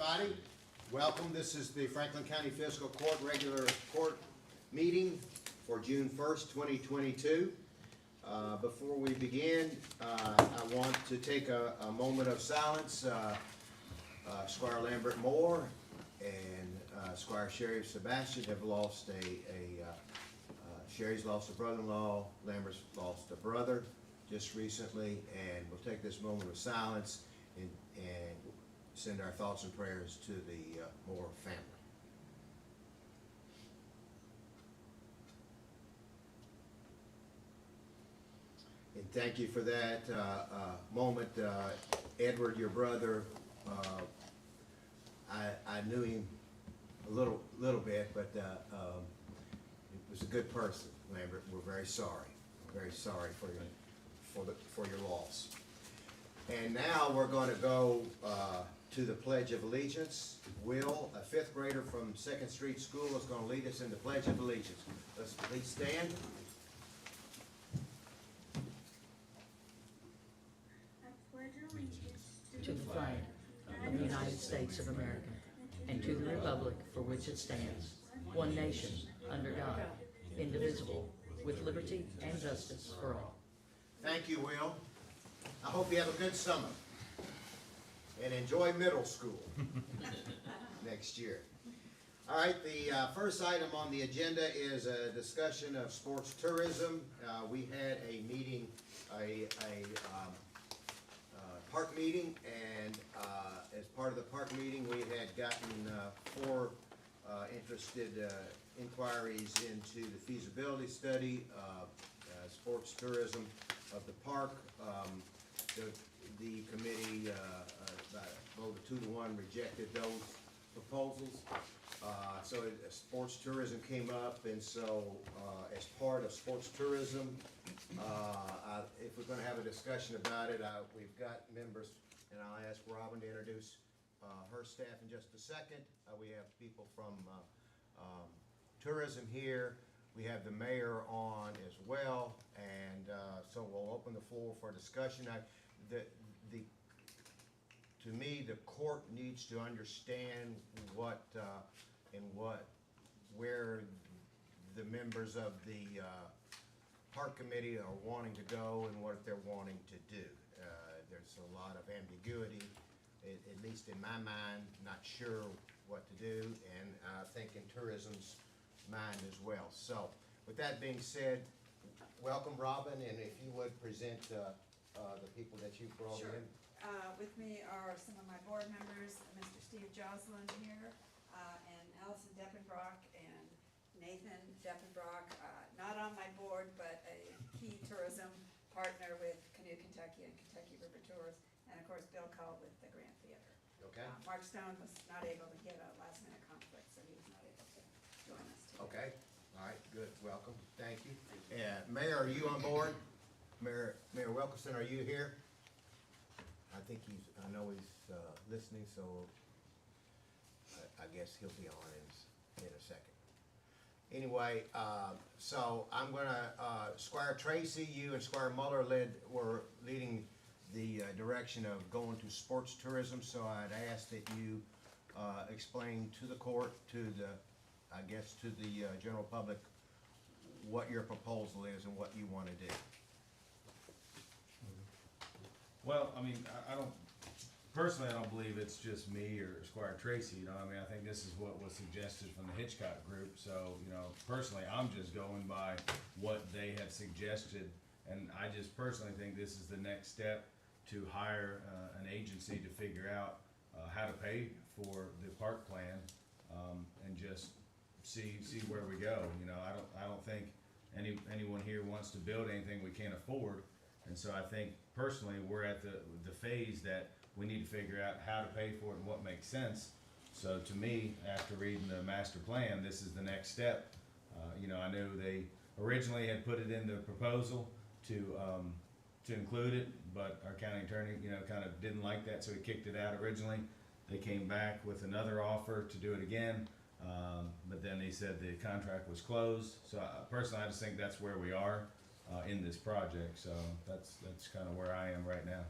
everybody. Welcome. This is the Franklin County Fiscal Court regular court meeting for June 1st, 2022. Before we begin, I want to take a moment of silence. Squire Lambert Moore and Squire Sheriff Sebastian have lost Sherry's lost a brother-in-law, Lambert's lost a brother just recently, and we'll take this moment of silence and send our thoughts and prayers to the Moore family. And thank you for that moment. Edward, your brother, I knew him a little bit, but he was a good person, Lambert. We're very sorry. We're very sorry for your loss. And now we're going to go to the Pledge of Allegiance. Will, a fifth grader from 2nd Street School, is going to lead us in the Pledge of Allegiance. Let's please stand. To the flag of the United States of America and to the republic for which it stands, one nation, under God, indivisible, with liberty and justice for all. Thank you, Will. I hope you have a good summer and enjoy middle school next year. All right, the first item on the agenda is a discussion of sports tourism. We had a meeting, park meeting, and as part of the park meeting, we had gotten 4 interested inquiries into the feasibility study of sports tourism of the park. The committee voted 2-1 rejected those proposals. So sports tourism came up, and so as part of sports tourism, if we're going to have a discussion about it, we've got members, and I'll ask Robin to introduce her staff in just a second. We have people from tourism here. We have the mayor on as well, and so we'll open the floor for discussion. To me, the court needs to understand where the members of the park committee are wanting to go and what they're wanting to do. There's a lot of ambiguity, at least in my mind, not sure what to do, and I think in tourism's mind as well. So with that being said, welcome, Robin, and if you would present the people that you brought in. With me are some of my board members, Mr. Steve Joslin here, and Allison Deppenbrock and Nathan Deppenbrock, not on my board, but a key tourism partner with Canoe Kentucky and Kentucky River Tours, and of course Bill Cull with the Grant Theater. Okay. Mark Stone was not able to get a last minute conflict, so he was not able to join us today. Okay, all right, good, welcome, thank you. Mayor, are you on board? Mayor Wilkerson, are you here? I know he's listening, so I guess he'll be on in a second. Anyway, so I'm gonna, Squire Tracy, you and Squire Muller were leading the direction of going to sports tourism, so I'd ask that you explain to the court, to the general public, what your proposal is and what you want to do. Well, I mean, I don't believe it's just me or Squire Tracy, you know, I mean, I think this is what was suggested from the Hitchcock group, so, you know, personally, I'm just going by what they have suggested, and I just personally think this is the next step to hire an agency to figure out how to pay for the park plan, and just see where we go. You know, I don't think anyone here wants to build anything we can't afford. And so I think personally we're at the phase that we need to figure out how to pay for it and what makes sense. So to me, after reading the master plan, this is the next step. You know, I know they originally had put it in the proposal to include it, but our county attorney, you know, kind of didn't like that, so he kicked it out originally. They came back with another offer to do it again, but then he said the contract was closed. So personally, I just think that's where we are in this project. So that's kind of where I am right now.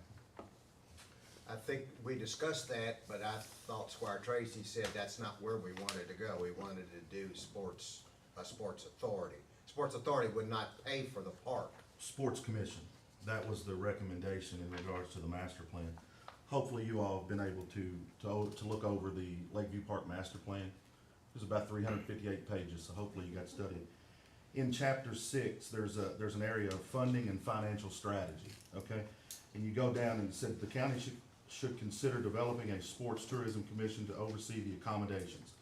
I think we discussed that, but I thought Squire Tracy said that's not where we wanted to go. We wanted to do sports, a sports authority. Sports authority would not pay for the park. Sports Commission, that was the recommendation in regards to the master plan. Hopefully you all have been able to look over the Lakeview Park Master Plan. It's about 358 pages, so hopefully you got studied. In chapter 6, there's an area of funding and financial strategy, okay? And you go down and it said the county should consider developing a sports tourism commission to oversee the accommodations.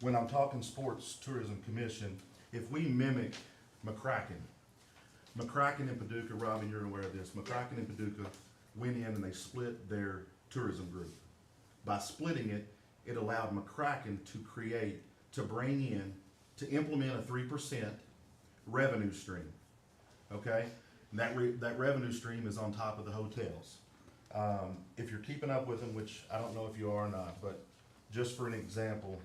When I'm talking sports tourism commission, if we mimic McCracken and Paducah, Robin, you're aware of this, McCracken and Paducah went in and they split their tourism group. By splitting it, it allowed McCracken to bring in, to implement a 3% revenue stream, okay? And that revenue stream is on top of the hotels. If you're keeping up with them, which I don't know if you are or not, but just for an example,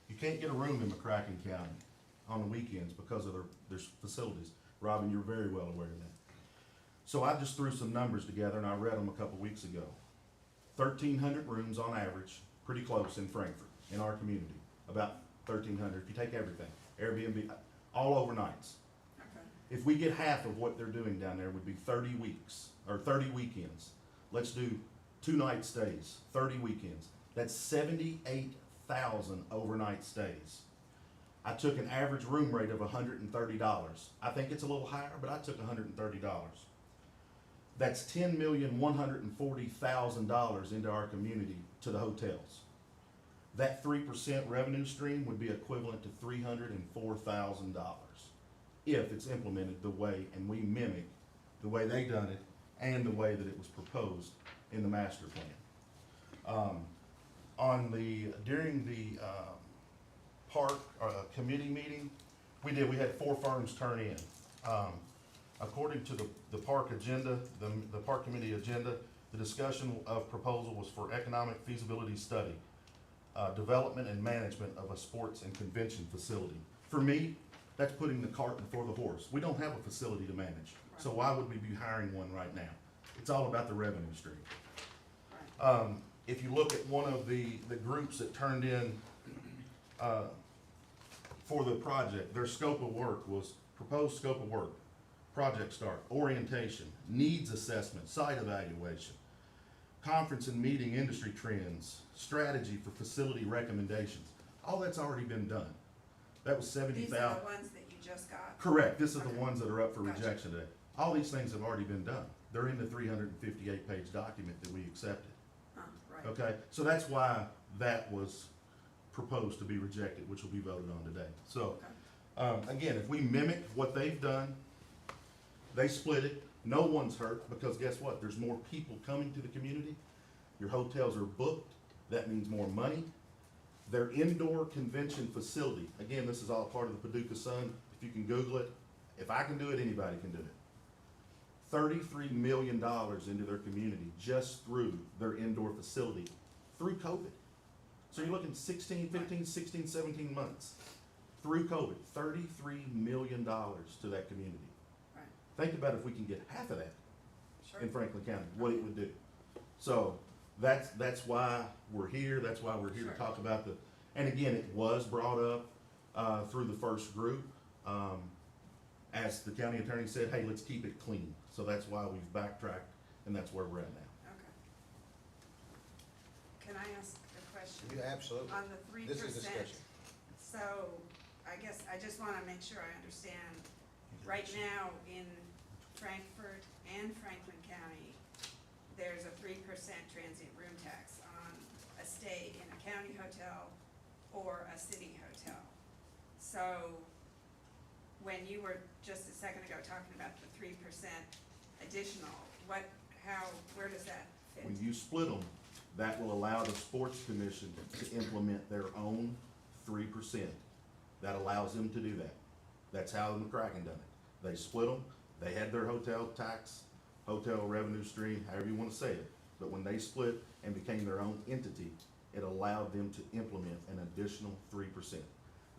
you can't get a room in McCracken County on the weekends because of their facilities. Robin, you're very well aware of that. So I just threw some numbers together and I read them a couple weeks ago. 1,300 rooms on average, pretty close in Frankfurt, in our community. About 1,300, if you take everything, Airbnb, all overnights. Okay. If we get half of what they're doing down there would be 30 weeks, or 30 weekends. Let's do 2-night stays, 30 weekends. That's 78,000 overnight stays. I took an average room rate of $130. I think it's a little higher, but I took $130. That's $10,140,000 into our community to the hotels. That 3% revenue stream would be equivalent to $304,000 if it's implemented the way, and we mimic the way they done it and the way that it was proposed in the master plan. During the park committee meeting, we had 4 firms turn in. According to the park agenda, the park committee agenda, the discussion of proposal was for economic feasibility study, development and management of a sports and convention facility. For me, that's putting the cart before the horse. We don't have a facility to manage, so why would we be hiring one right now? It's all about the revenue stream. If you look at one of the groups that turned in for the project, their scope of work was proposed scope of work, project start, orientation, needs assessment, site evaluation, conference and meeting industry trends, strategy for facility recommendations. All that's already been done. That was 70,000. These are the ones that you just got? Correct. This is the Okay. ones that are up for Gotcha. rejection today. All these things have already been done. They're in the 358-page document that we accepted. Right. Okay, so that's why that was proposed to be rejected, which will be voted on today. So, again, if we mimic what they've done, they split it, no one's hurt, because guess what? There's more people coming to the community. Your hotels are booked, that means more money. Their indoor convention facility, again, this is all part of the Paducah Sun. If you can Google it, if I can do it, anybody can do it. $33 million into their community just through their indoor facility through COVID. So you're looking 15, 16, 17 months through COVID, $33 million to that community. Right. Think about if we can get half of that Sure. in Franklin County, what it would do. So that's why we're here. That's why we're here Sure. to talk about and again, it was brought up through the first group. As the county attorney said, hey, let's keep it clean. So that's why we've backtracked, and that's where we're at now. Okay. Can I ask a question? Yeah, absolutely. On the 3%. This is discussion. So, I guess, I just wanna make sure I understand. Right now, in Frankfurt and Franklin County, there's a 3% transient room tax on a stay in a county hotel or a city hotel. So, when you were just a second ago talking about the 3% additional, where does that fit? When you split them, that will allow the sports commission to implement their own 3%. That allows them to do that. That's how McCracken done it. They split them, they had their hotel tax, hotel revenue stream, however you wanna say it. But when they split and became their own entity, it allowed them to implement an additional 3%.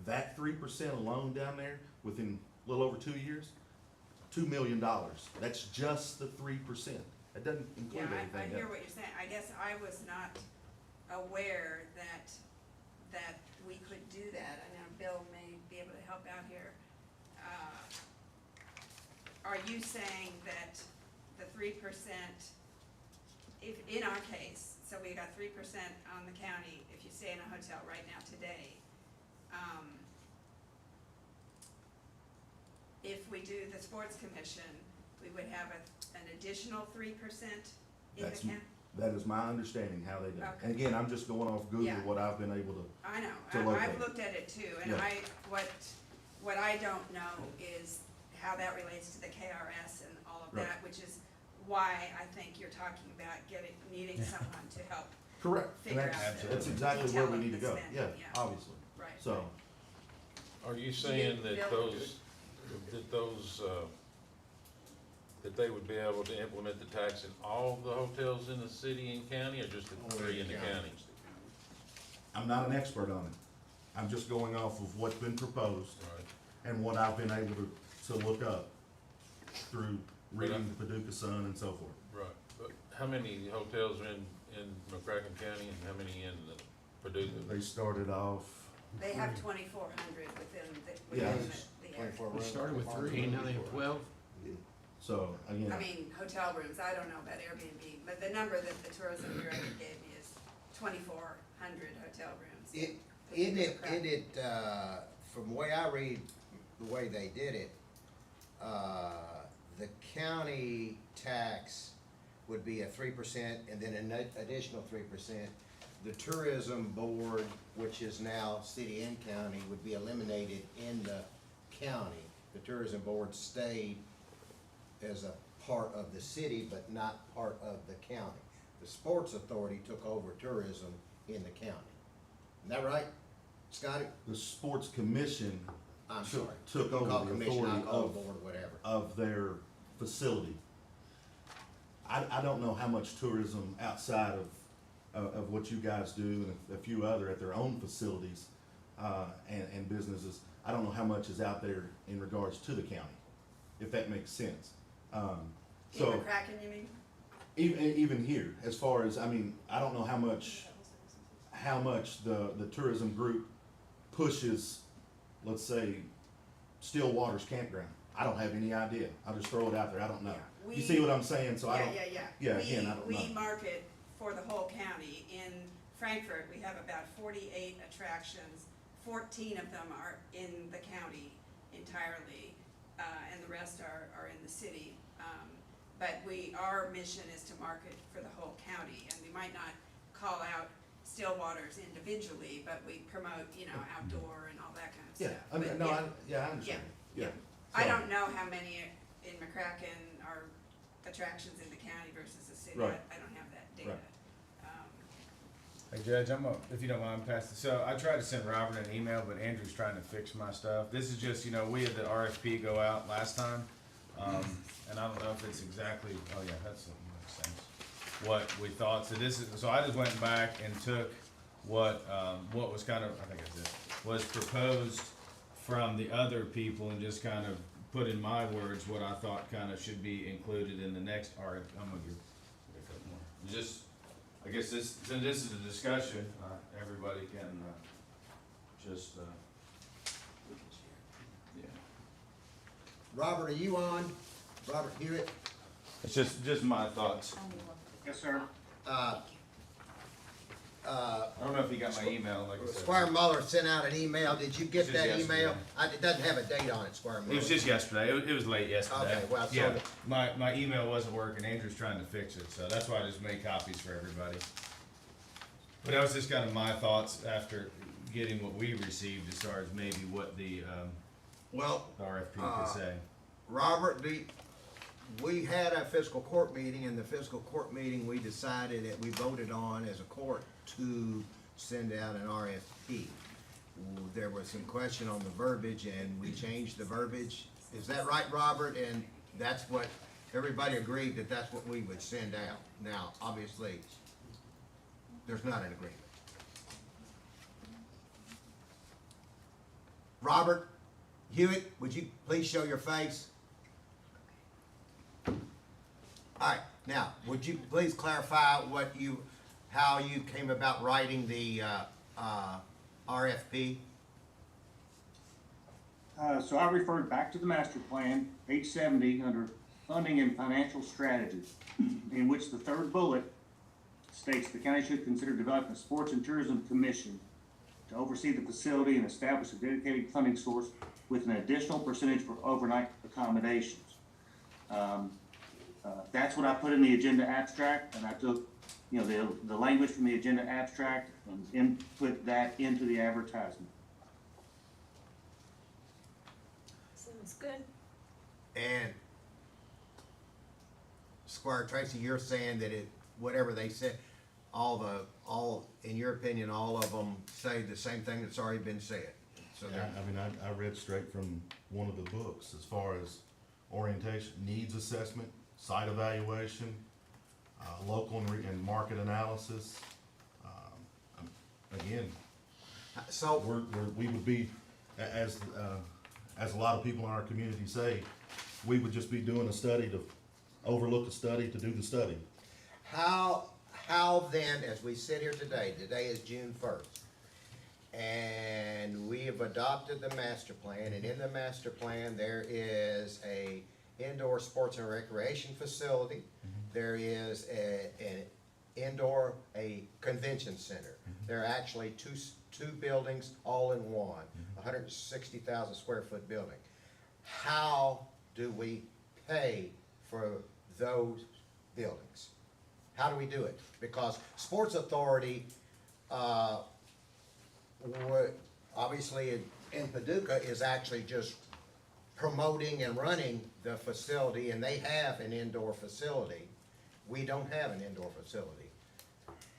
That 3% alone down there, within a little over 2 years, $2 million. That's just the 3%. It doesn't include Yeah, anything I hear else. what you're saying. I guess I was not aware that we could do that. I know Bill may be able to help out here. Are you saying that the 3%, if, in our case, so we got 3% on the county, if you stay in a hotel right now today, if we do the sports commission, we would have an additional 3% in the That's- county? That is my understanding how they do it. Okay. And again, I'm just going off Google, Yeah. what I've been able to, I know, to I've locate. looked at it too, and Yeah. what I don't know is how that relates to the KRS and all of Right. that, which is why I think you're talking about needing someone to help, correct. And Figure that's, out the that's exactly where we need to go, detailing the yeah, spending, yeah. obviously. right? So, Are you saying that Bill? that they would be able to implement the tax in all the hotels in the city and county, or just the three in the county? I'm not an expert on it. I'm just going off of what's been proposed Right. and what I've been able to look up through reading the Paducah Sun and so forth. Right, but how many hotels are in McCracken County and how many in the Paducah? They started off, They have 2,400 within Yeah. the area. We started with 3, now they have 12. so again, I mean, hotel rooms, I don't know about Airbnb, but the number that the tourism bureau gave me is 2,400 hotel rooms. From the way I read the way they did it, the county tax would be a 3% and then an additional 3%. The tourism board, which is now city and county, would be eliminated in the county. The tourism board stayed as a part of the city, but not part of the county. The sports authority took over tourism in the county. Isn't that right, Scotty? the sports commission I'm took, sorry. took Call over the commission, authority not call of, board, whatever. of their facility. I don't know how much tourism outside of what you guys do and a few other at their own facilities, and businesses. I don't know how much is out there in regards to the county, if that makes sense. In So McCracken, you mean? even here, as far as, I mean, I don't know how much the tourism group pushes, let's say, Stillwater's campground. I don't have any idea. I'll just throw it out there. I don't know. Yeah, You see what I'm saying? So I don't. Yeah. Yeah, again, I don't We know. market for the whole county. In Frankfurt, we have about 48 attractions. 14 of them are in the county entirely, and the rest are in the city. But our mission is to market for the whole county, and we might not call out Stillwater's individually, but we promote, outdoor and all that kind of Yeah, stuff. I mean, But no, yeah. I understand. Yeah. I So- don't know how many in McCracken are attractions in the county versus the city. Right. I don't have that data. Right. Hey Judge, if you don't mind, pass it. So I tried to send Robert an email, but Andrew's trying to fix my stuff. This is just, we had the RFP go out last time, and I don't know if it's exactly, oh yeah, that makes sense, what we thought. So I just went back and took what was kind of, I think that's it, was proposed from the other people and just kind of put in my words what I thought kind of should be included in the next RFP. I'm gonna give a couple more. Just, I guess since this is a discussion, everybody can, just, yeah. Robert, are you on? Robert Hewitt? It's just my thoughts. Yes, sir. I don't know if you got my email, like I said. Squire Muller sent out an email. Did you get Just that yesterday. email? It doesn't have a date on it, Squire Muller. It was just yesterday. It was late yesterday. Okay, well, so Yeah, the- my email wasn't working. Andrew's trying to fix it, so that's why I just made copies for everybody. But that was just kind of my thoughts after getting what we received as far as maybe what the Well, RFP could say. Robert, we had a fiscal court meeting. In the fiscal court meeting, we decided that we voted on as a court to send out an RFP. There was some question on the verbiage and we changed the verbiage. Is that right, Robert? And that's what, everybody agreed that that's what we would send out. Now, obviously, there's not an agreement. Robert Hewitt, would you please show your face? All right, Now, would you please clarify how you came about writing the RFP? So I referred back to the master plan, page 70, under funding and financial strategies, in which the third bullet states the county should consider developing a sports and tourism commission to oversee the facility and establish a dedicated funding source with an additional percentage for overnight accommodations. That's what I put in the agenda abstract, and I took, the language from the agenda abstract and input that into the advertisement. Sounds good. And Squire Tracy, you're saying that whatever they said, in your opinion, all of them say the same thing that's already been said. So Yeah, I mean, I read straight from one of the books as far as orientation, needs assessment, site evaluation, local and market analysis. Again, So, we would be, as a lot of people in our community say, we would just be doing a study to overlook a study to do the study. how then, as we sit here today is June 1st, and we have adopted the master plan, and in the master plan, there is a indoor sports and recreation facility. There is a convention center. There are actually two buildings all in one, 160,000 square foot building. How do we pay for those buildings? How do we do it? Because Sports Authority, obviously in Paducah, is actually just promoting and running the facility, and they have an indoor facility. We don't have an indoor facility.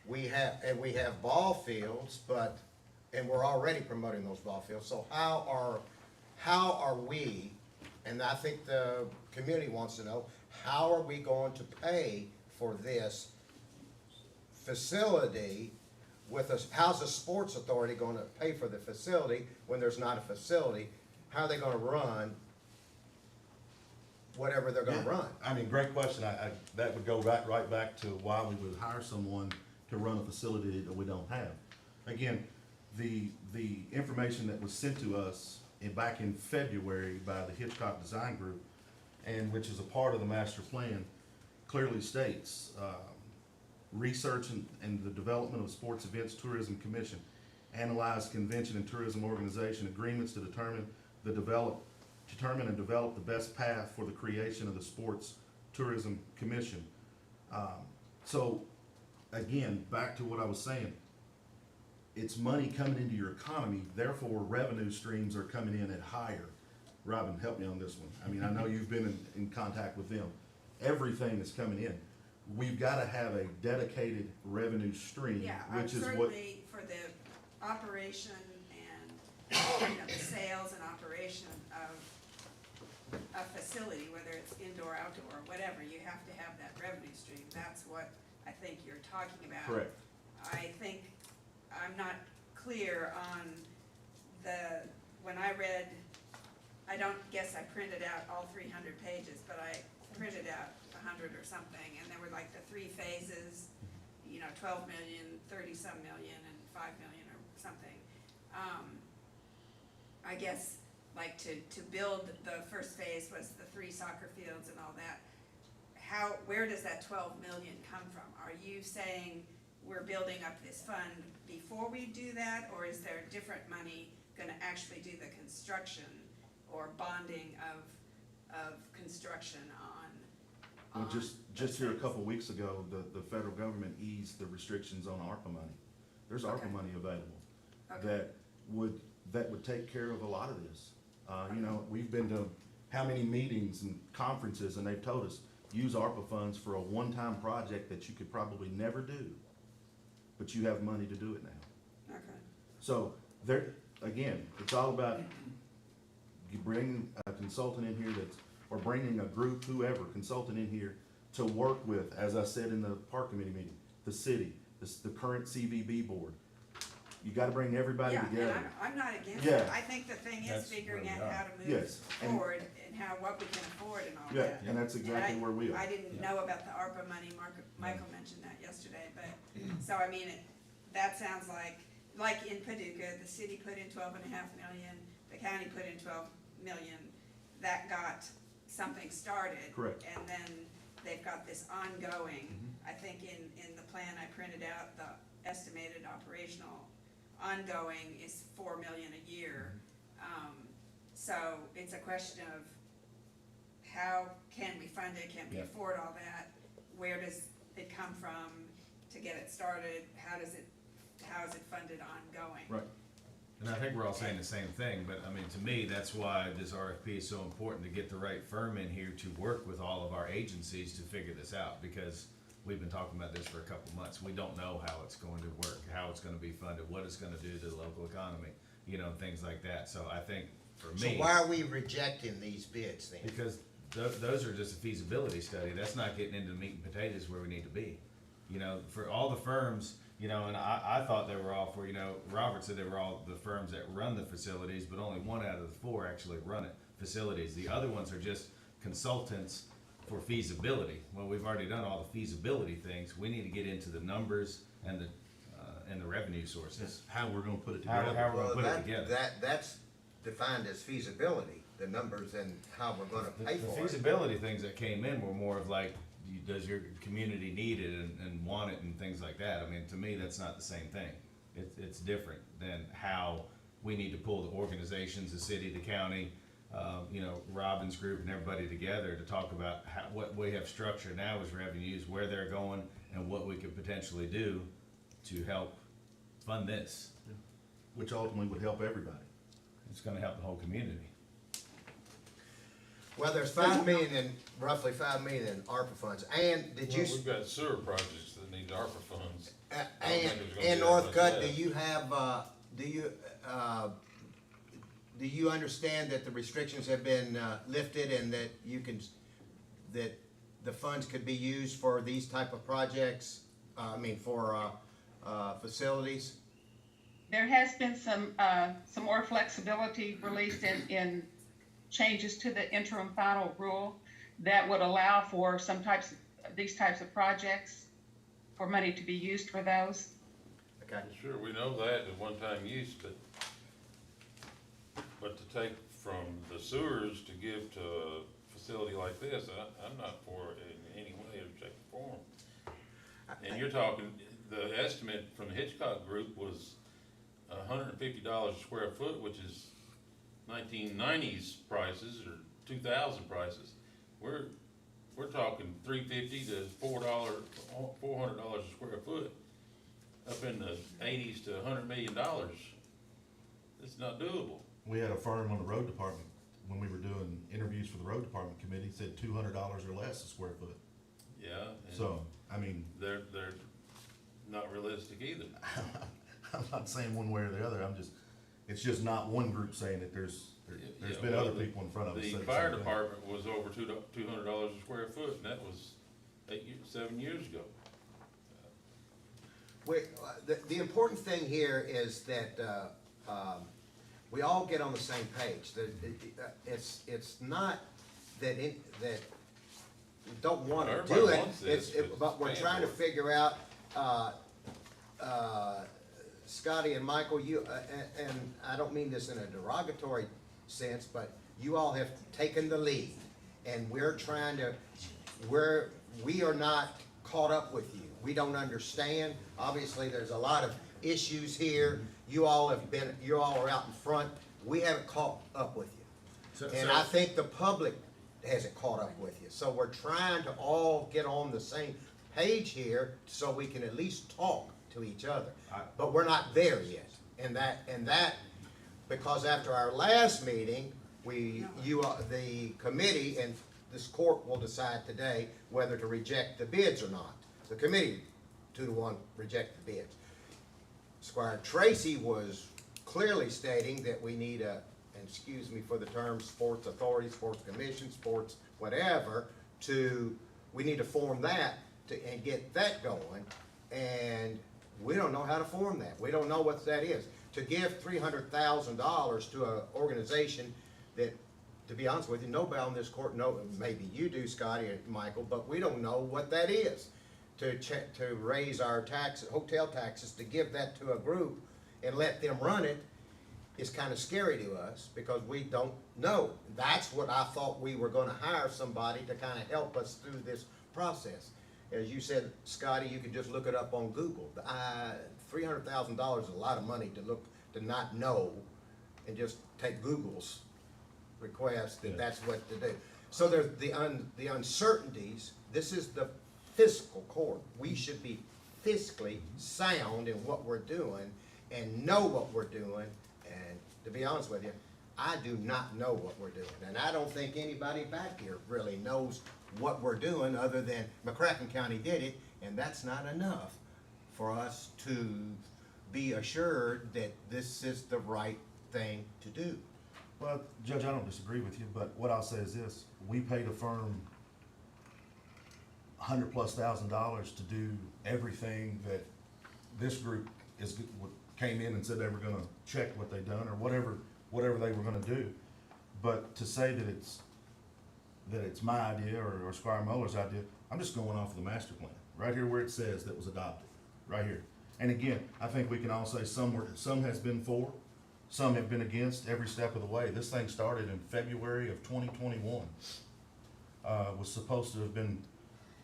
We have ball fields, and we're already promoting those ball fields. So how are we, and I think the community wants to know, how are we going to pay for this facility how's the Sports Authority going to pay for the facility when there's not a facility? How are they going to run whatever they're going to run? I mean, great question. That would go right back to why we would hire someone to run a facility that we don't have. Again, the information that was sent to us back in February by the Hitchcock Design Group, and which is a part of the master plan, clearly states, research and the development of sports events tourism commission, analyze convention and tourism organization agreements to determine and develop the best path for the creation of the sports tourism commission. So again, back to what I was saying, it's money coming into your economy, therefore revenue streams are coming in at higher. Robin, help me on this one. I mean, I know you've been in contact with them. Everything is coming in. We've got to have a dedicated revenue stream, Yeah, which is what. certainly for the operation and, the sales and operation of a facility, whether it's indoor, outdoor, or whatever, you have to have that revenue stream. That's what I think you're talking about. Correct. I think I'm not clear on when I read, I don't guess I printed out all 300 pages, but I printed out 100 or something, and there were like the three phases, 12 million, 30-some million, and 5 million or something. I guess, like, to build the first phase was the 3 soccer fields and all that. Where does that 12 million come from? Are you saying we're building up this fund before we do that, or is there different money gonna actually do the construction or bonding of construction on? Well, just here a couple weeks ago, the federal government eased the restrictions on ARPA money. There's Okay. ARPA money available Okay. that would take care of a lot of this. We've been to how many meetings and conferences, and they've told us, use ARPA funds for a one-time project that you could probably never do, but you have money to do it now. Okay. So again, it's all about you bring a consultant in here or bringing a group, whoever, consultant in here to work with, as I said in the park committee meeting, the city, the current CVB board. You gotta bring everybody Yeah, together. and I'm not against Yeah. it. I think the thing is That's figuring where out we are. how to move Yes, and- forward and what we can afford and all Yeah, that. and that's exactly And where we are. I didn't know about the ARPA money, Michael mentioned that yesterday, but, so I mean, that sounds like in Paducah, the city put in 12.5 million, the county put in 12 million, that got something started. Correct. And then they've got this ongoing, I think in the plan I printed out, the estimated operational ongoing is 4 million a year. So it's a question of how can we fund it, can we Yeah. afford all that? Where does it come from to get it started? How is it funded ongoing? Right. And I think we're all saying the same thing, but I mean, to me, that's why this RFP is so important, to get the right firm in here to work with all of our agencies to figure this out, because we've been talking about this for a couple months. We don't know how it's going to work, how it's gonna be funded, what it's gonna do to the local economy, you know, things like that. So I think for So me, why are we rejecting these bids then? because those are just a feasibility study, that's not getting into the meat and potatoes where we need to be. You know, for all the firms, you know, and I thought they were all for, you know, Robert said they were all the firms that run the facilities, but only 1 out of the 4 actually run it, facilities. The other ones are just consultants for feasibility. Well, we've already done all the feasibility things, we need to get into the numbers and the revenue sources. How we're gonna put it How together. we're gonna put it together. That's defined as feasibility, the numbers and how we're gonna pay The for it. feasibility things that came in were more of like, does your community need it and want it and things like that. I mean, to me, that's not the same thing. It's different than how we need to pull the organizations, the city, the county, you know, Robin's group and everybody together to talk about what we have structured now as revenues, where they're going, and what we could potentially do to help fund this. Which ultimately would help everybody. It's gonna help the whole community. Well, there's roughly 5 million in ARPA funds, and did you, Well, we've got sewer projects that need ARPA funds. and think there's gonna in be that Northcutt, much do left. you have, do you understand that the restrictions have been lifted and that that the funds could be used for these type of projects? For facilities? There has been some more flexibility released in changes to the interim final rule that would allow for these types of projects, for money to be used for those. Okay. Sure, we know that at one-time use, but to take from the sewers to give to a facility like this, I'm not for it in any way or shape or form. And you're talking, the estimate from the Hitchcock Group was $150 a square foot, which is 1990s prices or 2000 prices. We're talking $350 to $400 a square foot, up in the 80s to $100 million. It's not doable. We had a firm on the road department, when we were doing interviews for the road department committee, said $200 or less a square foot. Yeah. and So, I mean, They're not realistic either. I'm not saying one way or the other, it's just not one group saying it, there's Yeah, been well, other people in front of us. The said fire same thing. department was over $200 a square foot, and that was 7 years ago. The important thing here is that we all get on the same page. It's not that we don't want to do Everybody it, wants this, but we're paying trying to for it. figure out, Scotty and Michael, and I don't mean this in a derogatory sense, but you all have taken the lead, and we are not caught up with you. We don't understand. Obviously, there's a lot of issues here. You all are out in front. We haven't caught up with you. And I think the public hasn't caught up with you. So we're trying to all get on the same page here so we can at least talk to each other. But we're not there yet. And that, because after our last meeting, the committee and this court will decide today whether to reject the bids or not. The committee, 2-1, reject the bids. Squire Tracy was clearly stating that we need and excuse me for the term, sports authority, sports commission, sports whatever, we need to form that and get that going, and we don't know how to form that. We don't know what that is. To give $300,000 to an organization that to be honest with you, nobody on this court know, maybe you do, Scotty and Michael, but we don't know what that is. To raise our taxes, hotel taxes, to give that to a group and let them run it is kind of scary to us because we don't know. That's what I thought we were gonna hire somebody to kind of help us through this process. As you said, Scotty, you could just look it up on Google. $300,000 is a lot of money to not know and just take Google's request that that's what to do. So there's the uncertainties. This is the fiscal court. We should be fiscally sound in what we're doing and know what we're doing. And to be honest with you, I do not know what we're doing. And I don't think anybody back here really knows what we're doing other than McCracken County did it, and that's not enough for us to be assured that this is the right thing to do. Well, Judge, I don't disagree with you, but what I'll say is this: we paid a firm $100,000+ to do everything that this group came in and said they were going to check what they done or whatever they were going to do. But to say that it's my idea or Squire Muller's idea, I'm just going off of the master plan right here where it says that was adopted, right here. And again, I think we can all say some has been for. Some have been against every step of the way. This thing started in February of 2021. Was supposed to have been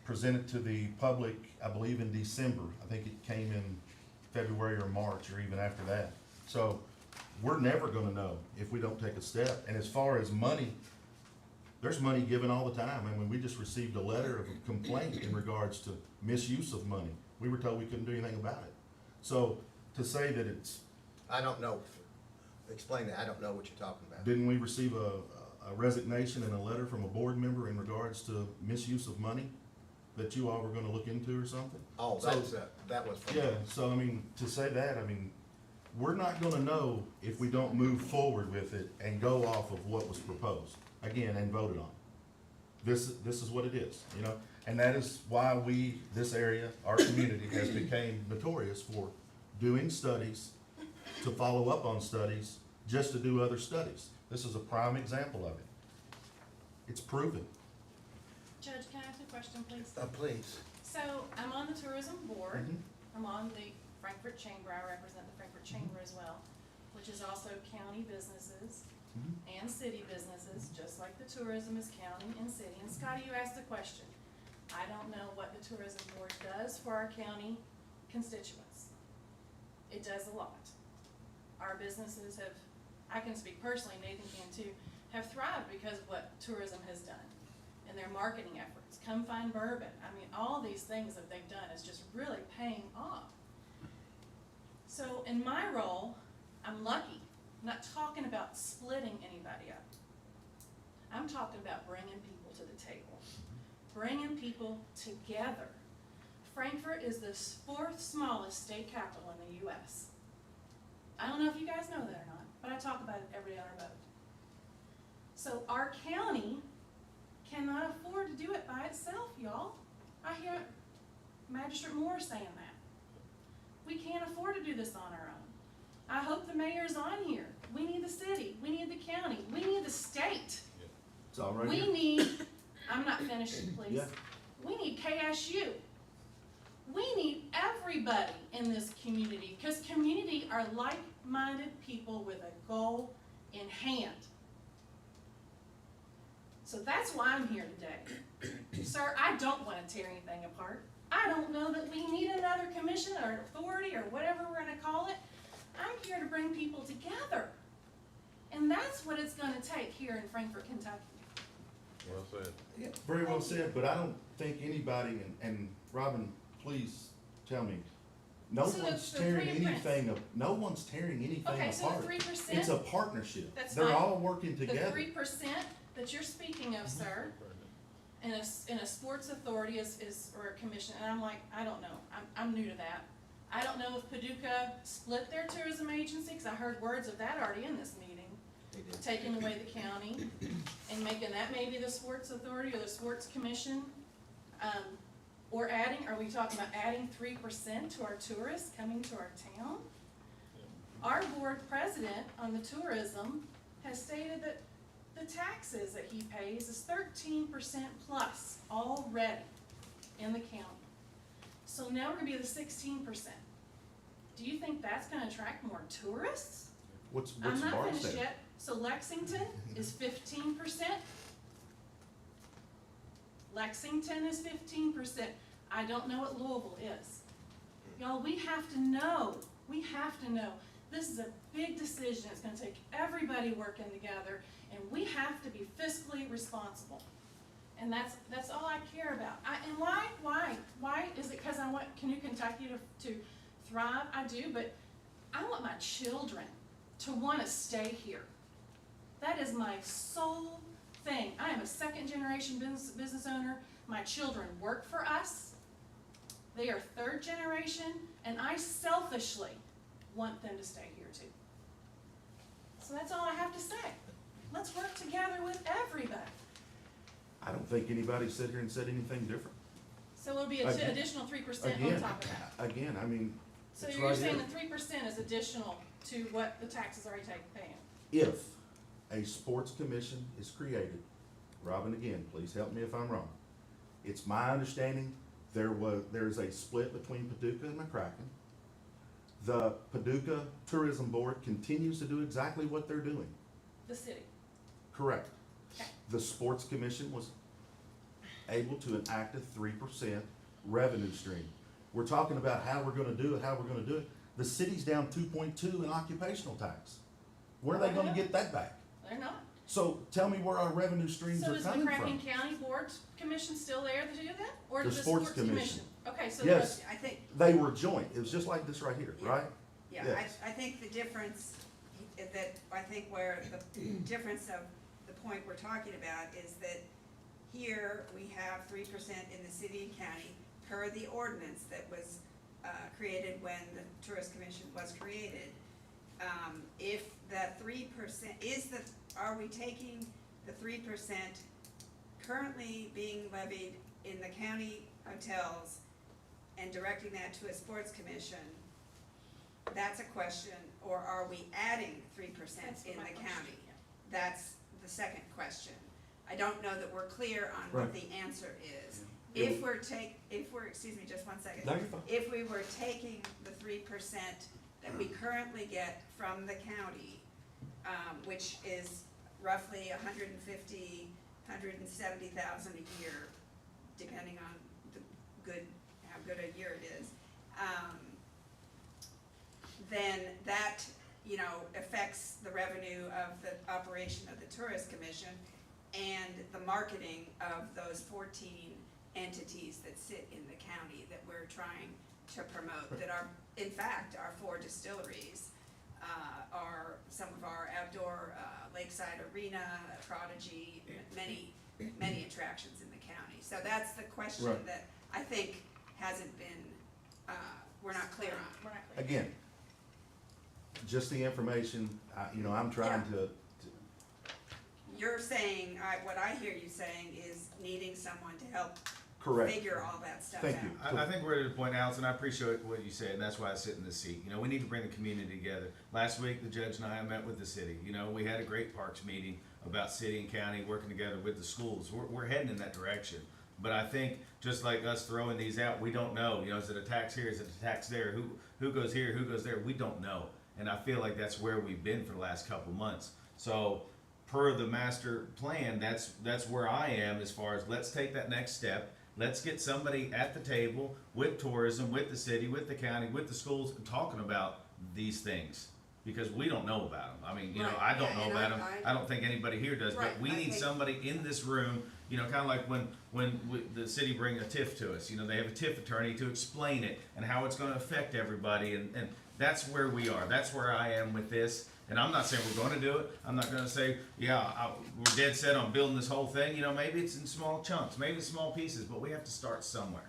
presented to the public, I believe, in December. I think it came in February or March or even after that. So we're never gonna know if we don't take a step. And as far as money, there's money given all the time. I mean, we just received a letter of complaint in regards to misuse of money. We were told we couldn't do anything about it. So to say that it's, I don't know. Explain that. I don't know what you're talking about. didn't we receive a resignation and a letter from a board member in regards to misuse of money that you all were gonna look into or something? Oh, So- that was from. Yeah, so I mean, to say that, I mean, we're not gonna know if we don't move forward with it and go off of what was proposed, again, and voted on. This is what it is, you know, and that is why this area, our community, has became notorious for doing studies, to follow up on studies, just to do other studies. This is a prime example of it. It's proven. Judge, can I ask a question, please? Please. So I'm on the tourism board. Mhm. I'm on the Frankfurt Chamber. I represent the Frankfurt Chamber as well, which is also county businesses Mhm. and city businesses, just like the tourism is county and city. And Scotty, you asked the question. I don't know what the tourism board does for our county constituents. It does a lot. Our businesses have, I can speak personally, Nathan can too, have thrived because of what tourism has done and their marketing efforts. Come Find Bourbon. I mean, all these things that they've done is just really paying off. So in my role, I'm lucky. I'm not talking about splitting anybody up. I'm talking about bringing people to the table, bringing people together. Frankfurt is the 4th smallest state capital in the U.S. I don't know if you guys know that or not, but I talk about it every other vote. So our county cannot afford to do it by itself, y'all. I hear Magistrate Moore saying that. We can't afford to do this on our own. I hope the mayor's on here. We need the city, we need the county, we need the state. It's all right We here. need, I'm not finishing, please. Yeah. We need KSU. We need everybody in this community, because community are like-minded people with a goal in hand. So that's why I'm here today. Sir, I don't want to tear anything apart. I don't know that we need another commission or authority or whatever we're going to call it. I'm here to bring people together. And that's what it's going to take here in Frankfort, Kentucky. Well said. Yeah, very well said, but I don't think anybody, and Robin, please tell me, no So one's the tearing 3%. anything, no one's tearing anything Okay, so apart. the 3%. It's a partnership. That's They're fine. all working The together. 3% that you're speaking of, sir, in a sports authority or a commission, and I'm like, I don't know, I'm new to that. I don't know if Paducah split their tourism agency, because I heard words of that already in this meeting, taking away the county and making that maybe the sports authority or the sports commission. Or are we talking about adding 3% to our tourists coming to our town? Our board president on the tourism has stated that the taxes that he pays is 13% plus already in the county. So now we're gonna be at the 16%. Do you think that's gonna attract more tourists? What's I'm not finished Barstow? yet. So Lexington is 15%. Lexington is 15%. I don't know what Louisville is. Y'all, we have to know. We have to know. This is a big decision. It's gonna take everybody working together, and we have to be fiscally responsible. And that's all I care about. And why is it because I want Kentucky to thrive? I do, but I want my children to want to stay here. That is my sole thing. I am a second generation business owner. My children work for us. They are third generation, and I selfishly want them to stay here too. So that's all I have to say. Let's work together with everybody. I don't think anybody sat here and said anything different. So it'll be an Again- additional 3% on Again, top of that. again, I mean, So it's you're right saying here. the 3% is additional to what the taxes already paying? If a sports commission is created, Robin, again, please help me if I'm wrong. It's my understanding there's a split between Paducah and McCracken. The Paducah Tourism Board continues to do exactly what they're doing. The city. Correct. Okay. The sports commission was able to enact a 3% revenue stream. We're talking about how we're gonna do it, The city's down 2.2 in occupational tax. Where are they gonna get that back? They're not. So tell me where our revenue streams So are is coming McCracken from. County Board Commission still there to do that? Or The the Sports Sports Commission. Commission? Okay, so Yes. I think, They were joint, it was just like this right here, Yeah. right? yeah, Yes. I think the difference, I think where the difference of the point we're talking about is that here we have 3% in the city and county per the ordinance that was created when the Tourist Commission was created. If that 3% are we taking the 3% currently being levied in the county hotels and directing that to a sports commission? That's a question. Or are we adding 3% That's in my the question, county? yeah. That's the second question. I don't know that we're clear on what Right. the answer is. Yeah. If we're, excuse me, just one second. No, you're fine. If we were taking the 3% that we currently get from the county, which is roughly 150, 170,000 a year, depending on how good a year it is, then that, affects the revenue of the operation of the Tourist Commission and the marketing of those 14 entities that sit in the county that we're trying to promote, that are, in fact, our 4 distilleries, are some of our outdoor lakeside arena, Prodigy, many attractions in the county. So that's the question Right. that I think hasn't been, we're not clear on. We're not clear. Again, just the information, I'm trying to, You're saying, what I hear you saying is needing someone to help correct. figure all that stuff out. Thank you. I think we're at a point, Allison, I appreciate what you said, and that's why I sit in this seat. We need to bring the community together. Last week, the judge and I met with the city. We had a great parks meeting about city and county working together with the schools. We're heading in that direction. But I think, just like us throwing these out, we don't know. Is it a tax here, is it a tax there? Who goes here, who goes there? We don't know. And I feel like that's where we've been for the last couple months. So, per the master plan, that's where I am as far as let's take that next step. Let's get somebody at the table with tourism, with the city, with the county, with the schools, talking about these things. Because we don't know about them. Right, I don't yeah, know and about them. I- I don't think anybody here does. Right, But we I need think- somebody in this room, kind of like when the city bring a TIF to us. They have a TIF attorney to explain it and how it's going to affect everybody. And that's where we are. That's where I am with this. And I'm not saying we're going to do it. I'm not going to say, we're dead set on building this whole thing. Maybe it's in small chunks, maybe it's small pieces, but we have to start somewhere.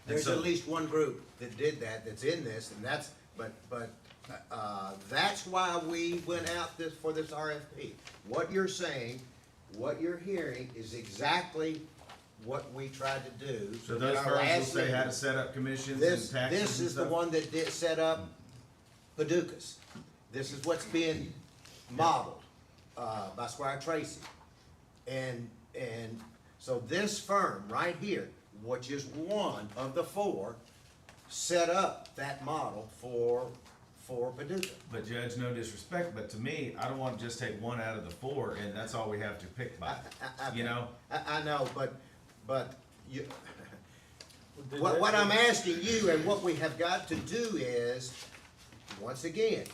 And There's so- at least one group that did that's in this, and that's why we went out for this RFP. What you're saying, what you're hearing is exactly what we tried to do. So those in our firms will last say how to meeting. set up commissions This and taxes is and the stuff? one that did set up Paducah's. This is what's being modeled by Squire Tracy. And so this firm right here, which is one of the four, set up that model for Paducah. But Judge, no disrespect, but to me, I don't want to just take one out of the four and that's all we have to pick by, you know? I know, but you, what I'm asking you and what we have got to do is, once again,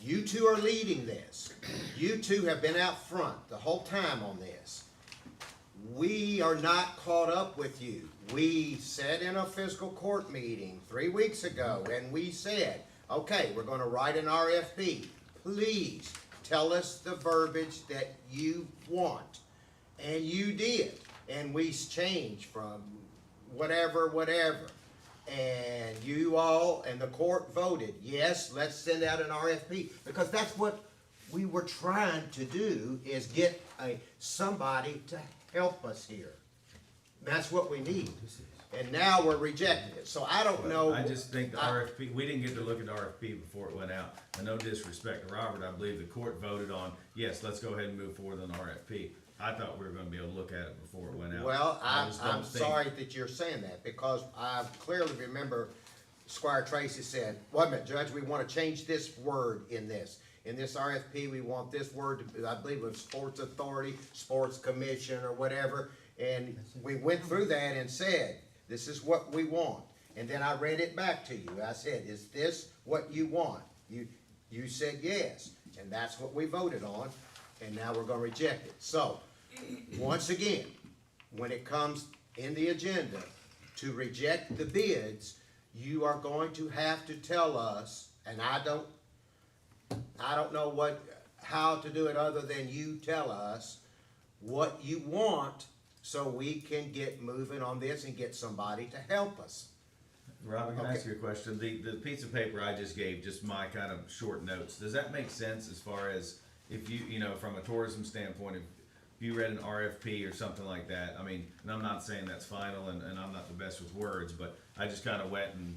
you two are leading this. You two have been out front the whole time on this. We are not caught up with you. We said in a fiscal court meeting 3 weeks ago, and we said, okay, we're gonna write an RFP. Please tell us the verbiage that you want. And you did. And we changed from whatever. And you all and the court voted, yes, let's send out an RFP. Because that's what we were trying to do, is get somebody to help us here. That's what we need. And now we're rejecting it. So I don't know. I just think the RFP, we didn't get to look at the RFP before it went out. And no disrespect to Robert, I believe the court voted on, yes, let's go ahead and move forward on the RFP. I thought we were gonna be able to look at it before it went out. Well, I just don't I'm think- sorry that you're saying that, because I clearly remember Squire Tracy said, wait a minute, Judge, we want to change this word in this. In this RFP, we want this word, I believe it was Sports Authority, Sports Commission, or whatever. And we went through that and said, this is what we want. And then I read it back to you. I said, is this what you want? You said yes, and that's what we voted on, and now we're gonna reject it. So, once again, when it comes in the agenda to reject the bids, you are going to have to tell us, and I don't know how to do it other than you tell us what you want, so we can get moving on this and get somebody to help us. Robert, can I Okay. ask you a question? The piece of paper I just gave, just my kind of short notes, does that make sense as far as if you know, from a tourism standpoint, if you read an RFP or something like that, I mean, and I'm not saying that's final and I'm not the best with words, but I just kind of went and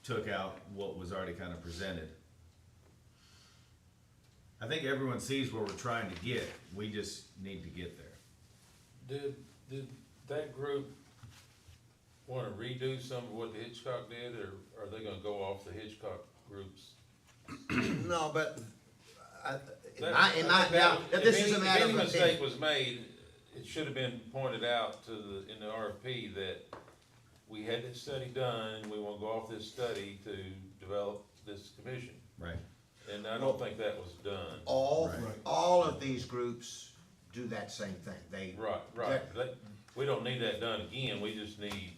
took out what was already kind of presented. I think everyone sees where we're trying to get, we just need to get there. Did that group wanna redo some of what the Hitchcock did, or are they gonna go off the Hitchcock group's? No, but Now, this is a matter If of any mistake opinion. was made, it should have been pointed out in the RFP that we had this study done, and we wanna go off this study to develop this commission. Right. And I don't think that was done. All of these groups do that same thing. They. Right. We don't need that done again, we just need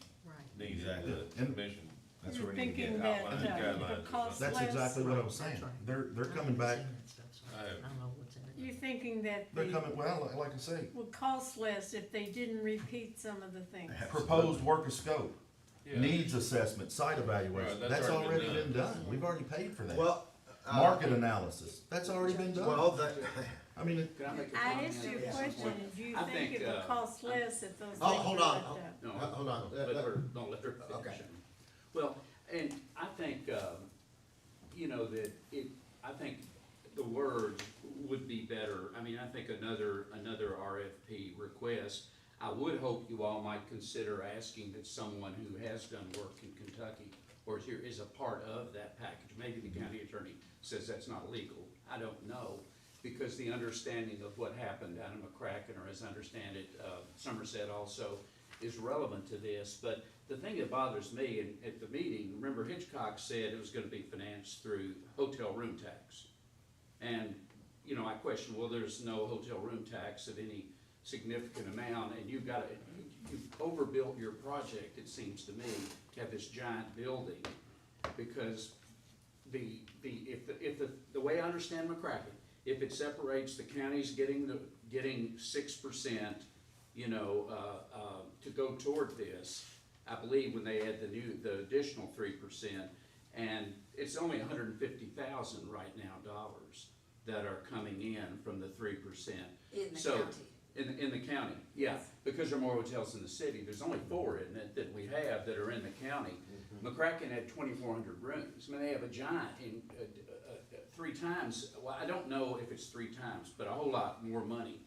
Exactly. the commission. That's You're where we need to thinking get that, outlined guidelines. the cost That's less, exactly what I was saying. They're coming back, I don't know what's in it. you're thinking that they're the, coming, well, like I say, would cost less if they didn't repeat some of the things. proposed work of scope, Yeah. needs assessment, site evaluation, Right, that's already been done. We've already paid for that. Well. Market analysis, that's already been done. Well, I mean, Can I make a I comment? asked you a at some question, point? do you I think it would cost less if those things were hold on. left out? No, Hold on. let her, don't let her finish. Okay. Well, and I think, you know, I think the words would be better. I mean, I think another RFP request, I would hope you all might consider asking that someone who has done work in Kentucky or is a part of that package. Maybe the county attorney says that's not legal. I don't know, because the understanding of what happened down in McCracken, or as I understand it, Somerset also, is relevant to this. But the thing that bothers me, and at the meeting, remember Hitchcock said it was gonna be financed through hotel room tax. And, you know, I question, well, there's no hotel room tax of any significant amount, and you've overbuilt your project, it seems to me, to have this giant building, because the way I understand McCracken, if it separates the counties getting 6%, you know, to go toward this, I believe when they add the additional 3%, and it's only $150,000 right now that are coming in from the 3%. In the So, county. In the county, yeah, because there are more hotels in the city. There's only 4 in it that we have that are in the county. McCracken had 2,400 rooms. I mean, they have a giant, 3 times, well, I don't know if it's 3 times, but a whole lot more money.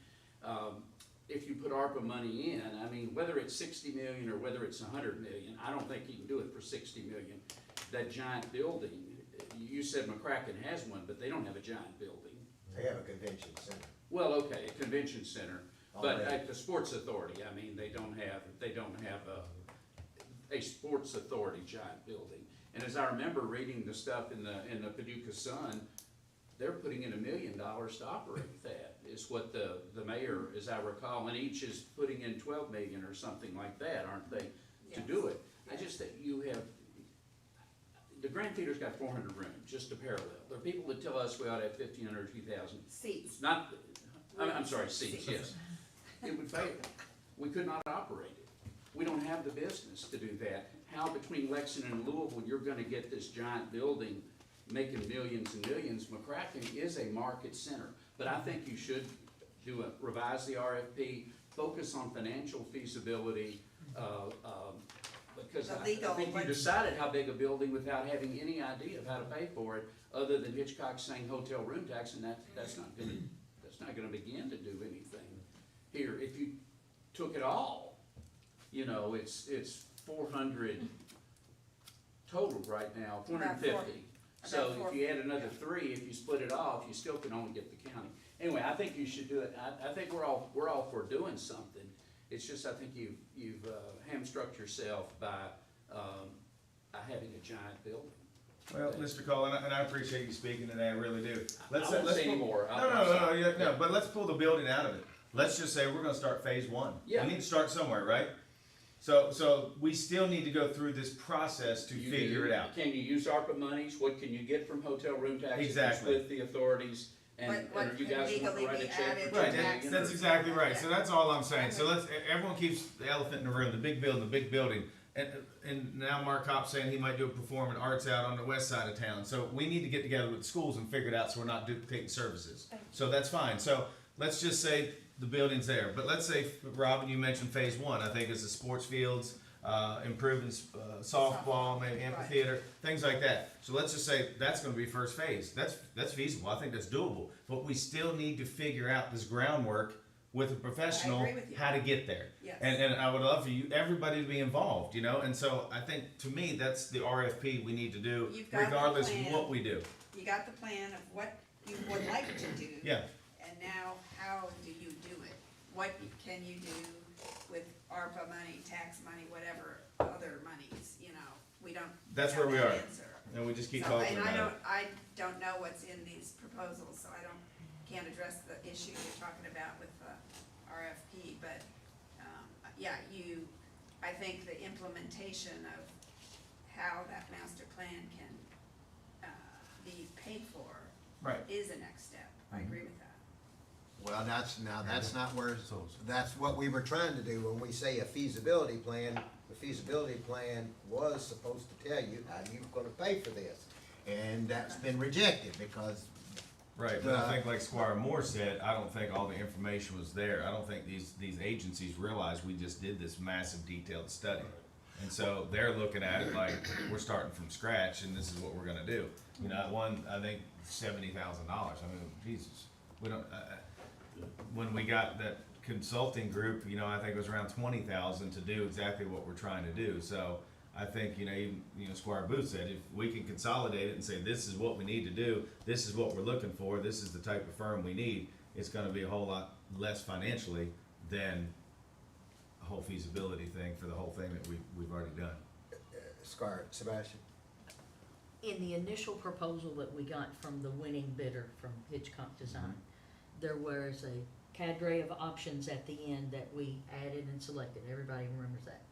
if you put ARPA money in, I mean, whether it's 60 million or whether it's 100 million, I don't think you can do it for 60 million. That giant building, you said McCracken has one, but they don't have a giant building. They have a convention center. Well, okay, a convention center, but Already. at the sports authority, I mean, they don't have a sports authority giant building. And as I remember reading the stuff in the Paducah Sun, they're putting in $1 million to operate that, is what the mayor, as I recall, and each is putting in 12 million or something like that, aren't they, to do it? I just think you have, the Grand Theater's got 400 rooms, just to parallel. There are people that tell us we ought to have 1,500 or 2,000. Seats. It's not, I'm sorry, seats, yes. It would fail. We could not operate it. We don't have the business to do that. How between Lexington and Louisville, you're gonna get this giant building making millions and millions? McCracken is a market center. But I think you should revise the RFP, focus on financial feasibility, because The I legal, think you what- decided how big a building without having any idea of how to pay for it, other than Hitchcock saying hotel room tax, and that's not gonna begin to do anything here. If you took it all, you know, it's 400 total right now, 450. So if you add another 3, if you split it off, you still can only get the county. Anyway, I think you should do it. I think we're all for doing something. It's just, I think you've hamstruck yourself by having a giant building. Well, Mr. Cole, and I appreciate you speaking today, I really do. I won't say anymore. No, but let's pull the building out of it. Let's just say we're gonna start phase 1. Yeah. We need to start somewhere, right? So we still need to go through this process to figure it out. Can you use ARPA monies? What can you get from hotel room tax? Exactly. With the authorities, and What are you can guys want to legally write a be check? added for to Right, 10 tax? million? that's exactly right. So that's all I'm saying. So everyone keeps the elephant in the room, the big building. And now Mark Kopp's saying he might do a performing arts out on the west side of town. So we need to get together with the schools and figure it out so we're not duplicating services. So that's fine. So let's just say the building's there. But let's say, Robin, you mentioned phase 1. I think it's the sports fields, improving softball, maybe amphitheater, things like that. So let's just say that's gonna be first phase. That's feasible. I think that's doable. But we still need to figure out this groundwork with a professional, I agree with you. how to get there. Yes. And I would love for everybody to be involved, you know? And so I think, to me, that's the RFP we need to do, You've got the regardless of plan. what we do. You got the plan of what you would like to do. Yeah. And now, how do you do it? What can you do with ARPA money, tax money, whatever other monies, you know? We don't That's have where we that are. answer. And we just keep So, talking and about it. I don't know what's in these proposals, so can't address the issue you're talking about with the RFP, but, yeah, I think the implementation of how that master plan can, be paid for Right. is a next step. I agree with that. Well, that's not where, that's what we were trying to do when we say a feasibility plan. The feasibility plan was supposed to tell you how you're gonna pay for this. And that's been rejected because, Right, but I think like Squire Moore said, I don't think all the information was there. I don't think these agencies realize we just did this massive detailed study. And so they're looking at it like, we're starting from scratch and this is what we're gonna do. You know, I think $70,000. I mean, Jesus, we don't, when we got that consulting group, you know, I think it was around 20,000 to do exactly what we're trying to do. So I think, even Squire Booth said, if we can consolidate it and say, this is what we need to do, this is what we're looking for, this is the type of firm we need, it's gonna be a whole lot less financially than a whole feasibility thing for the whole thing that we've already done. Sebastian? In the initial proposal that we got from the winning bidder from Hitchcock Design, there was a cadre of options at the end that we added and selected. Everybody remembers that.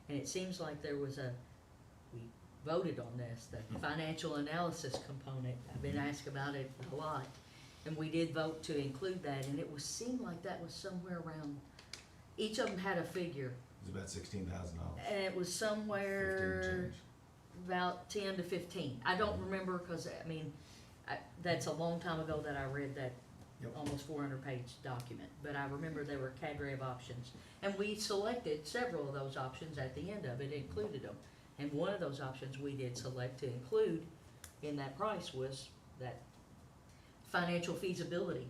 And it seems like there was we voted on this, the financial analysis component. I've been asked about it a lot. And we did vote to include that, and it seemed like that was somewhere around, each of them had a figure. It was about $16,000. And it was somewhere about 10 to 15. I don't remember, because that's a long time ago that I read that almost 400-page document. But I remember there were a cadre of options, and we selected several of those options at the end of it, included them. And one of those options we did select to include in that price was that financial feasibility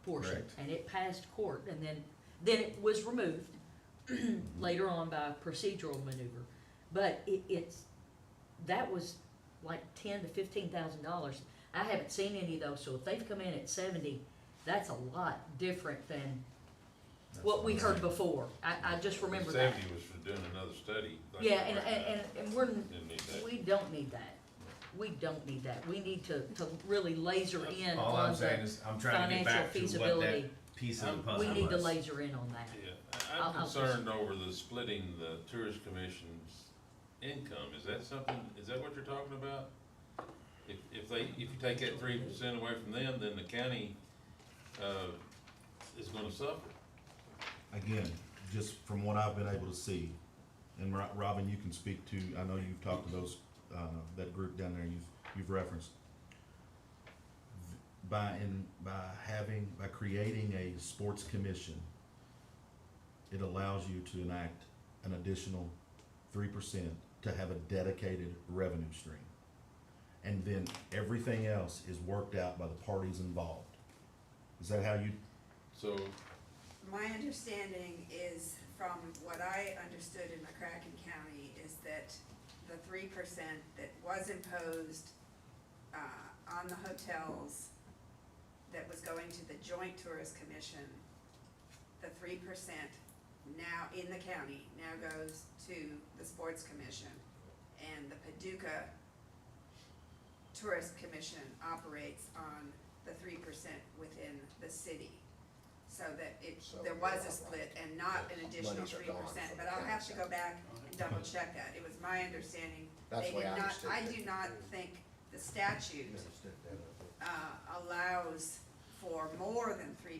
portion. Correct. And it passed court, and then Then it was removed later on by a procedural maneuver. But that was like $10,000 to $15,000. I haven't seen any of those, so if they've come in at 70, that's a lot different than what we heard before. I just remember that. 70 was for doing another study. like Yeah, right now. and we're, Didn't need that. we don't need that. We don't need that. We need to really laser in All I'm on saying the is, I'm trying to get financial back to what feasibility. that piece of the puzzle We was. need to laser in on that. Yeah, I'm I'll concerned over the splitting the tourist commission's income. Is that something, is that what you're talking about? If you take that 3% away from them, then the county, is gonna suffer. Again, just from what I've been able to see, and Robin, you can speak to, I know you've talked to those, that group down there you've referenced. By creating a sports commission, it allows you to enact an additional 3% to have a dedicated revenue stream. And then everything else is worked out by the parties involved. Is that how you? So, My understanding is, from what I understood in McCracken County, is that the 3% that was imposed on the hotels that was going to the Joint Tourist Commission, the 3% now in the county now goes to the Sports Commission, and the Paducah Tourist Commission operates on the 3% within the city. So that there was a split and not an additional Monies are 3%, gone from but the I'll have to go county back and double check that. It was my understanding, That's they the way did I not, understood I it. do not think the statute allows for more than 3%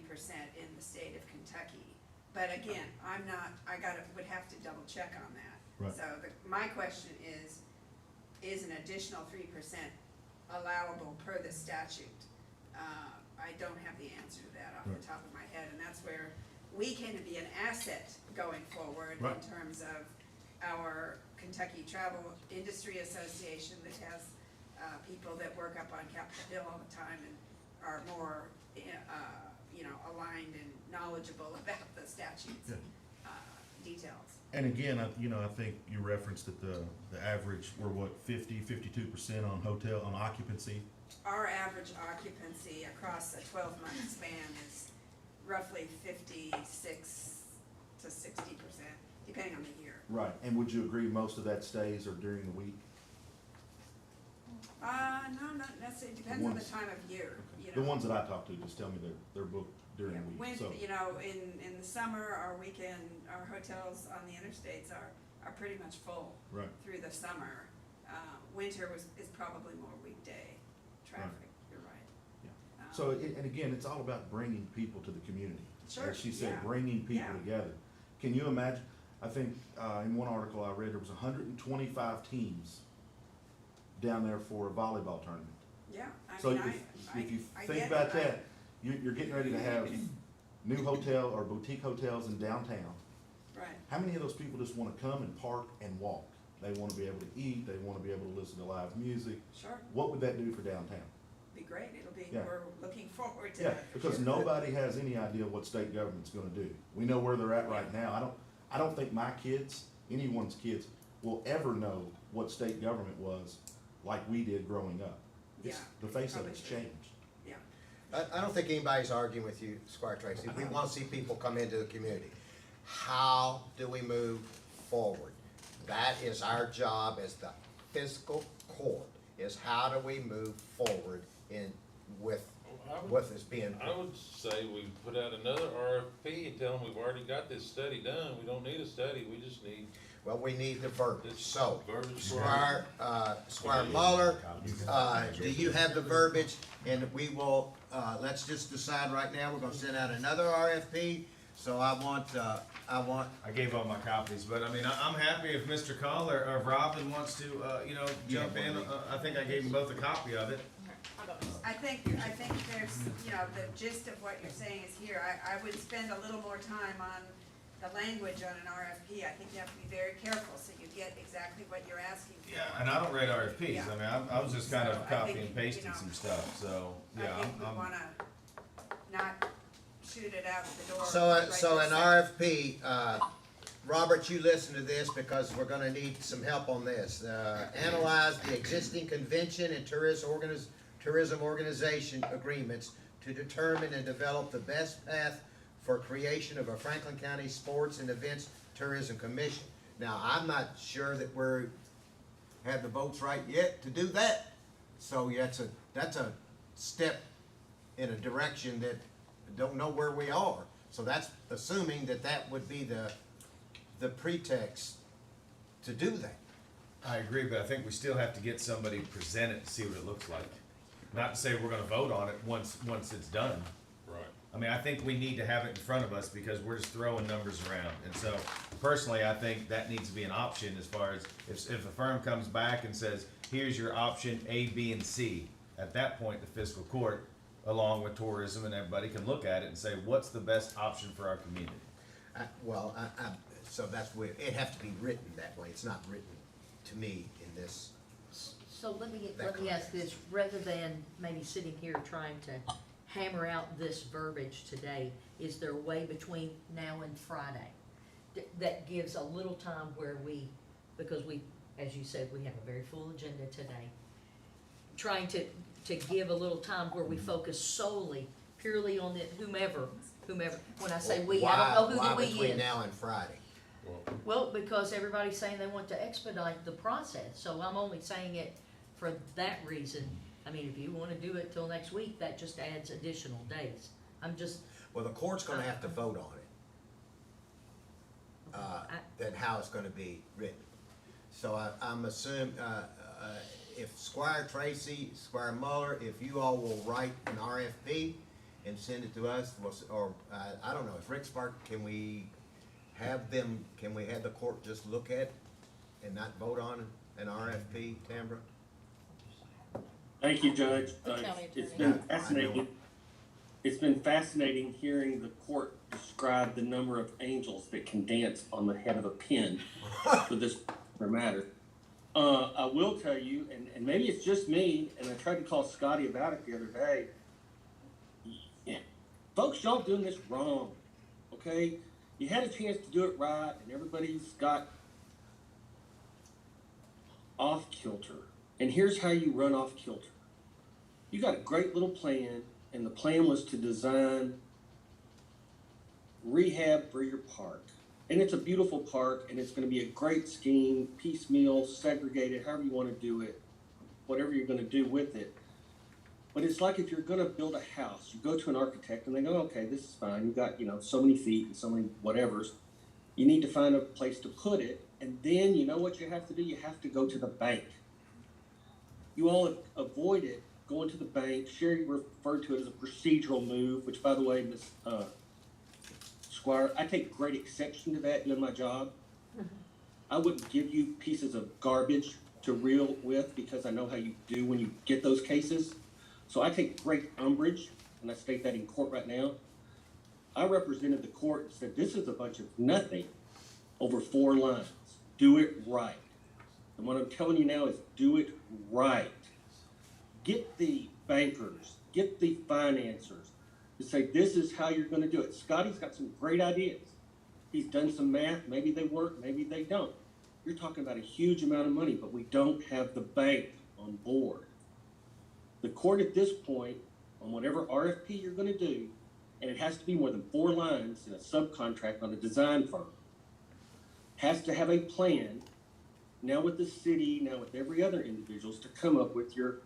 in the state of Kentucky. But again, would have to double check on that. Right. So my question is an additional 3% allowable per the statute? I don't have the answer to that off the top of my head, and that's where we can be an asset going forward Right. in terms of our Kentucky Travel Industry Association that has people that work up on Capitol Hill all the time and are more, aligned and knowledgeable about the statutes, details. And again, I think you referenced that the average, we're what, 52% on occupancy? Our average occupancy across a 12-month span is roughly 56 to 60%, depending on the year. Right. And would you agree most of that stays or during the week? No, not necessarily, depends on the time of year, The ones that I talk to just tell me they're booked during the week, When, so. in the summer, our hotels on the interstates are pretty much full. Right. Through the summer. Winter is probably more weekday traffic, you're right. Yeah. So, and again, it's all about bringing people to the community. Sure, As she said, yeah, bringing people yeah. together. Can you imagine, I think, in one article I read, there was 125 teams down there for a volleyball tournament. Yeah, So if you think about that, you're getting ready to have new hotel or boutique hotels in downtown. Right, How many of those people just wanna come and park and walk? They wanna be able to eat, they wanna be able to listen to live music. sure, What would that do for downtown? be great, Yeah. we're looking forward to Yeah, that. for because sure. nobody has any idea what state government's gonna do. We know where they're at right now. I don't think my kids, anyone's kids, will ever know what state government was like we did growing up. Yeah, The face of probably it's should. changed. Yeah, I don't think anybody's arguing with you, Squire Tracy. We want to see people come into the community. How do we move forward? That is our job as the fiscal court, is how do we move forward with this being. I would say we put out another RFP and tell them we've already got this study done. We don't need a study, we just need. Well, we need the verbiage. So, Verbiage. Squire Muller, do you have the verbiage? And we will, let's just decide right now, we're gonna send out another RFP. So I want, I gave all my copies, but I mean, I'm happy if Mr. Call or if Robin wants to, jump in. I think I gave them both a copy of it. I think there's, the gist of what you're saying is here. I would spend a little more time on the language on an RFP. I think you have to be very careful so you get exactly what you're asking for. Yeah, and I don't read RFPs. Yeah. I mean, I was just kind of So I copying think, and pasting some stuff, so, yeah. I think we I'm- wanna not shoot it out the door. So, right so this an second. RFP, Robert, you listen to this because we're gonna need some help on this. Analyze the existing convention and tourism organization agreements to determine and develop the best path for creation of a Franklin County Sports and Events Tourism Commission. Now, I'm not sure that have the votes right yet to do that. So that's a step in a direction that don't know where we are. So that's assuming that would be the pretext to do that. I agree, but I think we still have to get somebody presented to see what it looks like. Not to say we're gonna vote on it once it's done. Right. I mean, I think we need to have it in front of us because we're just throwing numbers around. And so personally, I think that needs to be an option as far as if a firm comes back and says, here's your option A, B, and C. At that point, the fiscal court, along with tourism and everybody, can look at it and say, what's the best option for our community? So that's where, it has to be written that way. It's not written to me in this. So let me ask this, rather than maybe sitting here trying to hammer out this verbiage today, is there a way between now and Friday that gives a little time where because we, as you said, we have a very full agenda today, trying to give a little time where we focus solely, purely on whomever, when I say we, I don't know who the we is. Why between now and Friday? Well, because everybody's saying they want to expedite the process, so I'm only saying it for that reason. I mean, if you wanna do it till next week, that just adds additional days. Well, the court's gonna have to vote on it. That how it's gonna be written. So I'm assuming, if Squire Tracy, Squire Muller, if you all will write an RFP and send it to us, or I don't know, if Rick Spark, can we have the court just look at and not vote on an RFP, Tambra? Thank you, Judge. County It's attorney. been fascinating. It's been fascinating hearing the court describe the number of angels that can dance on the head of a pin for this matter. I will tell you, and maybe it's just me, and I tried to call Scotty about it the other day. Yeah. Folks, y'all doing this wrong, okay? You had a chance to do it right, and everybody's got off kilter. And here's how you run off kilter. You got a great little plan, and the plan was to design rehab for your park. And it's a beautiful park, and it's gonna be a great scheme, piecemeal, segregated, however you wanna do it, whatever you're gonna do with it. But it's like if you're gonna build a house, you go to an architect and they go, okay, this is fine, you got, so many feet and so many whatevers. You need to find a place to put it, and then you know what you have to do? You have to go to the bank. You all avoided going to the bank. Sherry referred to it as a procedural move, which, by the way, Ms. Squire, I take great exception to that doing my job. I wouldn't give you pieces of garbage to reel with because I know how you do when you get those cases. So I take great umbrage, and I state that in court right now. I represented the court and said, this is a bunch of nothing over 4 lines. Do it right. And what I'm telling you now is do it right. Get the bankers, get the financiers to say this is how you're gonna do it. Scotty's got some great ideas. He's done some math, maybe they work, maybe they don't. You're talking about a huge amount of money, but we don't have the bank on board. The court at this point, on whatever RFP you're gonna do, and it has to be more than 4 lines in a subcontract on a design firm, has to have a plan, now with the city, now with every other individuals, to come up with your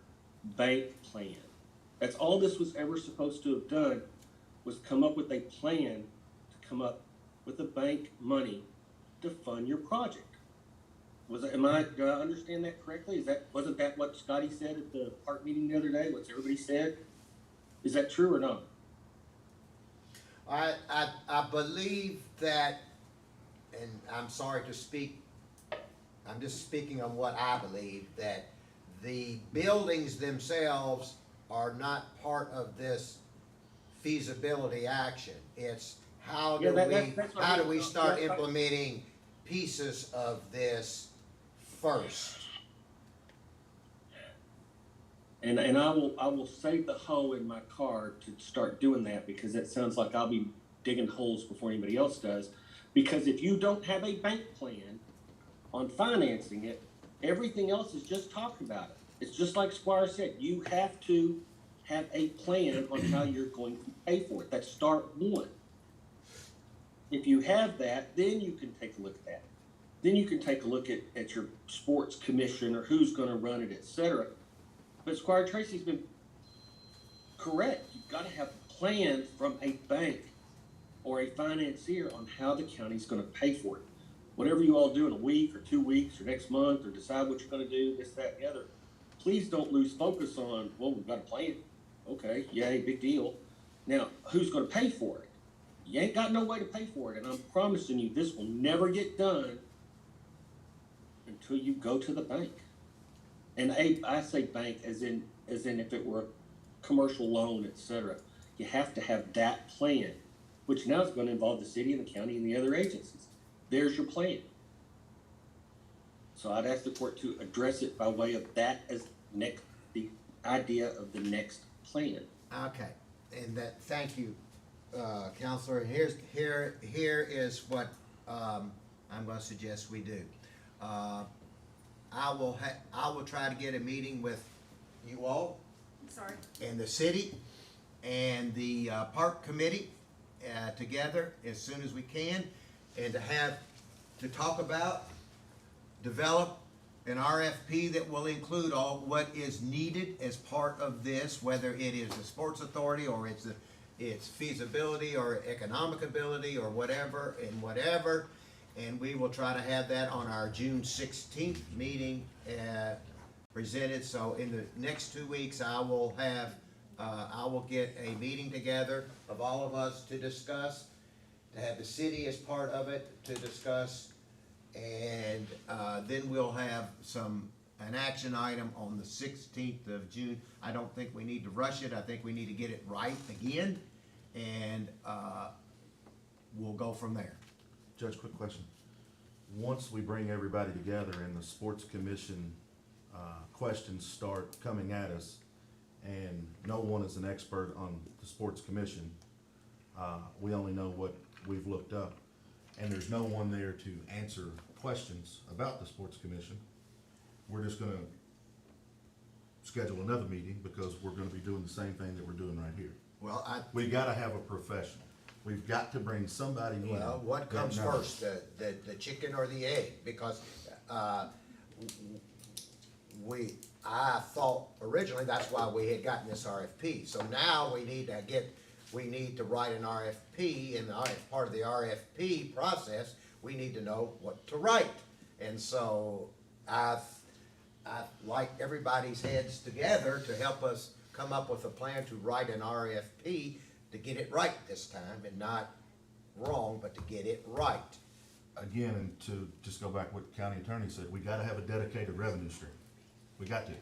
bank plan. That's all this was ever supposed to have done, was come up with a plan to come up with the bank money to fund your project. Do I understand that correctly? Wasn't that what Scotty said at the park meeting the other day? What everybody said? Is that true or not? I believe that, and I'm sorry to speak, I'm just speaking on what I believe, that the buildings themselves are not part of this feasibility action. It's how do we start implementing pieces of this first? And I will save the hoe in my car to start doing that, because it sounds like I'll be digging holes before anybody else does. Because if you don't have a bank plan on financing it, everything else is just talking about it. It's just like Squire said, you have to have a plan on how you're going to pay for it. That's start one. If you have that, then you can take a look at that. Then you can take a look at your sports commission or who's going to run it, etc. But Squire Tracy's been correct. You've got to have a plan from a bank or a financier on how the county's going to pay for it. Whatever you all do in a week or 2 weeks or next month, or decide what you're going to do, this, that, and the other, please don't lose focus on, well, we've got a plan. Okay, yay, big deal. Now, who's going to pay for it? You ain't got no way to pay for it, and I'm promising you this will never get done until you go to the bank. And I say bank as in if it were a commercial loan, etc. You have to have that plan, which now is going to involve the city and the county and the other agencies. There's your plan. So I'd ask the court to address it by way of that as the idea of the next plan. Okay, and that, thank you, Counselor. Here is what I'm gonna suggest we do. I will try to get a meeting with you all I'm sorry. and the city and the park committee together as soon as we can, and to talk about, develop an RFP that will include all what is needed as part of this, whether it is the sports authority or it's feasibility or economic ability or whatever. And we will try to have that on our June 16th meeting presented. So in the next 2 weeks, I will get a meeting together of all of us to discuss, to have the city as part of it to discuss, and then we'll have an action item on the 16th of June. I don't think we need to rush it. I think we need to get it right again, and we'll go from there. Judge, quick question. Once we bring everybody together and the sports commission questions start coming at us, and no one is an expert on the sports commission, we only know what we've looked up, and there's no one there to answer questions about the sports commission, we're just gonna schedule another meeting, because we're gonna be doing the same thing that we're doing right here. Well, We gotta have a professional. We've got to bring somebody in. well, what comes that knows. first, the chicken or the egg? Because I thought originally that's why we had gotten this RFP. So now we need to write an RFP, and as part of the RFP process, we need to know what to write. And so I like everybody's heads together to help us come up with a plan to write an RFP to get it right this time, and not wrong, but to get it right. Again, and to just go back what the county attorney said, we gotta have a dedicated revenue stream. We got to.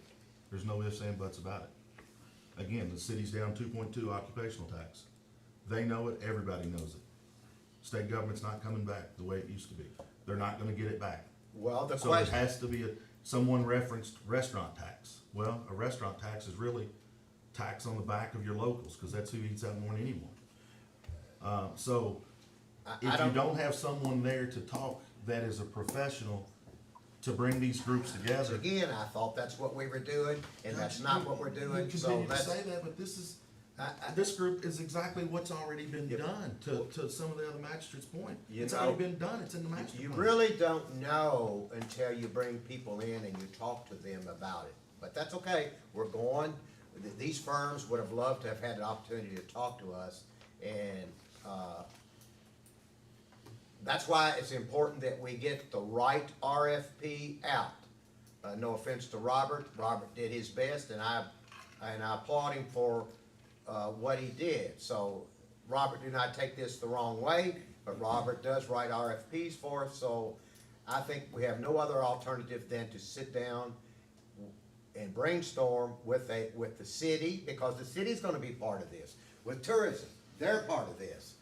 There's no ifs and buts about it. Again, the city's down 2.2 occupational tax. They know it, everybody knows it. State government's not coming back the way it used to be. They're not gonna get it back. Well, the So there question, has to be someone referenced restaurant tax. Well, a restaurant tax is really tax on the back of your locals, because that's who eats out more than anyone. So if you don't have someone there to talk that is a professional to bring these groups together. again, I thought that's what we were doing, and that's not what we're doing, You so continue to let's. say that, but this group is exactly what's already been done, to some of the other magistrates' point. It's already been done, it's in the master You plan. really don't know until you bring people in and you talk to them about it. But that's okay, we're going, these firms would have loved to have had an opportunity to talk to us, and, that's why it's important that we get the right RFP out. No offense to Robert did his best, and I applaud him for, what he did. So, Robert, do not take this the wrong way, but Robert does write RFPs for us, so I think we have no other alternative than to sit down and brainstorm with the city, because the city's gonna be part of this. With tourism, they're part of this.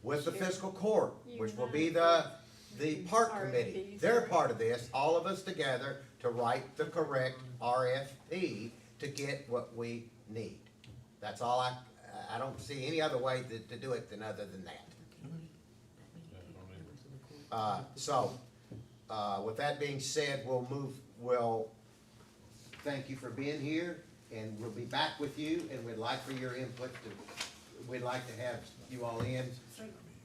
With the fiscal court, which will be the park committee, they're part of this, all of us together to write the correct RFP to get what we need. That's all I don't see any other way to do it than other than that. With that being said, we'll thank you for being here, and we'll be back with you, and we'd like for your input we'd like to have you all in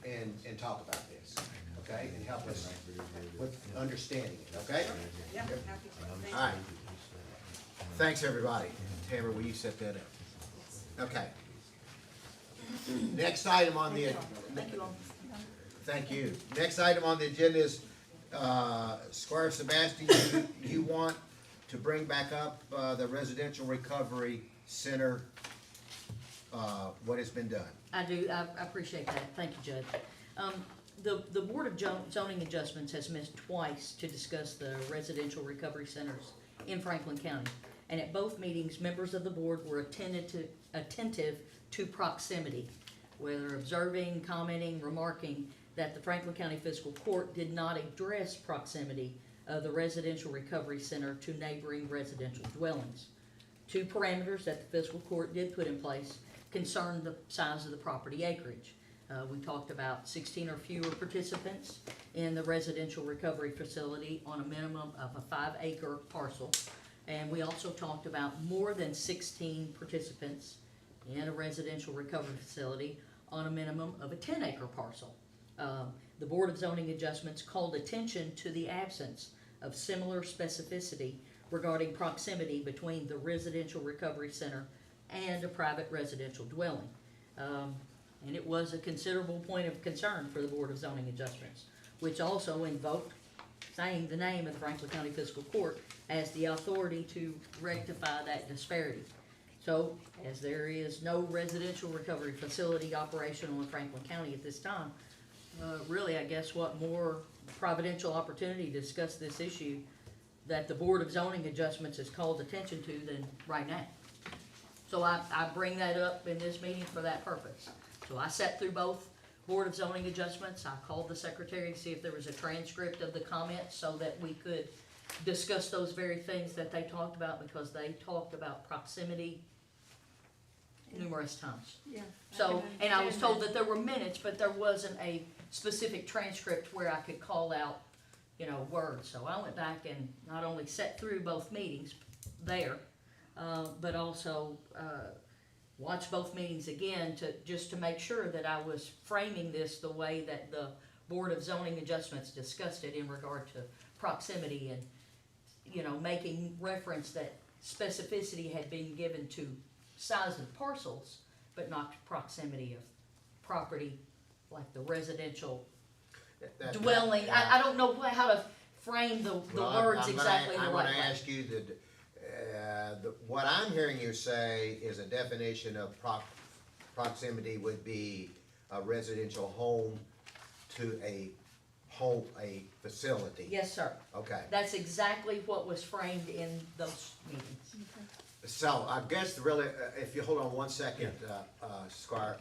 and talk about this, okay? And help us with understanding it, okay? Yeah, happy to. Thank All right. Thanks, everybody. Tamara, will you set that up? Okay. Next item on the, Thank you all. thank you. Next item on the agenda is, Squire Sebastian, you want to bring back up, the Residential Recovery Center, what has been done. I do, I appreciate that, thank you, Judge. The Board of Zoning Adjustments has missed twice to discuss the residential recovery centers in Franklin County. And at both meetings, members of the board were attentive to proximity, whether observing, commenting, remarking that the Franklin County Fiscal Court did not address proximity of the residential recovery center to neighboring residential dwellings. Two parameters that the Fiscal Court did put in place concerned the size of the property acreage. We talked about 16 or fewer participants in the residential recovery facility on a minimum of a 5-acre parcel. And we also talked about more than 16 participants in a residential recovery facility on a minimum of a 10-acre parcel. The Board of Zoning Adjustments called attention to the absence of similar specificity regarding proximity between the residential recovery center and a private residential dwelling. And it was a considerable point of concern for the Board of Zoning Adjustments, which also invoked saying the name of the Franklin County Fiscal Court as the authority to rectify that disparity. So, as there is no residential recovery facility operational in Franklin County at this time, really, I guess what more providential opportunity to discuss this issue that the Board of Zoning Adjustments has called attention to than right now. So I bring that up in this meeting for that purpose. So I sat through both Board of Zoning Adjustments. I called the secretary to see if there was a transcript of the comments so that we could discuss those very things that they talked about, because they talked about proximity numerous times. Yeah. So, and I was told that there were minutes, but there wasn't a specific transcript where I could call out, words. So I went back and not only sat through both meetings there, but also watched both meetings again to make sure that I was framing this the way that the Board of Zoning Adjustments discussed it in regard to proximity and, making reference that specificity had been given to size of parcels, but not to proximity of property, like the residential dwelling. I don't know how to frame the words exactly the right way. I'm gonna ask you what I'm hearing you say is a definition of proximity would be a residential home to a facility. Yes, sir. Okay. That's exactly what was framed in those meetings. So I guess really, if you hold on one second, Squire,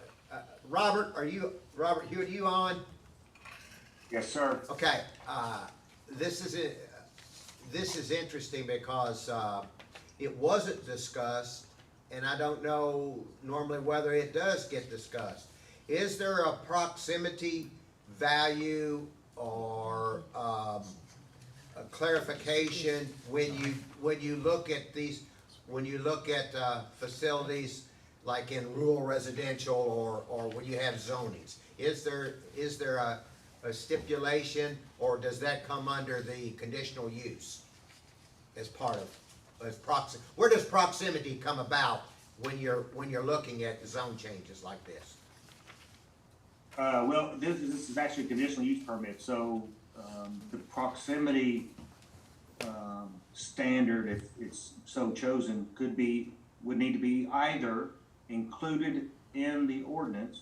Robert Hewitt, you on? Yes, sir. Okay, this is interesting because it wasn't discussed, and I don't know normally whether it does get discussed. Is there a proximity value or a clarification when you look at these, when you look at facilities like in rural residential or when you have zonings? Is there a stipulation, or does that come under the conditional use as part of where does proximity come about when you're looking at zone changes like this? Well, this is actually a conditional use permit, so the proximity standard, if it's so chosen, would need to be either included in the ordinance,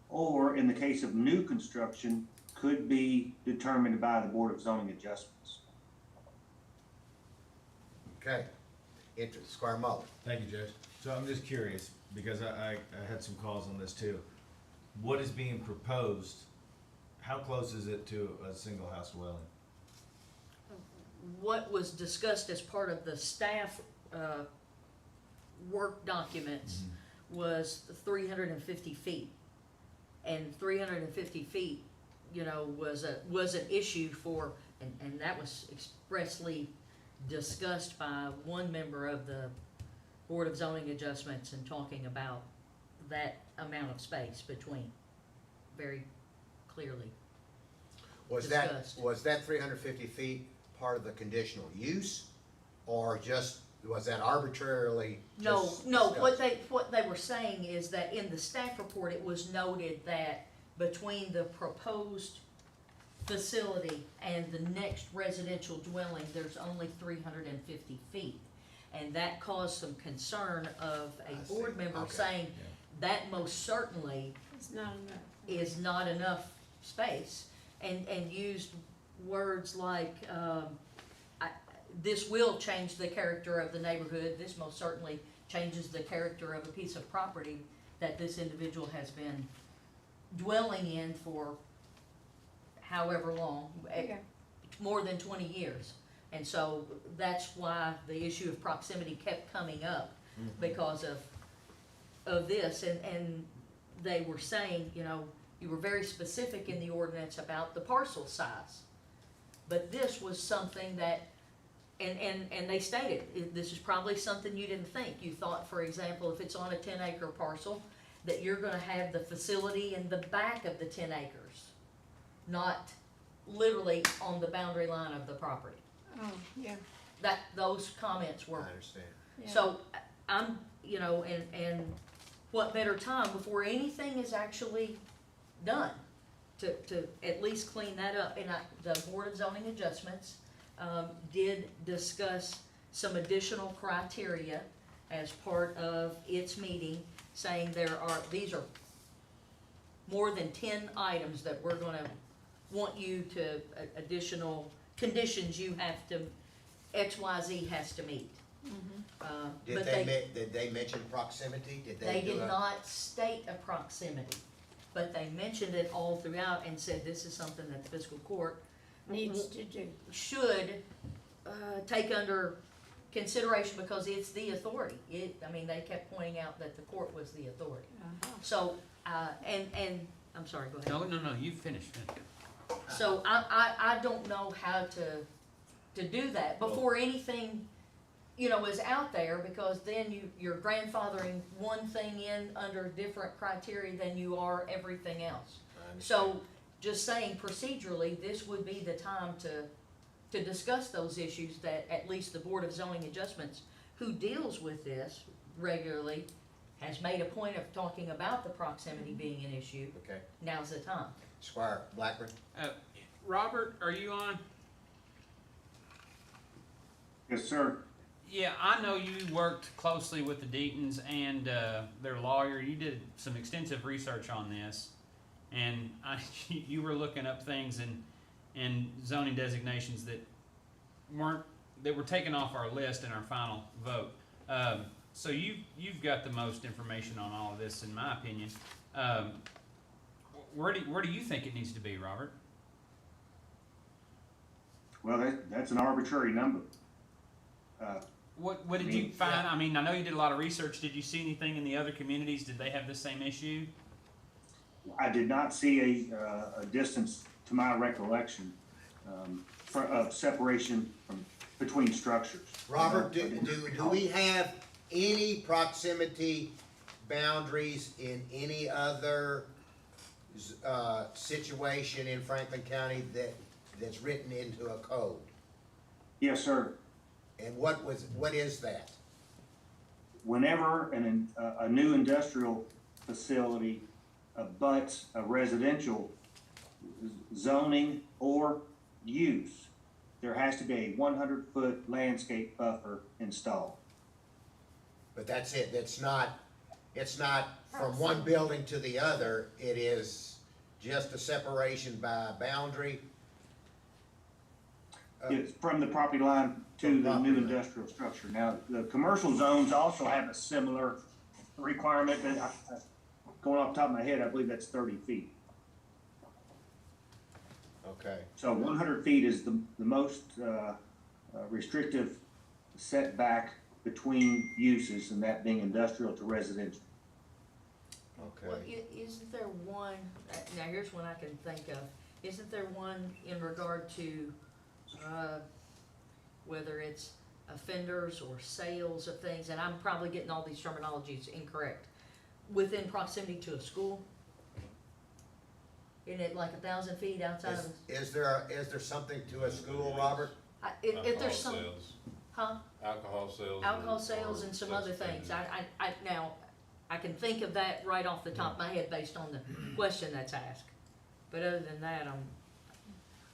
or in the case of new construction, could be determined by the Board of Zoning Adjustments. Okay, Squire Muller. Thank you, Judge. So I'm just curious, because I had some calls on this too. What is being proposed, how close is it to a single house dwelling? What was discussed as part of the staff work documents was 350 feet. And 350 feet, you know, was an issue for, and that was expressly discussed by one member of the Board of Zoning Adjustments and talking about that amount of space between, very clearly. Was Discussed. that 350 feet part of the conditional use, or was that arbitrarily No, just no, discussed? what they were saying is that in the staff report, it was noted that between the proposed facility and the next residential dwelling, there's only 350 feet. And that caused some concern of I a see. board member Okay. saying that most certainly It's not enough. is not enough space, and used words like, this will change the character of the neighborhood, this most certainly changes the character of a piece of property that this individual has been dwelling in for however long, Okay. more than 20 years. And so that's why the issue of proximity kept coming up, because of this, and they were saying, you know, you were very specific in the ordinance about the parcel size. But this was something that, and they stated, this is probably something you didn't think. You thought, for example, if it's on a 10-acre parcel, that you're gonna have the facility in the back of the 10 acres, not literally on the boundary line of the property. Oh, yeah, Those comments I were, understand. yeah. so I'm, you know, and what better time before anything is actually done to at least clean that up. And the Board of Zoning Adjustments did discuss some additional criteria as part of its meeting, saying these are more than 10 items that we're gonna want you to, additional conditions you have to, XYZ has to meet. Did But they mention proximity? they do did a- not state a proximity, but they mentioned it all throughout and said this is something that the fiscal court Needs to do. should take under consideration, because it's the authority. I mean, they kept pointing out that the court was the authority. Uh-huh. So, and, I'm sorry, go ahead. No, you finish. So I don't know how to do that before anything, you know, is out there, because then you're grandfathering one thing in under different criteria than you are everything else. I understand. So just saying procedurally, this would be the time to discuss those issues that at least the Board of Zoning Adjustments, who deals with this regularly, has made a point of talking about the proximity being an issue. Okay. Now's the time. Squire Blackburn? Robert, are you on? Yes, sir. Yeah, I know you worked closely with the Deatons and their lawyer. You did some extensive research on this, and you were looking up things and zoning designations that were taken off our list in our final vote. So you've got the most information on all of this, in my opinion. Where do you think it needs to be, Robert? Well, that's an arbitrary number. What did you find? I mean, I know you did a lot of research. Did you see anything in the other communities? Did they have the same issue? I did not see a distance, to my recollection, of separation between structures. Robert, do we have any proximity boundaries in any other situation in Franklin County that's written into a code? Yes, sir. And what is that? Whenever a new industrial facility abuts a residential zoning or use, there has to be a 100-foot landscape buffer installed. But that's it, it's not from one building to the other, it is just a separation by boundary. It's from the property line to the new industrial structure. Now, the commercial zones also have a similar requirement, but going off the top of my head, I believe that's 30 feet. Okay. So 100 feet is the most restrictive setback between uses, and that being industrial to residential. Well, Okay. isn't there one, now here's one I can think of, isn't there one in regard to, whether it's offenders or sales of things, and I'm probably getting all these terminologies incorrect, within proximity to a school? Isn't it like 1,000 feet outside of, Is there something to a school, Robert? if there's some, Alcohol sales. huh? Alcohol sales. Alcohol or- sales or and some such other things. Now, I can think of that right off the top of my head based on the question that's asked. But other than that,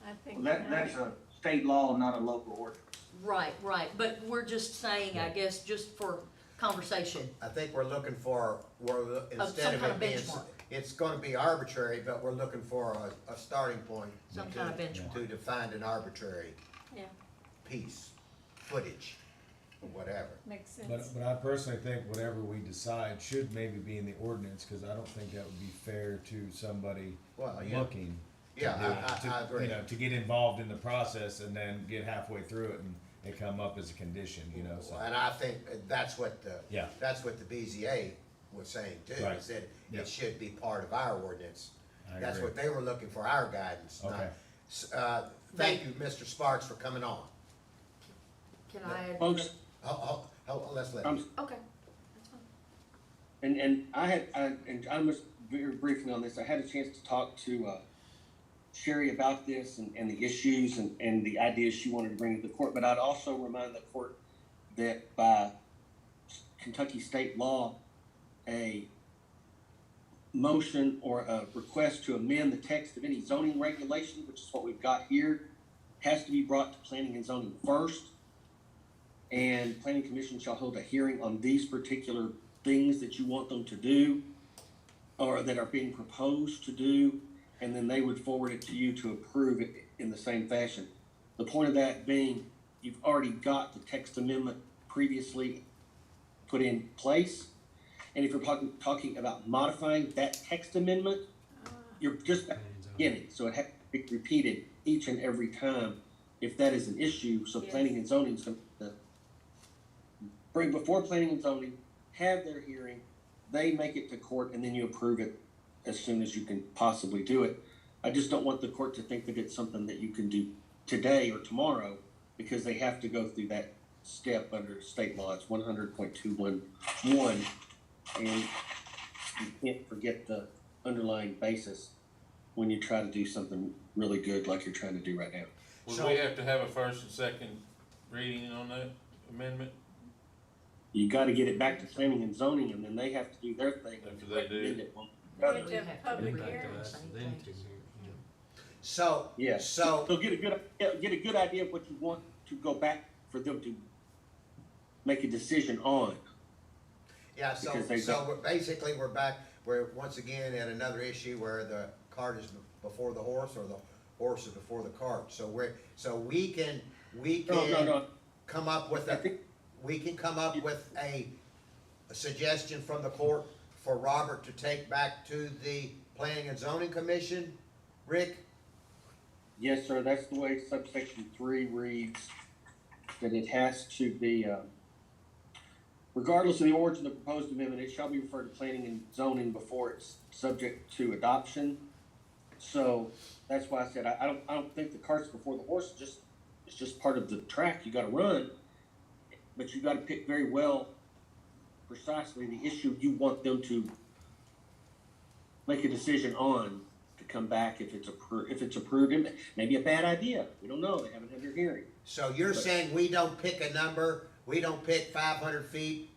I think. That's a state law, not a local ordinance. right, but we're just saying, I guess, just for conversation. I think we're looking for, instead some of kind it of being, benchmark. it's gonna be arbitrary, but we're looking for a starting point. Some to- kind of benchmark. To define an arbitrary Yeah, piece, footage, or whatever. makes sense. But I personally think whatever we decide should maybe be in the ordinance, cause I don't think that would be fair to somebody Well, yeah. looking. to Yeah, do- I agree. You know, to get involved in the process and then get halfway through it and it come up as a condition, you know, so. And I think that's what the, Yeah. that's what the BZA was saying too, Right. is that Yeah. it should be part of our ordinance. I That's agree. what they were looking for, our guidance, not, Okay. thank you, Mr. Sparks, for coming on. Can I add? Folks, Let's let I'm you. Okay, that's fine. And I was very briefly on this. I had a chance to talk to Sherry about this and the issues and the ideas she wanted to bring to the court. But I'd also remind the court that by Kentucky state law, a motion or a request to amend the text of any zoning regulation, which is what we've got here, has to be brought to planning and zoning first. And planning commission shall hold a hearing on these particular things that you want them to do or that are being proposed to do, and then they would forward it to you to approve it in the same fashion. The point of that being, you've already got the text amendment previously put in place. And if you're talking about modifying that text amendment, you're just at the beginning, so it has to be repeated each and every time if that is an issue. So Yes. planning and zoning is going to bring before planning and zoning, have their hearing, they make it to court, and then you approve it as soon as you can possibly do it. I just don't want the court to think that it's something that you can do today or tomorrow, because they have to go through that step under state law. It's 100.211, and you can't forget the underlying basis when you try to do something really good like you're trying to do right now. Would we have to have a first and second reading on that amendment? You gotta get it back to planning and zoning, and then they have to do their thing. After they do. recommend it. We have to have public Back to hearing. us, same thing. So, Yes, so, so get a good idea of what you want to go back for them to make a decision on. yeah, so, Because they so we're back, we're once again at another issue where the cart is before the horse, or the horse is before the cart. So we can No. come up with I think, a suggestion from the court for Robert to take back to the Planning and Zoning Commission, Rick? yes, sir, that's the way subsection 3 reads, that it has to be, regardless of the origin of the proposed amendment, it shall be referred to planning and zoning before it's subject to adoption. So that's why I said, I don't think the cart's before the horse, it's just part of the track you gotta run. But you gotta pick very well precisely the issue you want them to make a decision on, to come back if it's approved. It may be a bad idea, we don't know, they haven't had their hearing. So you're saying we don't pick a number, we don't pick 500 feet,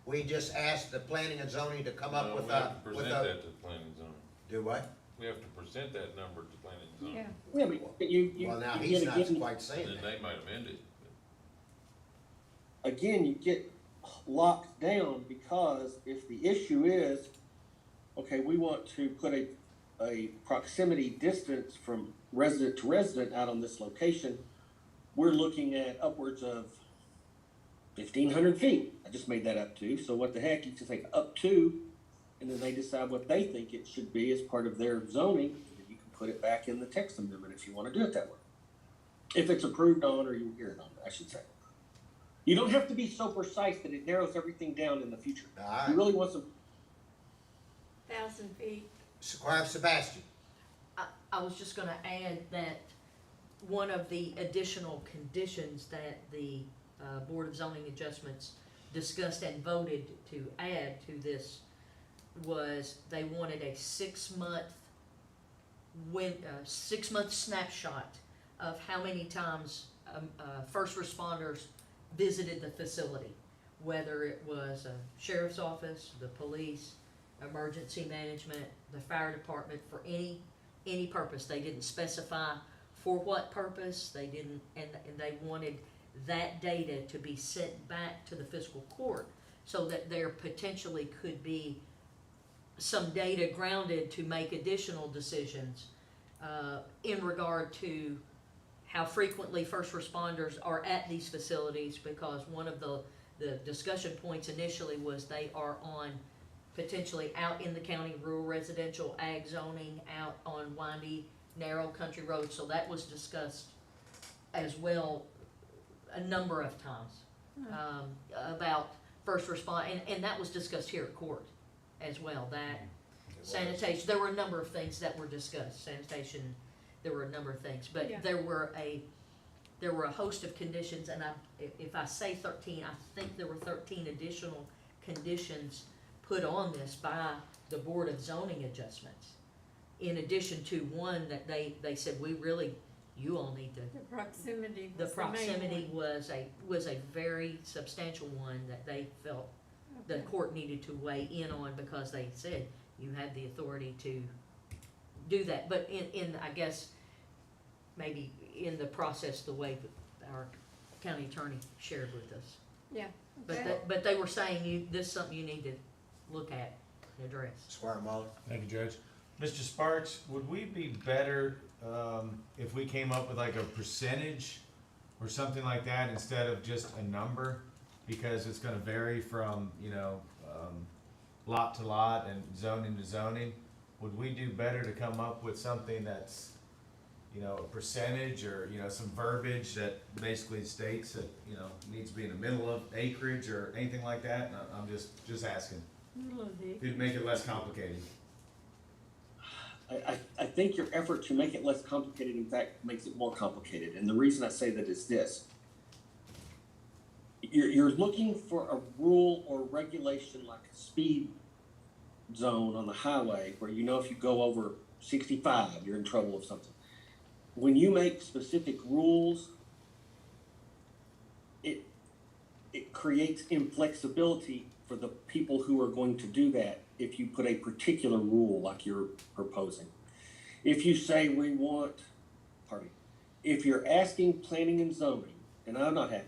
we just ask the Planning and Zoning to come up No, with we have a, to present that to the planning and zoning. do what? We have to present that number to planning and zoning. Yeah, Yeah, but you Well, now, you he's get not again, quite saying And then that. they might amend it. again, you get locked down, because if the issue is, okay, we want to put a proximity distance from resident to resident out on this location, we're looking at upwards of 1,500 feet. I just made that up too, so what the heck, you can say up to, and then they decide what they think it should be as part of their zoning, and then you can put it back in the text amendment if you wanna do it that way. If it's approved on, or you hear it on, I should say. You don't have to be so precise that it narrows everything down in the future. All right. You really want some, 1,000 feet. Squire Sebastian. I was just gonna add that one of the additional conditions that the Board of Zoning Adjustments discussed and voted to add to this was they wanted a 6-month snapshot of how many times first responders visited the facility, whether it was a sheriff's office, the police, emergency management, the fire department, for any purpose. They didn't specify for what purpose. They didn't, and they wanted that data to be sent back to the fiscal court so that there potentially could be some data grounded to make additional decisions in regard to how frequently first responders are at these facilities, because one of the discussion points initially was they are on potentially out in the county, rural residential, ag zoning, out on windy, narrow country roads. So that was discussed as well a number of times about first respond, and that was discussed here at court as well. That sanitation, there were a number of things that were discussed. Sanitation, there were a number of things, but Yeah. there were a host of conditions, and if I say 13, I think there were 13 additional conditions put on this by the Board of Zoning Adjustments, in addition to one that they said, you all need to. The proximity The was the main proximity one. was a very substantial one that they felt the Okay. court needed to weigh in on, because they said you have the authority to do that. But in I guess, maybe in the process, the way that our county attorney shared with us. Yeah, But okay. but they were saying this is something you need to look at and address. Squire Muller. Thank you, Judge. Mr. Sparks, would we be better if we came up with like a percentage or something like that instead of just a number? Because it's gonna vary from, lot to lot and zoning to zoning. Would we do better to come up with something that's, a percentage or, some verbiage that basically states that, needs to be in the middle of acreage or anything like that? And I'm just asking. Middle of the- It'd make it less complicated. I think your effort to make it less complicated, in fact, makes it more complicated. And the reason I say that is this. You're looking for a rule or regulation like a speed zone on the highway where if you go over 65, you're in trouble with something. When you make specific rules, it creates inflexibility for the people who are going to do that if you put a particular rule like you're proposing. If you say if you're asking planning and zoning, and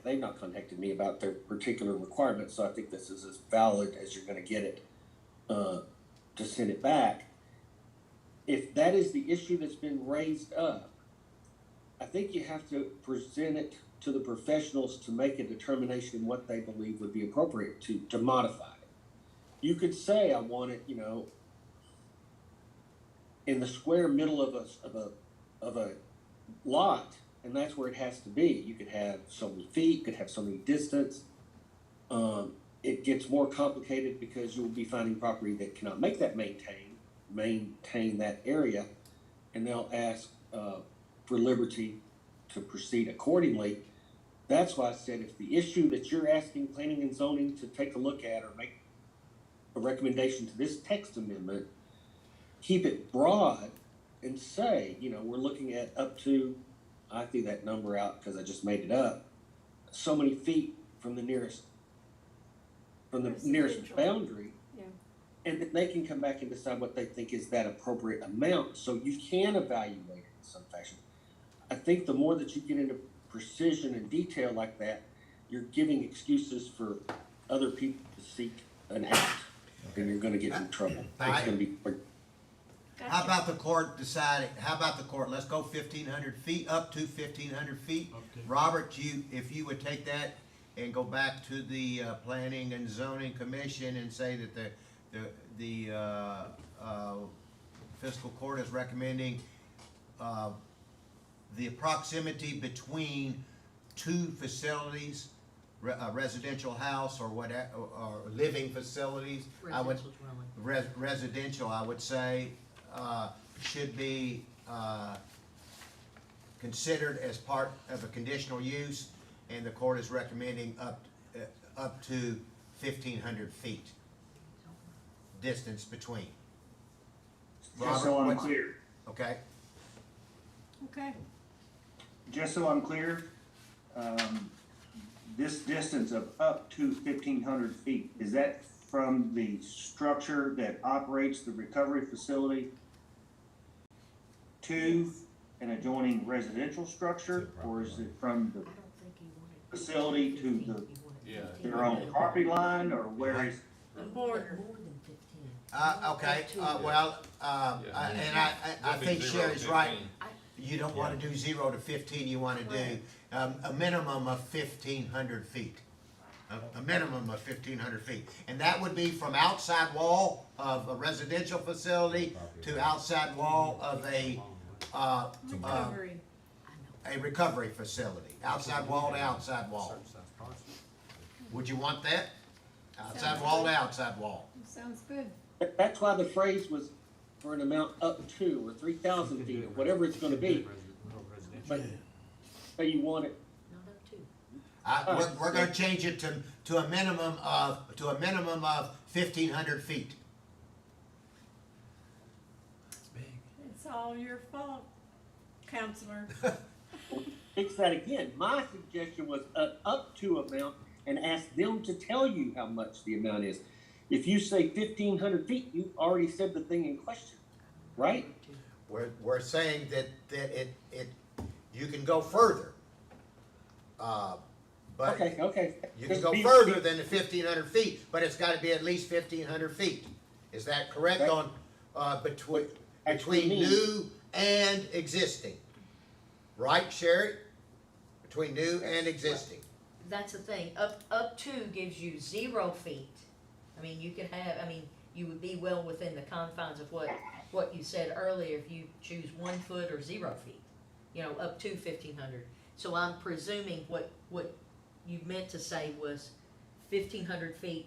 they've not contacted me about their particular requirements, so I think this is as valid as you're gonna get it to send it back. If that is the issue that's been raised up, I think you have to present it to the professionals to make a determination what they believe would be appropriate to modify it. You could say, I want it, in the square middle of a lot, and that's where it has to be. You could have so many feet, you could have so many distance. It gets more complicated because you'll be finding property that cannot make that maintain that area, and they'll ask for liberty to proceed accordingly. That's why I said if the issue that you're asking planning and zoning to take a look at or make a recommendation to this text amendment, keep it broad and say, we're looking at up to, I threw that number out because I just made it up, so many feet from the nearest Residential. boundary. Yeah. And then they can come back and decide what they think is that appropriate amount, so you can evaluate it in some fashion. I think the more that you get into precision and detail like that, you're giving excuses for other people to seek an out, and you're gonna get in trouble. It's gonna be. How about the court deciding, let's go 1,500 feet, up to 1,500 feet. Okay. Robert, if you would take that and go back to the Planning and Zoning Commission and say that the Fiscal Court is recommending the proximity between two facilities a residential house or whatever, or living facilities, I would, Residential dwelling. residential, I would say, should be, considered as part of a conditional use, and the court is recommending up to 1,500 feet distance between. Just so I'm Robert, clear, okay, Okay, just so I'm clear, this distance of up to 1,500 feet, is that from the structure that operates the recovery facility to an adjoining residential structure, or is it from the facility to Yeah. their own property line, or where is? the border. More than 15. okay, well, and I think Sherry's right. You don't wanna do 0 to 15, you wanna do, a minimum of 1,500 feet. A minimum of 1,500 feet. And that would be from outside wall of a residential facility to outside wall of a Recovery. recovery facility. Outside wall to outside wall. Would you want that? Outside wall to outside wall. Sounds good. That's why the phrase was for an amount up to, or 3,000 feet, or whatever it's gonna be. But you want it, Not up to. We're gonna change it to a minimum of 1,500 feet. It's all your fault, counselor. fix that again. My suggestion was up to amount and ask them to tell you how much the amount is. If you say 1,500 feet, you already said the thing in question, right? We're saying that you can go further. But Okay. you can Just go be- further than the 1,500 feet, but it's gotta be at least 1,500 feet. Is that correct Right. on, between Actually means- new and existing? Right, Sherry? Between new and existing. That's the thing, up to gives you 0 feet. I mean, you could have, I mean, you would be well within the confines of what you said earlier, if you choose 1 foot or 0 feet. You know, up to 1,500. So I'm presuming what you meant to say was 1,500 feet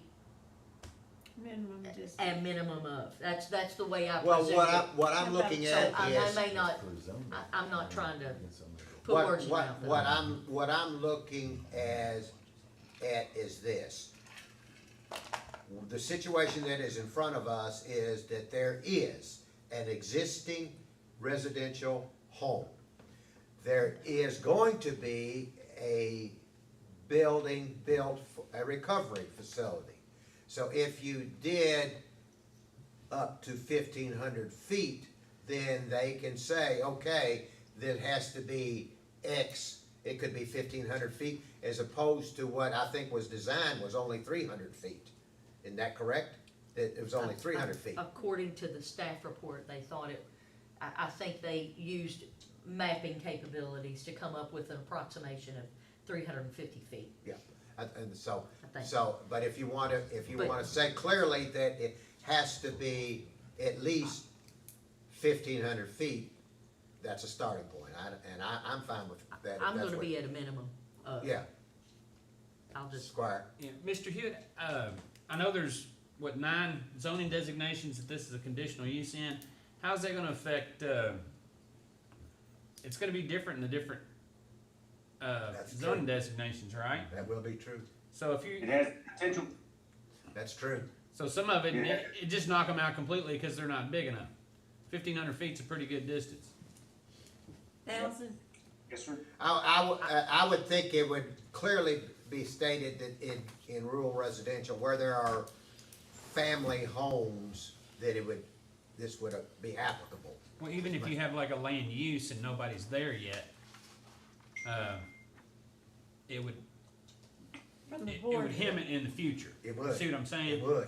Minimum distance. and minimum of. That's the way I Well, presumed it. what I'm looking So at I is. may not, I'm not trying to put words in your mouth. What I'm looking at is this. The situation that is in front of us is that there is an existing residential home. There is going to be a building built for a recovery facility. So if you did up to 1,500 feet, then they can say, okay, that has to be X, it could be 1,500 feet, as opposed to what I think was designed was only 300 feet. Isn't that correct? That it was only 300 feet. According to the staff report, they thought I think they used mapping capabilities to come up with an approximation of 350 feet. Yeah, and so, I think. but if you wanna But- say clearly that it has to be at least 1,500 feet, that's a starting point, I'm fine with that. if I'm that's gonna what- be at a minimum of. Yeah, I'll just, Squire, Yeah, Mr. Hewitt, I know there's, 9 zoning designations that this is a conditional use in. How's that gonna affect, it's gonna be different in the different, That's zoning true. designations, right? that will be true, So if It you, has potential, that's true. so some of it, Yeah. it just knock them out completely because they're not big enough. 1,500 feet's a pretty good distance. 1,000. yes, sir. I would think it would clearly be stated that in rural residential, where there are family homes, that this would be applicable. Well, even if you have like a land use and nobody's there yet, it would, From the it would border. hem it in the future. It would. See what I'm It saying? would.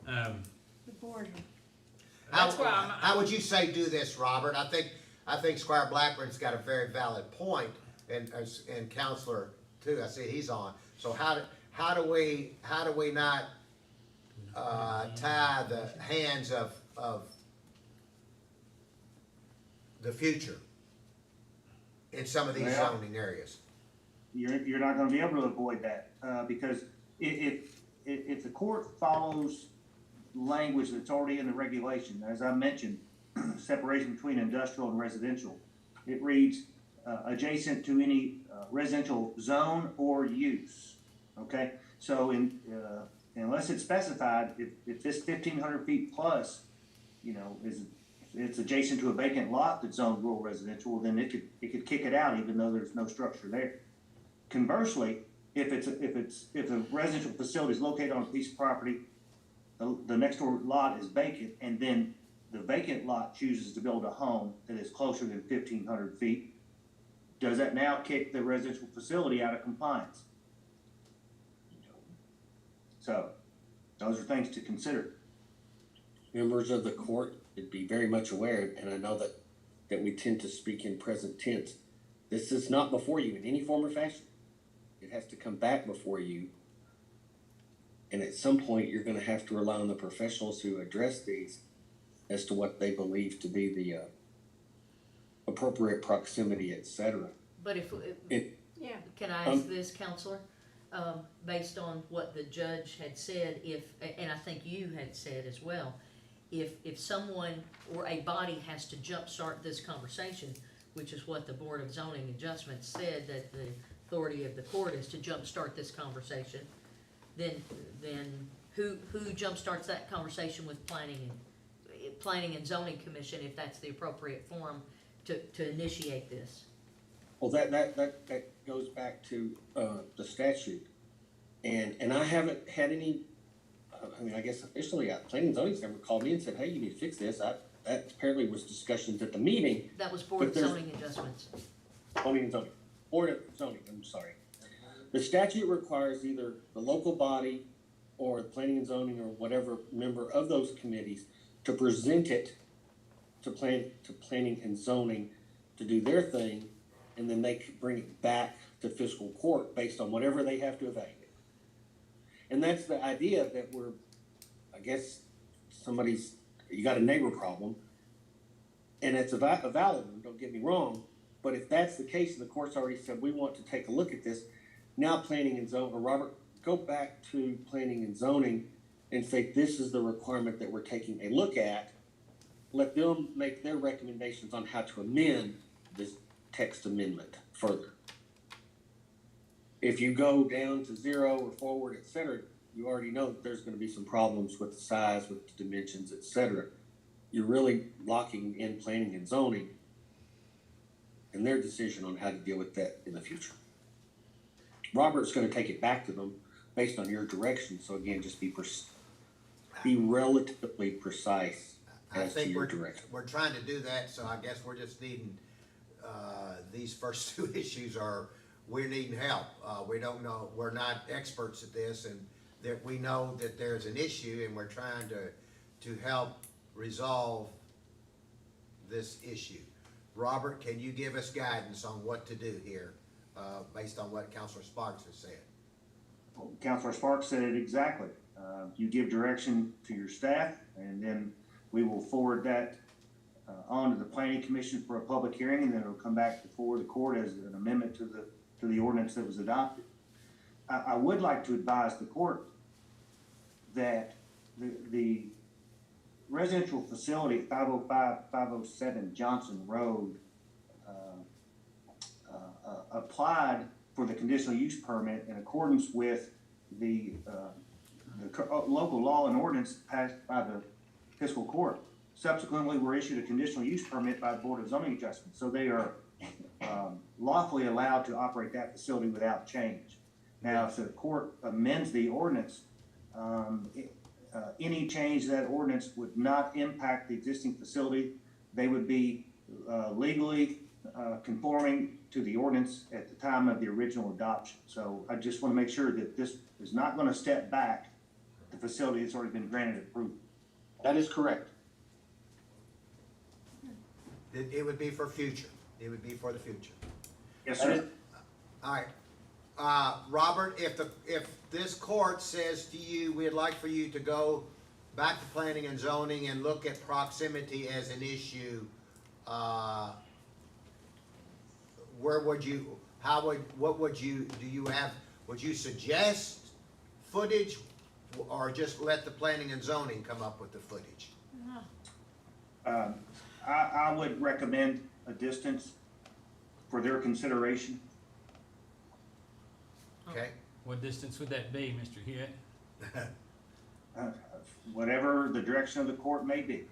The border. That's why I'm. How would you say do this, Robert? I think Squire Blackburn's got a very valid point, and Counselor too, I see he's on. So how do we not, tie the hands of the future in some of these Well- zoning areas? you're not gonna be able to avoid that, because if the court follows language that's already in the regulation, as I mentioned, separation between industrial and residential, it reads, adjacent to any residential zone or use, okay? So unless it's specified, if this 1,500 feet plus, you know, it's adjacent to a vacant lot that's zoned rural residential, well, then it could kick it out even though there's no structure there. Conversely, if a residential facility is located on a piece of property, the next door lot is vacant, and then the vacant lot chooses to build a home that is closer than 1,500 feet, does that now kick the residential facility out of compliance? So, those are things to consider. Members of the court would be very much aware, and I know that we tend to speak in present tense. This is not before you in any form or fashion. It has to come back before you. And at some point, you're gonna have to rely on the professionals who address these as to what they believe to be the appropriate proximity, et cetera. But if, Yeah. can I ask this, Counselor? Based on what the judge had said, and I think you had said as well, if someone or a body has to jumpstart this conversation, which is what the Board of Zoning Adjustments said, that the authority of the court is to jumpstart this conversation, then who jumpstarts that conversation with Planning and Zoning Commission, if that's the appropriate forum to initiate this? Well, that goes back to the statute, and I haven't had any. I mean, I guess officially, Planning and Zoning's never called me and said, "Hey, you need to fix this." That apparently was discussions at the meeting. That was Board of Zoning Adjustments. Planning and Zoning, Board of Zoning. I'm sorry. The statute requires either the local body or Planning and Zoning or whatever member of those committees to present it to Planning and Zoning to do their thing, and then they could bring it back to Fiscal Court based on whatever they have to evaluate. And that's the idea that I guess you got a neighbor problem, and it's a valid one, don't get me wrong, but if that's the case, and the court's already said, we want to take a look at this, now Planning and Zoning, or Robert, go back to Planning and Zoning and say, this is the requirement that we're taking a look at, let them make their recommendations on how to amend this text amendment further. If you go down to 0 or forward, et cetera, you already know that there's gonna be some problems with the size, with the dimensions, et cetera. You're really locking in Planning and Zoning and their decision on how to deal with that in the future. Robert's gonna take it back to them based on your direction, so again, just be relatively precise as to your direction. We're trying to do that, so I guess we're just needing, these first two issues we're needing help. We don't know, we're not experts at this, and that we know that there's an issue, and we're trying to help resolve this issue. Robert, can you give us guidance on what to do here, based on what Councilor Sparks has said? Well, Councilor Sparks said it exactly. You give direction to your staff, and then we will forward that on to the Planning Commission for a public hearing, and then it'll come back before the court as an amendment to the ordinance that was adopted. I would like to advise the court that the residential facility at 505-507 Johnson Road applied for the conditional use permit in accordance with the local law and ordinance passed by the Fiscal Court. Subsequently, were issued a conditional use permit by the Board of Zoning Adjustments, so they are lawfully allowed to operate that facility without change. Now, if the court amends the ordinance, any change to that ordinance would not impact the existing facility. They would be legally conforming to the ordinance at the time of the original adoption. So I just want to make sure that this is not going to step back the facility that's already been granted approval. That is correct. It would be for future. It would be for the future. Yes, sir. All right. Robert, if this court says to you, we'd like for you to go back to Planning and Zoning and look at proximity as an issue, what would you, would you suggest footage, or just let the planning and zoning come up with the footage? I would recommend a distance for their consideration. Okay? What distance would that be, Mr. Hewitt? Whatever the direction of the court may be.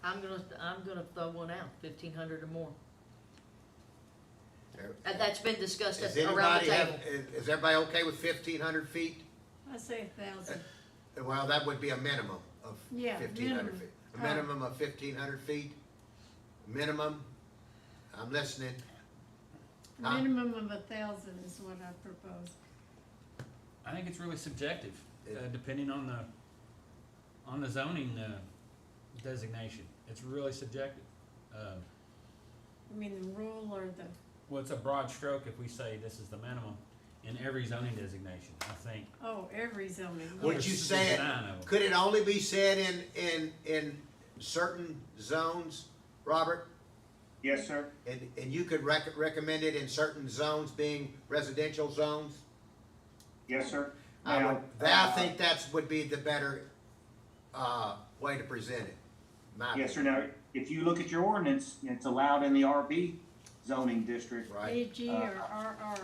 I'm gonna throw one out, 1,500 or more. That's been discussed Does around anybody the have, table. is everybody okay with 1,500 feet? I say 1,000. Well, that would be a minimum of Yeah, 1,500 minimum. feet. A minimum of 1,500 feet? Minimum? I'm listening. A minimum of 1,000 is what I propose. I think it's really subjective, depending on the zoning designation. It's really subjective. I mean, the rule or the, Well, it's a broad stroke if we say this is the minimum in every zoning designation, I think. oh, every zoning. Would There's you say it, 9 of them. could it only be said in certain zones, Robert? Yes, sir. And you could recommend it in certain zones being residential zones? Yes, sir. I think that's would be the better, way to present it. Yes, sir. Now, if you look at your ordinance, it's allowed in the RB zoning district. Right? AG or RR.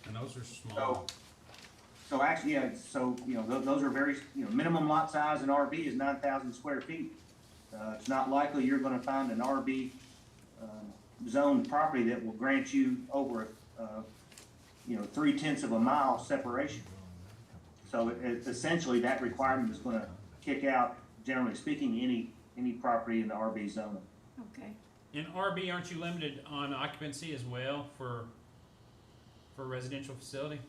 And those are small. So actually, yeah, so, you know, those are very, you know, minimum lot size in RB is 9,000 square feet. It's not likely you're gonna find an RB, zoned property that will grant you over, you know, 3/10 of a mile separation. So essentially, that requirement is gonna kick out, generally speaking, any property in the RB zone. Okay. In RB, aren't you limited on occupancy as well for residential facility?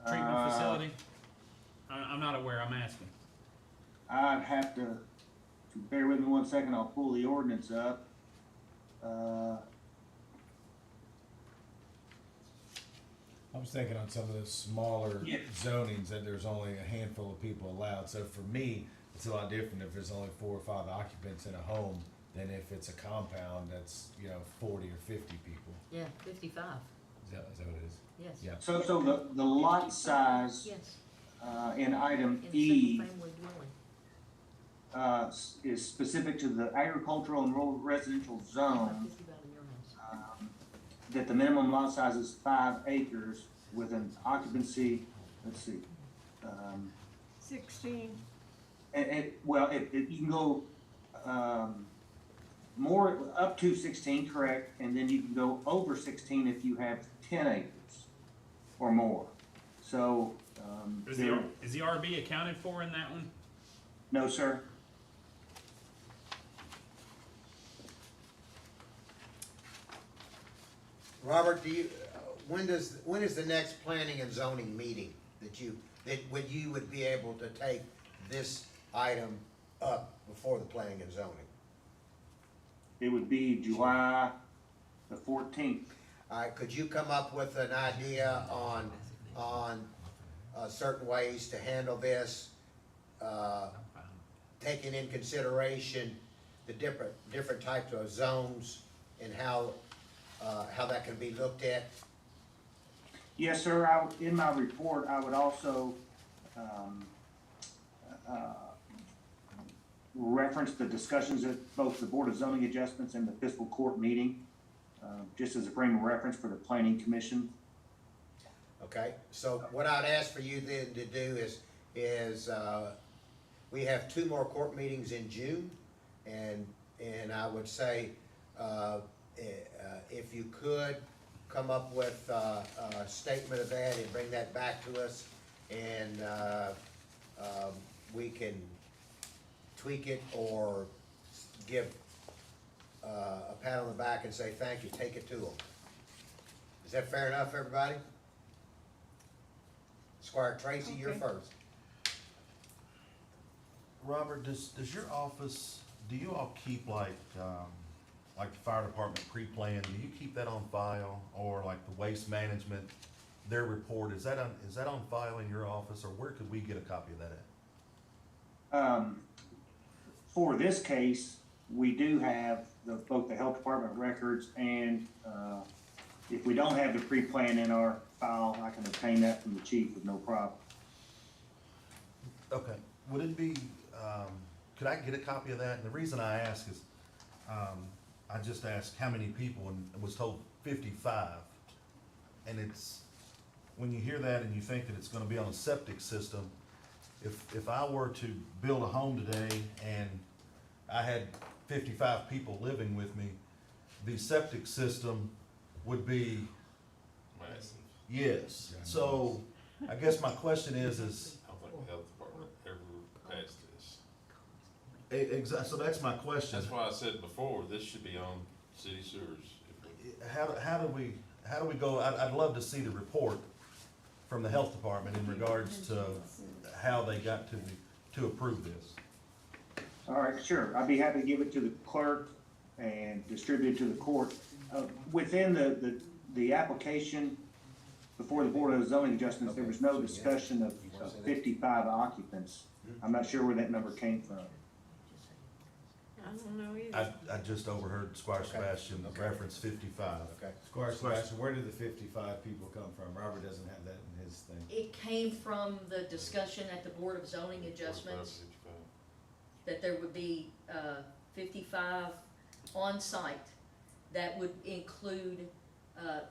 Treatment facility? I'm not aware, I'm asking. I'd have to bear with me 1 second, I'll pull the ordinance up. I was thinking on some of the smaller Yeah. zonings that there's only a handful of people allowed. So for me, it's a lot different if there's only 4 or 5 occupants in a home than if it's a compound that's, 40 or 50 people. Yeah, 55, Is that what it is? yes. Yeah. So the lot size, Yes, in item in a E, single-family dwelling. is specific to the agricultural and rural residential zone, 55 in your house. that the minimum lot size is 5 acres with an occupancy, let's see, 16. well, you can go, more, up to 16, correct, and then you can go over 16 if you have 10 acres or more. So, Is the RB accounted for in that one? no, sir. Robert, when is the next planning and zoning meeting that you would be able to take this item up before the planning and zoning? It would be July the 14th. All right, could you come up with an idea on certain ways to handle this, taking in consideration the different types of zones and how that can be looked at? Yes, sir. In my report, I would also reference the discussions at both the Board of Zoning Adjustments and the Fiscal Court meeting, just as a frame of reference for the Planning Commission. Okay, so what I'd ask for you then to do is we have 2 more court meetings in June, and I would say, if you could come up with a statement of that and bring that back to us, and we can tweak it or give a pat on the back and say thank you, take it to them. Is that fair enough, everybody? Squire Tracy, you're Okay. first. Robert, does your office, do you all keep like the fire department pre-plan, do you keep that on file? Or like the waste management, their report, is that on file in your office, or where could we get a copy of that at? For this case, we do have both the health department records and if we don't have the pre-plan in our file, I can obtain that from the chief with no problem. Okay, would it be, could I get a copy of that? And the reason I ask is, I just asked how many people and was told 55. And it's, when you hear that and you think that it's gonna be on a septic system, if I were to build a home today and I had 55 people living with me, the septic system would be, Massive. yes. So I guess my question is, I don't think the health department ever passed this. so that's my question. That's why I said before, this should be on city sewers. How do we go, I'd love to see the report from the health department in regards to how they got to approve this. All right, sure. I'd be happy to give it to the clerk and distribute it to the court. Within the application before the Board of Zoning Adjustments, there was no discussion of 55 occupants. I'm not sure where that number came from. I don't know either. I just overheard Squire Sebastian reference 55. Okay. Squire Sebastian, where did the 55 people come from? Robert doesn't have that in his thing. It came from the discussion at the Board of Zoning Adjustments, that there would be 55 on site. That would include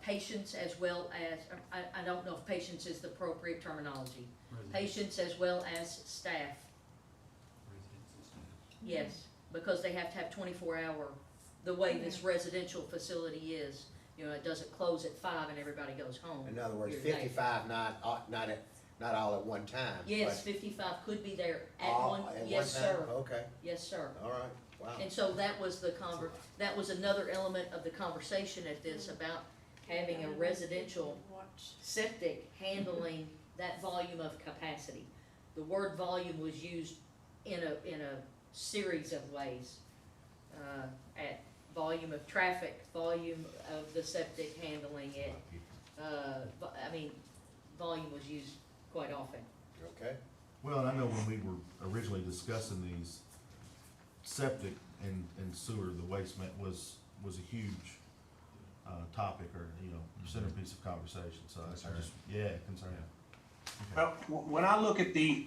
patients as well as, I don't know if patients is the appropriate terminology. Patients as well as staff. Yes, because they have to have 24-hour, the way this residential facility is. You know, it doesn't close at 5 and everybody goes home. In other words, Your day. 55, not all at one time. Yes, but 55 could be there at all one, at yes, one time? sir. Okay, Yes, sir. all right, wow. And so that was that was another element of the conversation at this, about having a residential septic handling that volume of capacity. The word volume was used in a series of ways. At volume of traffic, volume of the septic handling it. Volume was used quite often. Okay, Well, and I know when we were originally discussing these, septic and sewer, the waste was a huge topic, or, centerpiece of conversation, so I just, concern. Well, when I look at the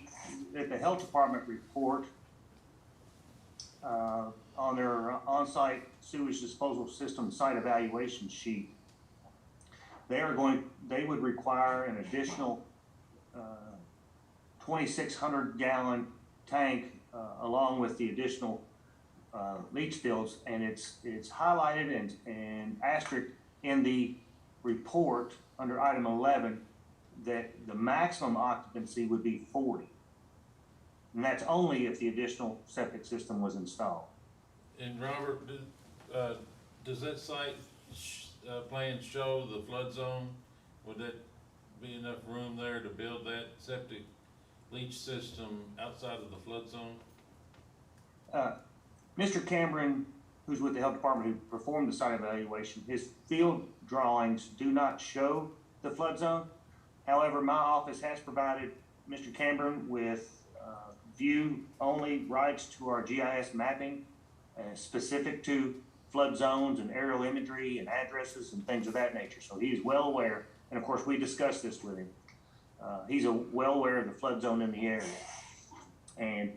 health department report, on their on-site sewage disposal system site evaluation sheet, they would require an additional 2,600 gallon tank along with the additional leach fields, and it's highlighted and asterisked in the report under item 11 that the maximum occupancy would be 40. And that's only if the additional septic system was installed. And Robert, does that site plan show the flood zone? Would that be enough room there to build that septic leach system outside of the flood zone? Mr. Cameron, who's with the health department, who performed the site evaluation, his field drawings do not show the flood zone. However, my office has provided Mr. Cameron with view-only rights to our GIS mapping, specific to flood zones and aerial imagery and addresses and things of that nature. So he is well aware, and of course we discussed this with him. He's well aware of the flood zone in the area. And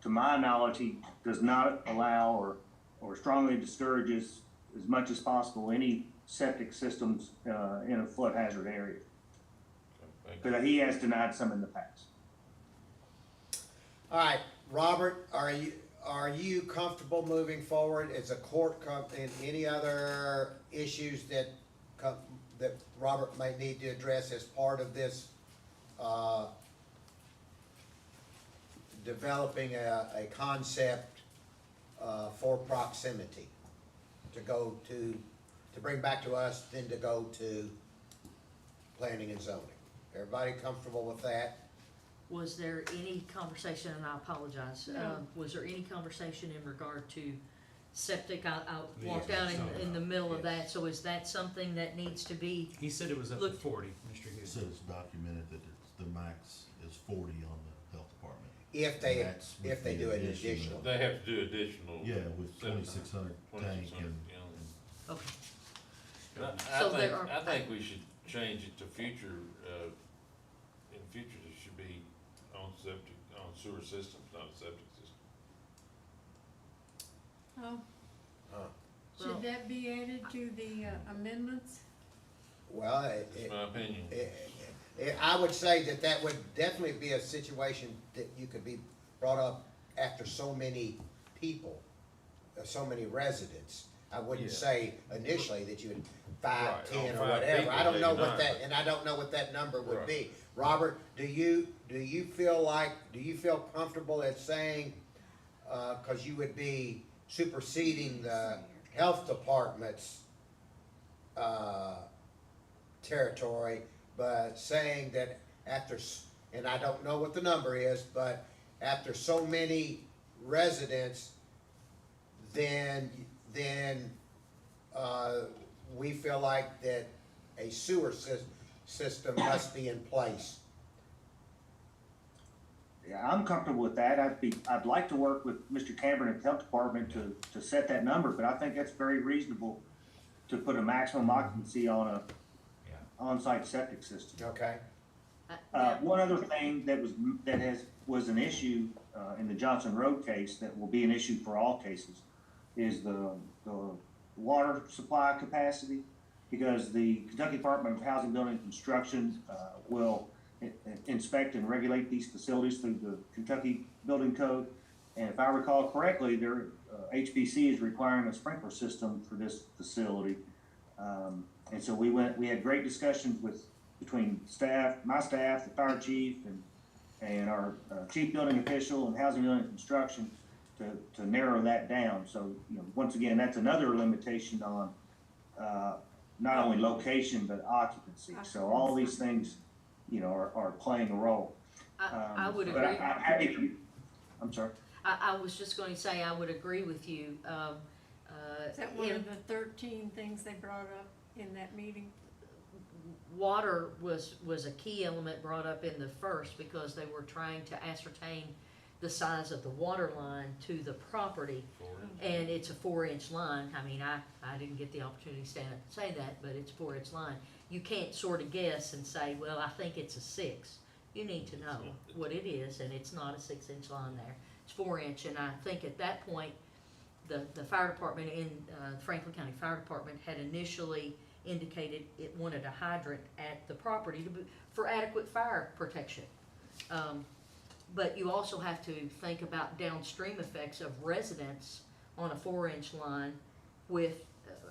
to my knowledge, he does not allow or strongly discourages as much as possible any septic systems in a flood hazard area. But he has denied some in the past. all right, Robert, are you comfortable moving forward as a court and any other issues that Robert might need to address as part of this developing a concept for proximity to bring back to us, then to go to planning and zoning? Everybody comfortable with that? Was there any conversation, and I apologize, was there any conversation in regard to septic? I walked out in the middle of that, so is that something that needs to be? He said it was up to 40, Mr. It Hewitt. says documented that the max is 40 on the health department. If they do an additional. They have to do additional. Yeah, with 2,600 tank and. Okay. So there are- I think we should change it to future, in future, it should be on sewer systems, not a septic system. Oh, Huh. Well- should that be added to the amendments? Well, That's my opinion. I would say that that would definitely be a situation that you could be brought up after so many people, so many residents. I wouldn't Yeah. say initially that you would five, Right, 10, on or 5 whatever. people, I don't know maybe what not, that, but- and I don't know what that number would Right. be. Robert, do you feel comfortable at saying, cause you would be superseding the health department's, territory, but saying that after, and I don't know what the number is, but after so many residents, then, we feel like that a sewer system must be in place. Yeah, I'm comfortable with that. I'd like to work with Mr. Cameron at the Health Department to set that number, but I think that's very reasonable to put a maximum occupancy on a on-site septic system. Okay? One other thing that was an issue, in the Johnson Road case, that will be an issue for all cases, is the water supply capacity, because the Kentucky Department of Housing, Building, and Construction, will inspect and regulate these facilities through the Kentucky Building Code. And if I recall correctly, their, HPC is requiring a sprinkler system for this facility. And so we had great discussions between staff, my staff, the fire chief, and our chief building official and housing, building, and construction to narrow that down. So, once again, that's another limitation on, not only location, but occupancy. So all these things, are playing a role. I would But agree. I'm happy to, I'm sorry. I was just going to say, I would agree with you. Is that one of the 13 things they brought up in that meeting? Water was a key element brought up in the first, because they were trying to ascertain the size of the water line to the property. And it's a 4-inch line. I mean, I didn't get the opportunity to stand up and say that, but it's a 4-inch line. You can't sort of guess and say, well, I think it's a 6. You need to know what it is, and it's not a 6-inch line there. It's 4-inch, and I think at that point, the fire department in Franklin County Fire Department had initially indicated it wanted a hydrant at the property for adequate fire protection. But you also have to think about downstream effects of residents on a 4-inch line with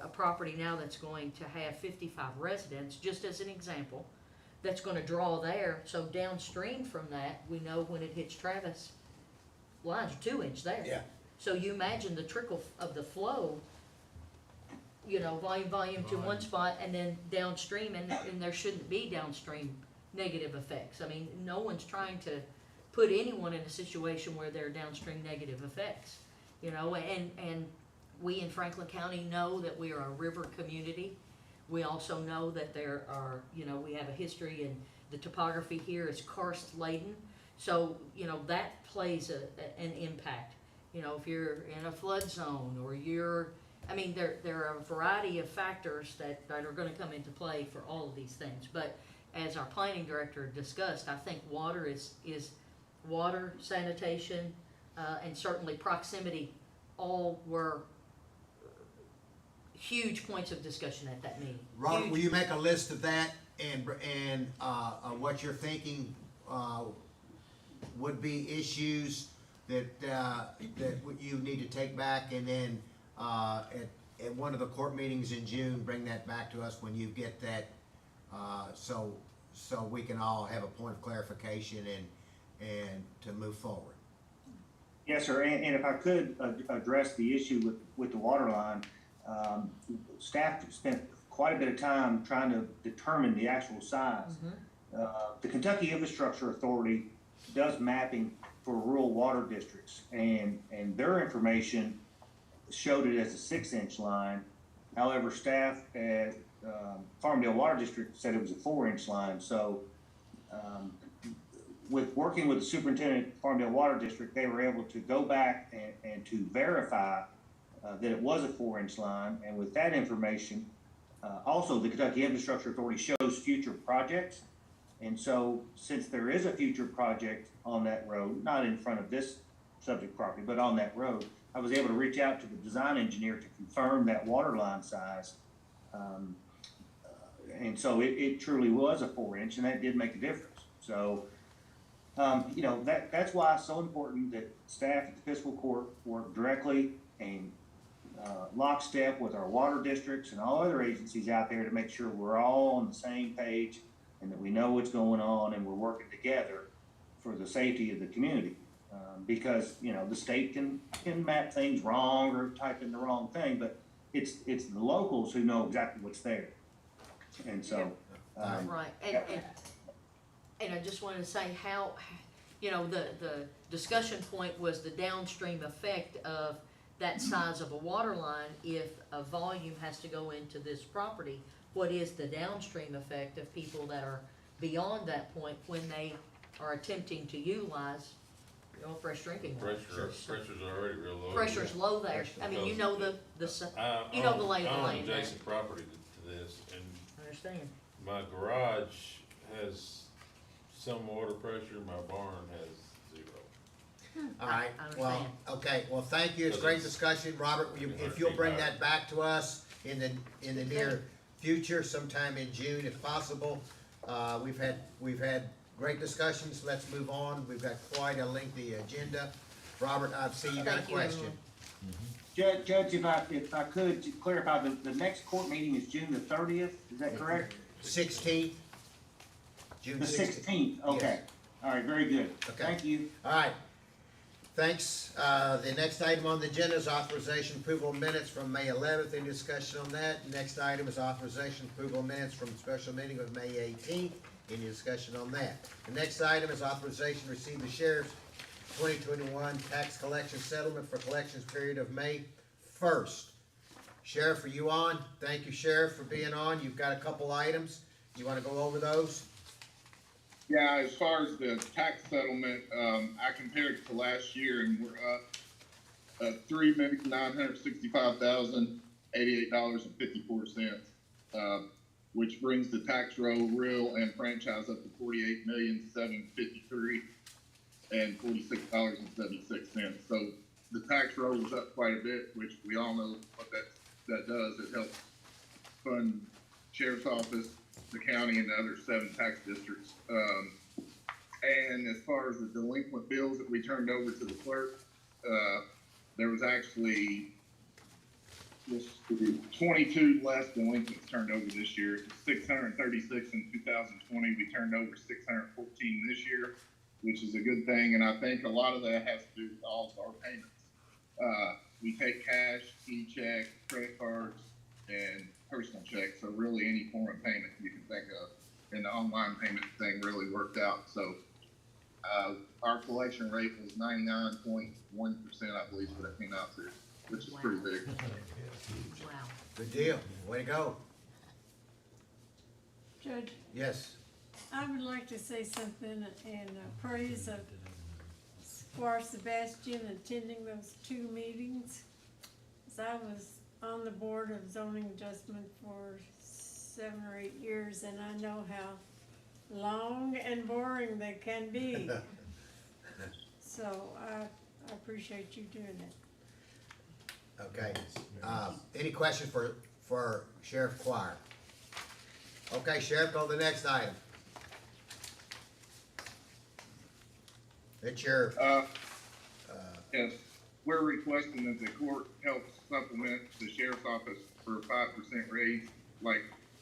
a property now that's going to have 55 residents, just as an example, that's gonna draw there. So downstream from that, we know when it hits Travis, lines are 2-inch there. Yeah. So you imagine the trickle of the flow, volume to one spot, and then downstream, and there shouldn't be downstream negative effects. I mean, no one's trying to put anyone in a situation where there are downstream negative effects, and we in Franklin County know that we are a river community. We also know that there are, we have a history, and the topography here is karst laden. So, that plays an impact. If you're in a flood zone, or there are a variety of factors that are gonna come into play for all of these things. But as our planning director discussed, I think water is water, sanitation, and certainly proximity, all were huge points of discussion at that meeting. Robert, Huge. will you make a list of that and what you're thinking, would be issues that you need to take back, and then, at one of the court meetings in June, bring that back to us when you get that, so we can all have a point of clarification and to move forward. Yes, sir, and if I could address the issue with the water line, staff spent quite a bit of time trying to determine the actual size. The Kentucky Infrastructure Authority does mapping for rural water districts, and their information showed it as a 6-inch line. However, staff at Farmdale Water District said it was a 4-inch line. So with working with the superintendent at Farmdale Water District, they were able to go back and to verify that it was a 4-inch line. And with that information, Also, the Kentucky Infrastructure Authority shows future projects. And so, since there is a future project on that road, not in front of this subject property, but on that road, I was able to reach out to the design engineer to confirm that water line size. And so it truly was a 4-inch, and that did make a difference. So, you know, that's why it's so important that staff at the Fiscal Court work directly and lockstep with our water districts and all other agencies out there to make sure we're all on the same page and that we know what's going on and we're working together for the safety of the community. Because, you know, the state can map things wrong or type in the wrong thing, but it's the locals who know exactly what's there. And so, Right, and I just wanted to say how, you know, the discussion point was the downstream effect of that size of a water line. If a volume has to go into this property, what is the downstream effect of people that are beyond that point when they are attempting to utilize, you know, fresh drinking water? Pressure's already real low. Pressure's low there. I mean, you know the you know the lay of the land there. I own adjacent property to this, and I understand. my garage has some water pressure, my barn has zero. All right, I well, understand. okay, well, thank you, it's great discussion, Robert, if you'll bring that back to us in the near future, sometime in June if possible. We've had great discussions, let's move on, we've got quite a lengthy agenda. Robert, I see you got a Thank you, question. everyone. Judge, if I could to clarify, the next court meeting is June the 30th, is that correct? 16th, June The 16th. 16th, okay. Yes. All right, very good. Okay. Thank you. All right, thanks. The next item on the agenda is authorization approval of minutes from May 11th. Any discussion on that? Next item is authorization approval of minutes from special meeting of May 18th. Any discussion on that? The next item is authorization to receive the sheriff's 2021 tax collection settlement for collections period of May 1st. Sheriff, are you on? Thank you, Sheriff, for being on. You've got a couple items. You want to go over those? Yeah, as far as the tax settlement, I compared it to last year, and we're up $3,965,088.54, which brings the tax roll, real, and franchise up to $48,753.46.76. So the tax roll was up quite a bit, which we all know what that does. It helps fund sheriff's office, the county, and the other 7 tax districts. And as far as the delinquent bills that we turned over to the clerk, there was actually 22 less delinquents turned over this year. It was 636 in 2020. We turned over 614 this year, which is a good thing. And I think a lot of that has to do with all of our payments. We take cash, e-check, credit cards, and personal checks. So really any form of payment you can think of. And the online payment thing really worked out. So our collection rate was 99.1%, I believe, what that came out to, which is pretty big. Wow. Good deal. Way to go. Judge, Yes. I would like to say something in praise of Squire Sebastian attending those 2 meetings. 'Cause I was on the board of zoning adjustment for 7 or 8 years, and I know how long and boring they can be. So I appreciate you doing it. Okay. Any questions for Sheriff Quire? Okay, Sheriff, go to the next item. It's your, Yes, we're requesting that the court help supplement the sheriff's office for a 5% raise like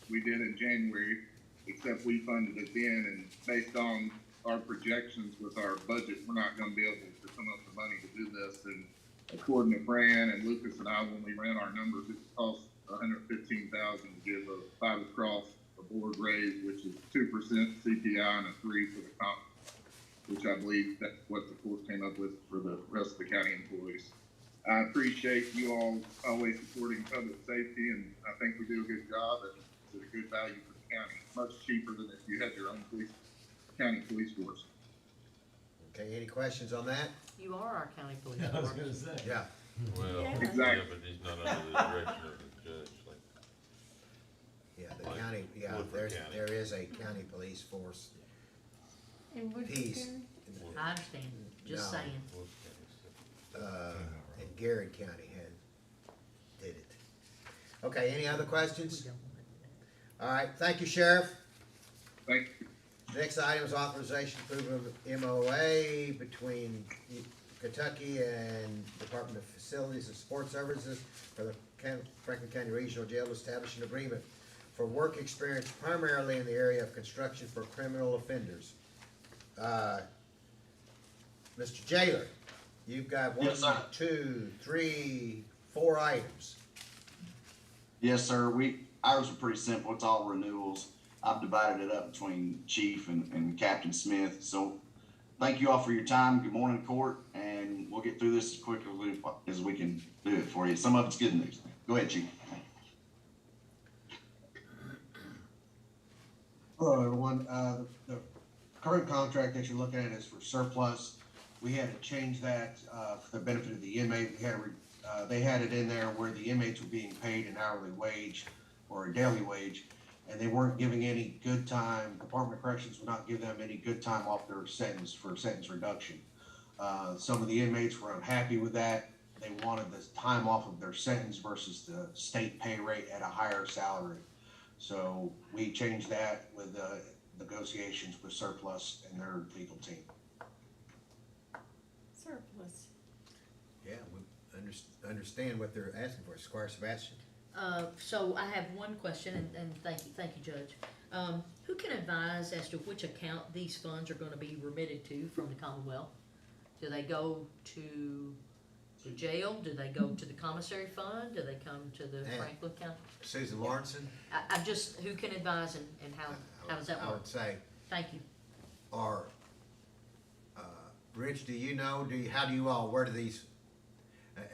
we did in January, except we funded it then, and based on our projections with our budget, we're not gonna be able to come up with money to do this. And according to Fran and Lucas and I, when we ran our numbers, it cost $115,000 to give a 5 across a board raise, which is 2% CPI and a 3 for the comp, which I believe that's what the court came up with for the rest of the county employees. I appreciate you all always supporting public safety, and I think we do a good job, and it's a good value for the county. Much cheaper than if you had your own county police force. okay, any questions on that? You are our county police I was department. gonna say. Yeah. Well, Yeah. Exactly. yeah, but he's not under the direction of the judge, like. Yeah, the Like county, yeah, Woodford County. there is a county police force In Woodford piece. County? I understand, just No. saying. And Garrett County did it. Okay, any other questions? All right, thank you, Sheriff. Thank you. Next item is authorization approval of MOA between Kentucky and Department of Facilities and Support Services for the Franklin County Regional Jail to establish an agreement for work experience primarily in the area of construction for criminal offenders. Mr. Jailer, you've got one, Yes, sir. 2, 3, 4 items. Yes, sir. Ours are pretty simple. It's all renewals. I've divided it up between Chief and Captain Smith. So thank you all for your time. Good morning, court, and we'll get through this as quickly as we can do it for you. Some of it's good news. Go ahead, Chief. Hello, everyone. The current contract that you're looking at is for surplus. We had to change that for the benefit of the inmate. They had it in there where the inmates were being paid an hourly wage or a daily wage, and they weren't giving any good time. Department of Corrections would not give them any good time off their sentence for sentence reduction. Some of the inmates were unhappy with that. They wanted the time off of their sentence versus the state pay rate at a higher salary. So we changed that with negotiations with Surplus and their legal team. Surplus. Yeah, we understand what they're asking for. Squire Sebastian? So I have one question, and thank you, Judge. Who can advise as to which account these funds are gonna be remitted to from the Commonwealth? Do they go to the jail? Do they go to the commissary fund? Do they come to the Yeah. Franklin County? Susan Lawrenson? I just, who can advise and how does that I work? would say, Thank you. or, Rich, do you know, how do you all, where do these,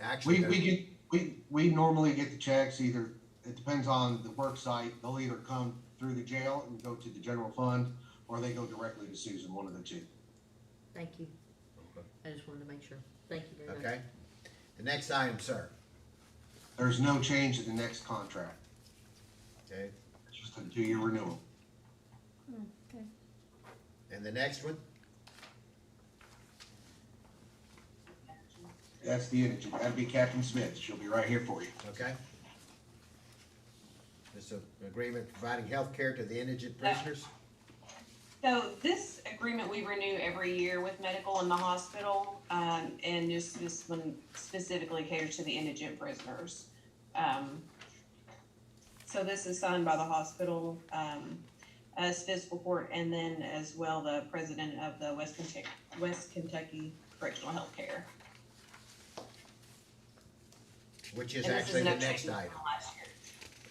actually? We normally get the checks either, it depends on the work site. They'll either come through the jail and go to the general fund, or they go directly to Susan, one of the two. Thank you. Okay. I just wanted to make sure. Thank you very much. Okay. The next item, sir. There's no change in the next contract. Okay. It's just a 2-year renewal. Okay. And the next one? That's the indigent. That'd be Captain Smith. She'll be right here for you. Okay. This is an agreement providing health care to the indigent prisoners. So this agreement we renew every year with medical in the hospital, and just this one specifically caters to the indigent prisoners. So this is signed by the hospital, as Fiscal Court, and then as well the president of the West Kentucky Correctional Health Care. Which is And this actually an the update next from item. last year.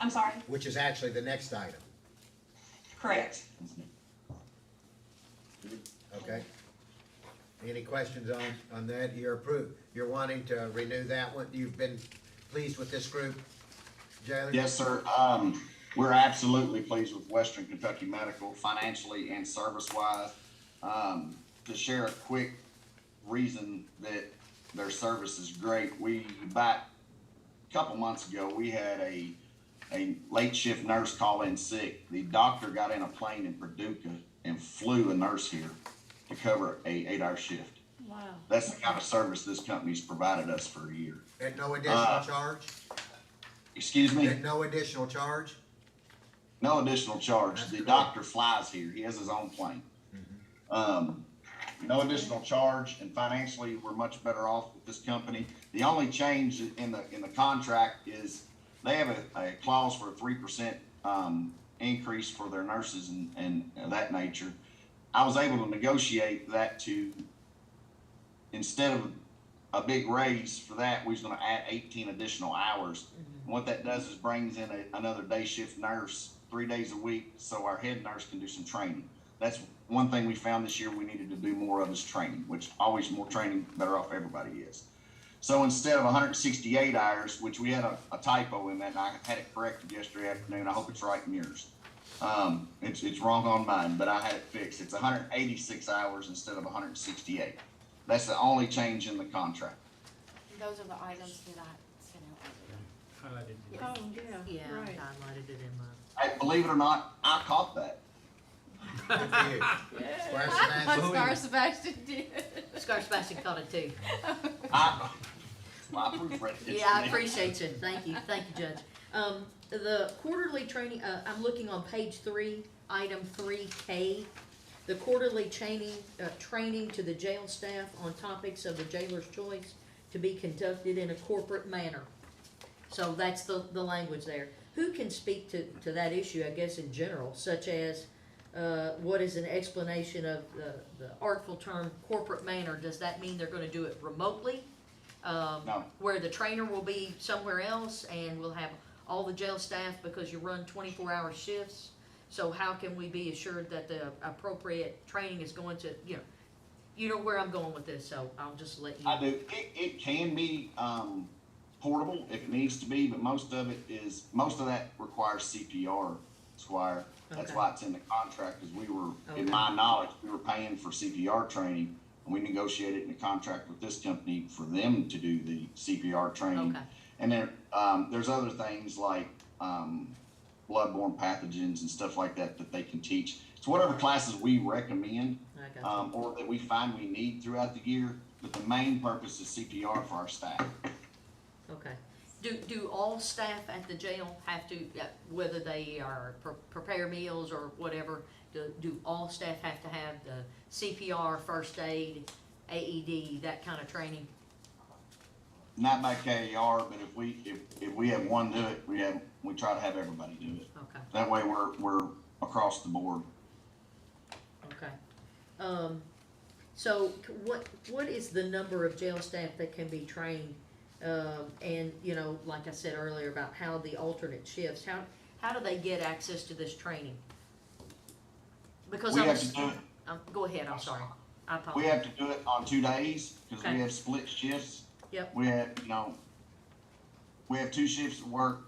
I'm sorry? Which is actually the next item. Correct. Okay. Any questions on that? You're approved. You're wanting to renew that one? You've been pleased with this group, Jailer? Yes, sir. We're absolutely pleased with Western Kentucky Medical financially and service-wise. To share a quick reason that their service is great, back a couple months ago, we had a late shift nurse call in sick. The doctor got in a plane in Paducah and flew a nurse here to cover a 8-hour shift. Wow. That's the kind of service this company's provided us for a year. At no additional charge? Excuse me? At no additional charge? No additional charge. That's The cool. doctor flies here. He has his own plane. No additional charge, and financially, we're much better off with this company. The only change in the contract is they have a clause for a 3% increase for their nurses and that nature. I was able to negotiate that to, instead of a big raise for that, we was gonna add 18 additional hours. And what that does is brings in another day shift nurse 3 days a week, so our head nurse can do some training. That's one thing we found this year we needed to do more of is training, which always more training, better off everybody is. So instead of 168 hours, which we had a typo in that, and I had it corrected yesterday afternoon, I hope it's right in yours. It's wrong on mine, but I had it fixed. It's 186 hours instead of 168. That's the only change in the contract. Those are the items that I sent out earlier. Highlighted. Oh, yeah, Yeah, I right. highlighted it in my Believe it or not, I caught that. Good for you. Squire Sebastian. Scar Sebastian did. Scar Sebastian caught it too. I proofread it. Yeah, I appreciate you. Thank you, Judge. The quarterly training, I'm looking on page 3, item 3K. The quarterly training to the jail staff on topics of the jailer's choice to be conducted in a corporate manner. So that's the language there. Who can speak to that issue, I guess, in general, such as, what is an explanation of the artful term corporate manner? Does that mean they're gonna do it remotely? No. Where the trainer will be somewhere else and we'll have all the jail staff because you run 24-hour shifts? So how can we be assured that the appropriate training is going to, you know where I'm going with this, so I'll just let you. I do. It can be portable if it needs to be, but most of that requires CPR, Squire. That's Okay. why it's in the contract, because we were, Okay. in my knowledge, we were paying for CPR training, and we negotiated in a contract with this company for them to do the CPR training. Okay. And then there's other things like bloodborne pathogens and stuff like that that they can teach. It's whatever classes we recommend I got you. or that we find we need throughout the year, but the main purpose is CPR for our staff. Okay. Do all staff at the jail have to, whether they are prepare meals or whatever, do all staff have to have the CPR, first aid, AED, that kind of training? Not by KAR, but if we have one do it, we try to have everybody do it. Okay. That way we're across the board. Okay. So what is the number of jail staff that can be trained? And, like I said earlier about how the alternate shifts, how do they get access to this training? Because We have to do it. Go ahead, I'm sorry. I apologize. We have to do it on 2 days, because Okay. we have split shifts. Yep. We have 2 shifts that work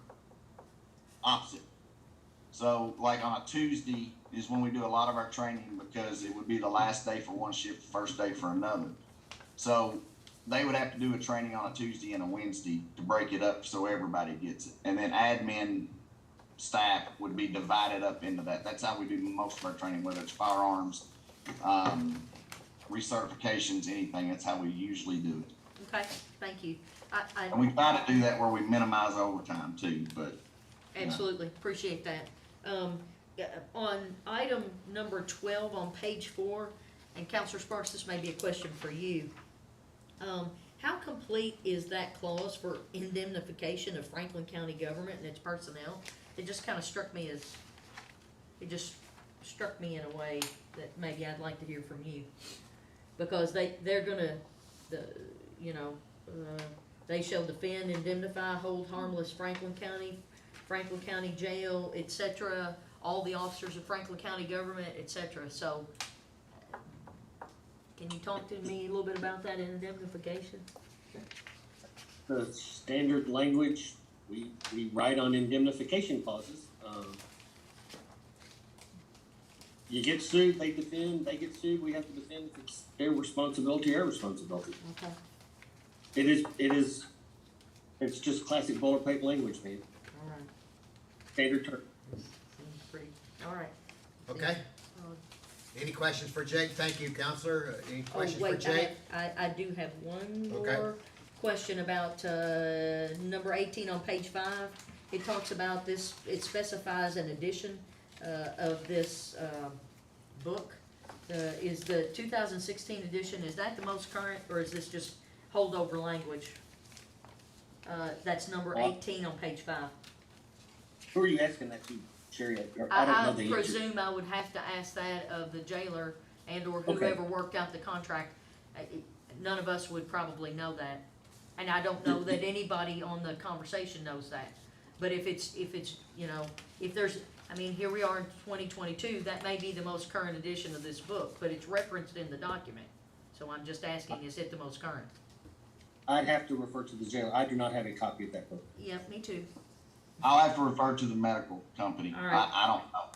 opposite. So like on a Tuesday is when we do a lot of our training, because it would be the last day for one shift, first day for another. So they would have to do a training on a Tuesday and a Wednesday to break it up so everybody gets it. And then admin staff would be divided up into that. That's how we do most of our training, whether it's firearms, recertifications, anything. That's how we usually do it. Okay, thank you. And we try to do that where we minimize overtime too, but. Absolutely, appreciate that. On item number 12 on page 4, and Counselor Sparks, this may be a question for you. How complete is that clause for indemnification of Franklin County government and its personnel? It just kind of struck me in a way that maybe I'd like to hear from you. Because they're gonna, they shall defend, indemnify, hold harmless Franklin County Jail, etc., all the officers of Franklin County government, etc. So, can you talk to me a little bit about that indemnification? The standard language we write on indemnification clauses. You get sued, they defend, they get sued, we have to defend if it's their responsibility, our responsibility. Okay. It's just classic boilerplate language, man. All right. Standard term. Seems pretty, all right. Okay. Any questions for Jake? Thank you, Counselor. Any questions for Wait, Jake? I do have one Okay. more question about, number 18 on page 5. It talks about this, it specifies an edition, of this, book. Is the 2016 edition, is that the most current, or is this just holdover language? That's number 18 on page 5. Who are you asking that to, Sherry? I don't know the answer. Presume I would have to ask that of the jailer and or whoever worked out the contract. None of us would probably know that. And I don't know that anybody on the conversation knows that. But if there's, here we are in 2022, that may be the most current edition of this book, but it's referenced in the document. So I'm just asking, is it the most current? I'd have to refer to the jailer. I do not have a copy of that book. Yeah, me too. I'll have to refer to the medical company. All right. I don't know.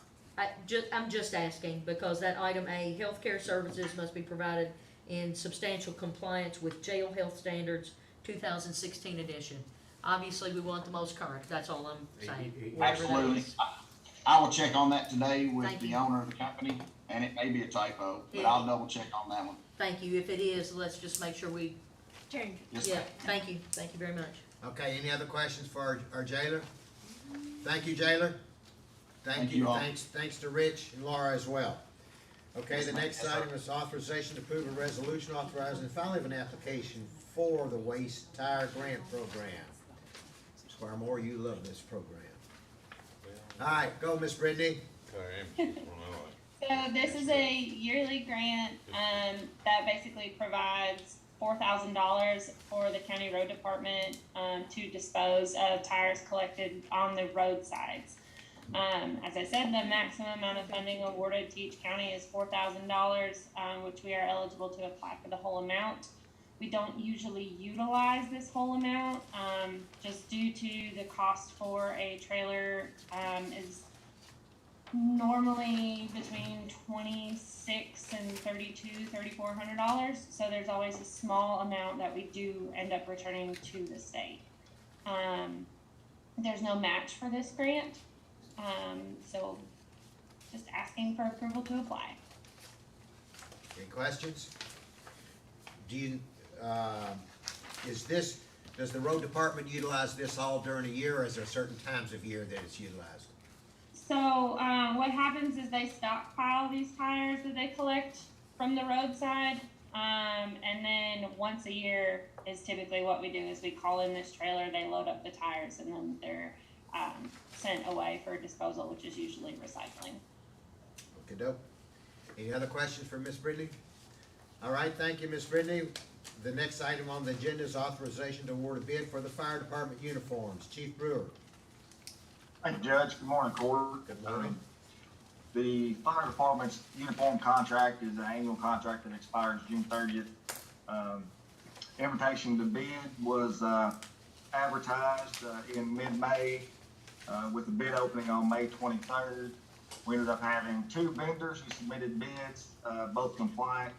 I'm just asking, because that item A, healthcare services must be provided in substantial compliance with jail health standards, 2016 edition. Obviously, we want the most current, that's all I'm saying. Whatever that Absolutely. is. I will check on that today with Thank the you. owner of the company, and it may be a typo, but Yeah. I'll double check on that one. Thank you. If it is, let's just make sure we, Change it. Yes, yeah, ma'am. thank you. Thank you very much. Okay, any other questions for our jailer? Thank you, jailer. Thank you all. Thanks to Rich and Laura as well. Okay, Yes, the ma'am. next Yes, sir. item is authorization to approve a resolution authorizing the filing of an application for the Waste Tire Grant Program. Squire Moore, you love this program. All right, go, Miss Brittany. Okay. So this is a yearly grant, that basically provides $4,000 for the county road department, to dispose of tires collected on the roadsides. As I said, the maximum amount of funding awarded to each county is $4,000, which we are eligible to apply for the whole amount. We don't usually utilize this whole amount, just due to the cost for a trailer, is normally between $2,600 and $3,400. So there's always a small amount that we do end up returning to the state. There's no match for this grant, so just asking for approval to apply. Any questions? Do you, does the road department utilize this all during a year, or is there certain times of year that it's utilized? So what happens is they stockpile these tires that they collect from the roadside, and then once a year is typically what we do is we call in this trailer, they load up the tires, and then they're sent away for disposal, which is usually recycling. Okay, dope. Any other questions for Miss Brittany? All right, thank you, Miss Brittany. The next item on the agenda is authorization to award a bid for the fire department uniforms. Chief Brewer. Thank you, Judge. Good morning, Court. Good morning. The fire department's uniform contract is an annual contract that expires June 30th. Invitation to bid was advertised in mid-May with the bid opening on May 23rd. We ended up having 2 vendors who submitted bids, both compliant,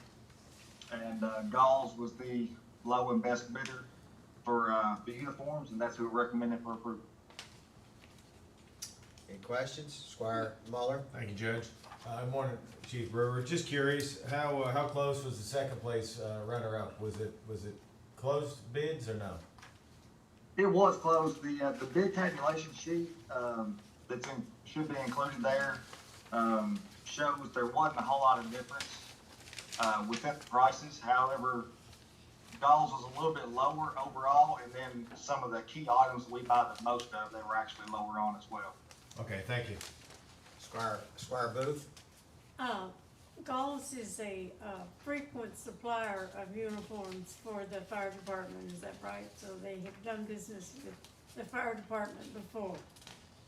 and Galls was the low and best bidder for the uniforms, and that's who we're recommending for approval. Any questions? Squire Muller? Thank you, Judge. Good morning, Chief Brewer. Just curious, how close was the second place runner-up? Was it closed bids or no? It was closed. The bid tabulation sheet should be included there shows there wasn't a whole lot of difference within the prices. However, Galls was a little bit lower overall, and then some of the key items we buy the most of, they were actually lower on as well. Okay, thank you. Squire Booth? Galls is a frequent supplier of uniforms for the fire department, is that right? So they have done business with the fire department before,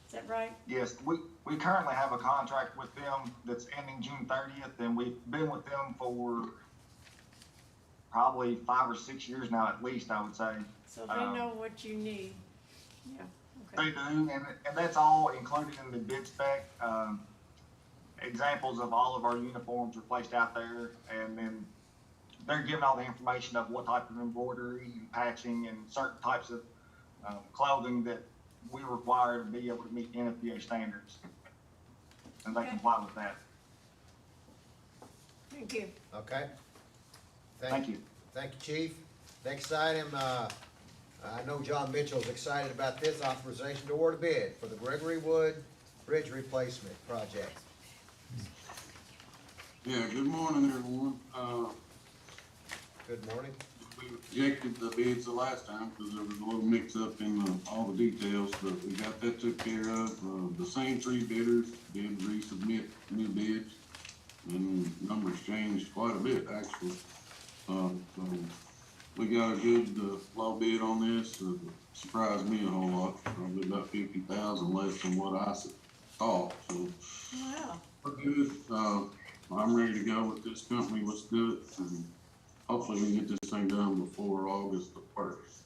is that right? Yes, we currently have a contract with them that's ending June 30th, and we've been with them for probably 5 or 6 years now, at least, I would say. So they know what you need, yeah, They okay. do, and that's all included in the bid spec. Examples of all of our uniforms are placed out there, and then they're giving all the information of what type of embroidery and patching and certain types of clothing that we require to be able to meet NFPA standards. And they Okay. comply with that. Thank you. Okay. Thank you. Thank you, Chief. Next item, I know John Mitchell's excited about this, authorization to award a bid for the Gregory Wood Bridge Replacement Project. Yeah, good morning, everyone. Good morning. We rejected the bids the last time because there was a little mix-up in all the details, but we got that took care of. The same 3 bidders did resubmit new bids, and numbers changed quite a bit, actually. So we got a good low bid on this. Surprised me a whole lot, probably about 50,000 less than what I thought. So Wow. we're good. I'm ready to go with this company. What's good, and hopefully we can get this thing done before August the 1st.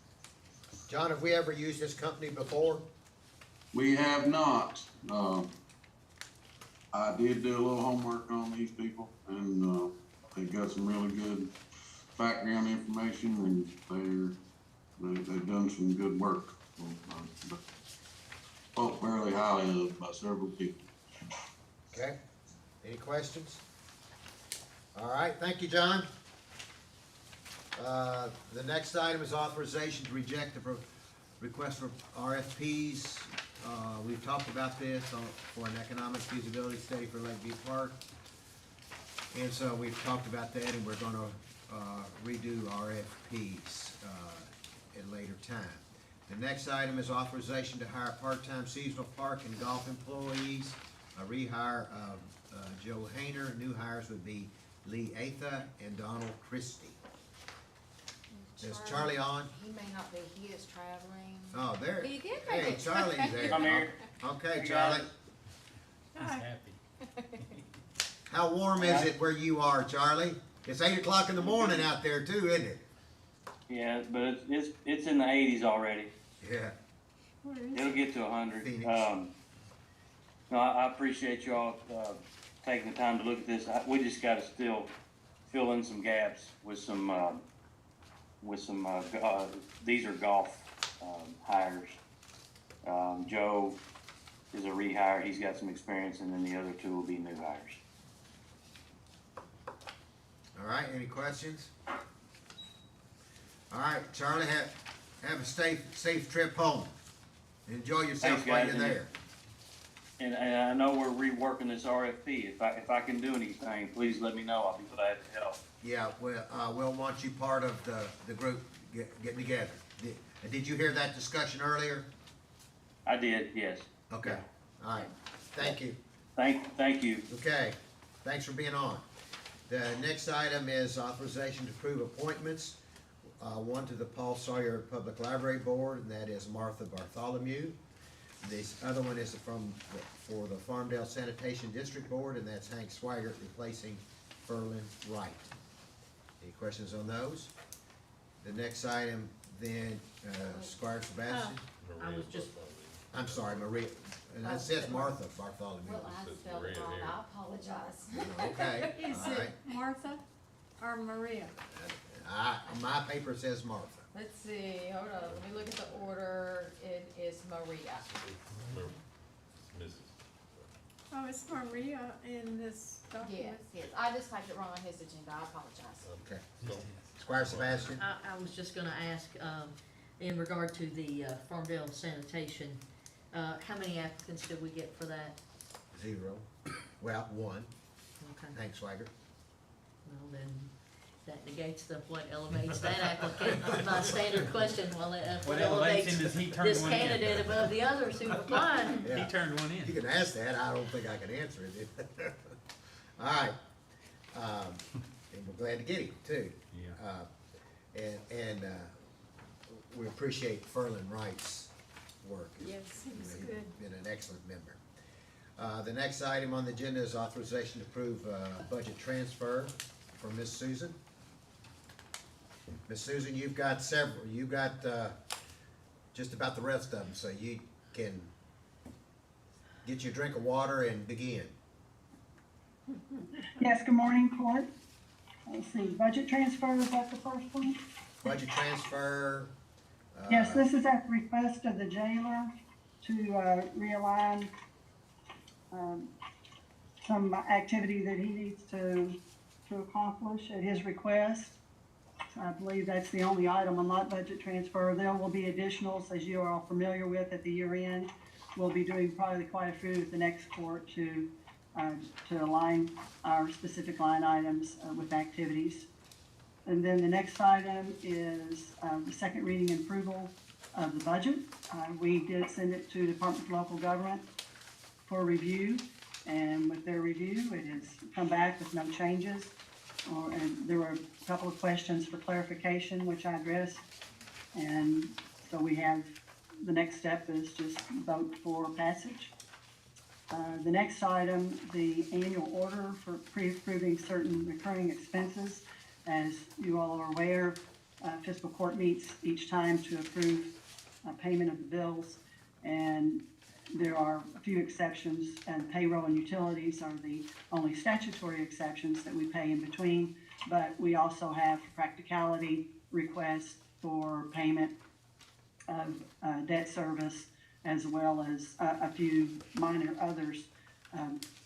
John, have we ever used this company before? We have not. I did do a little homework on these people, and they got some really good background information, and they've done some good work. Spoke fairly highly of by several people. Okay, any questions? All right, thank you, John. The next item is authorization to reject the request for RFPs. We've talked about this for an economic feasibility study for Lakeview Park. And so we've talked about that, and we're gonna redo RFPs at a later time. The next item is authorization to hire part-time seasonal park and golf employees. A rehire of Joe Hayner. New hires would be Lee Atha and Donald Christie. Is Charlie on? He may not be, he is traveling. Oh, there. You did Hey, make it. Charlie's there. I'm here. Okay, Hey, Charlie. He's happy. How warm is it where you are, Charlie? It's 8 o'clock in the morning out there too, isn't it? Yeah, but it's in the 80s already. Yeah. It'll get to 100. Phoenix. No, I appreciate you all taking the time to look at this. We just got to still fill in some gaps with some these are golf hires. Joe is a rehire. He's got some experience, and then the other two will be new hires. All right, any questions? All right, Charlie, have a safe trip home. Enjoy yourself Thanks, while guys, you're there. And I know we're reworking this RFP. If I can do anything, please let me know. I'll be glad to help. Yeah, we'll want you part of the group getting together. Did you hear that discussion earlier? I did, yes. Okay, all right, thank you. Thank you. Okay, thanks for being on. The next item is authorization to approve appointments. One to the Paul Sawyer Public Library Board, and that is Martha Bartholomew. This other one is for the Farmdale Sanitation District Board, and that's Hank Swigert replacing Ferlin Wright. Any questions on those? The next item then, Squire Sebastian. I was just, I'm sorry, Maria, and that says Martha Bartholomew. Well, I spelled it wrong, I apologize. Okay, Is all it right. Martha or Maria? My paper says Martha. Let's see, hold on, let me look at the order, it is Maria. Oh, it's Maria in this document. Yes, I just typed it wrong on his agenda, I apologize. Okay. Squire Sebastian? I was just gonna ask, in regard to the Farmdale sanitation, how many applicants did we get for that? 0. Well, 1. Okay, Hank Swigert. well then, that negates what elevates that applicant. My standard question, what elevates elevates him is he turned this one in. candidate above the others who applied? Yeah. He turned one in. You can ask that, I don't think I can answer it. All right. And we're glad to get him too. Yeah. And we appreciate Ferlin Wright's work. Yes, he's He's good. been an excellent member. The next item on the agenda is authorization to approve budget transfer for Miss Susan. Miss Susan, you've got several, you've got just about the rest of them, so you can get your drink of water and begin. Yes, good morning, Court. Let's see, budget transfer, is that the first one? Budget transfer. Yes, this is at the request of the jailer to realign some activity that he needs to accomplish at his request. I believe that's the only item on that budget transfer. There will be additionals, as you are all familiar with, at the year end. We'll be doing probably quite a few at the next court to align our specific line items with activities. And then the next item is the second reading and approval of the budget. We did send it to the Department of Local Government for review, and with their review, it has come back with no changes. And there were a couple of questions for clarification, which I addressed. And so we have, the next step is just vote for passage. The next item, the annual order for pre-approving certain recurring expenses. As you all are aware, Fiscal Court meets each time to approve payment of the bills. And there are a few exceptions, and payroll and utilities are the only statutory exceptions that we pay in between. But we also have practicality requests for payment of debt service, as well as a few minor others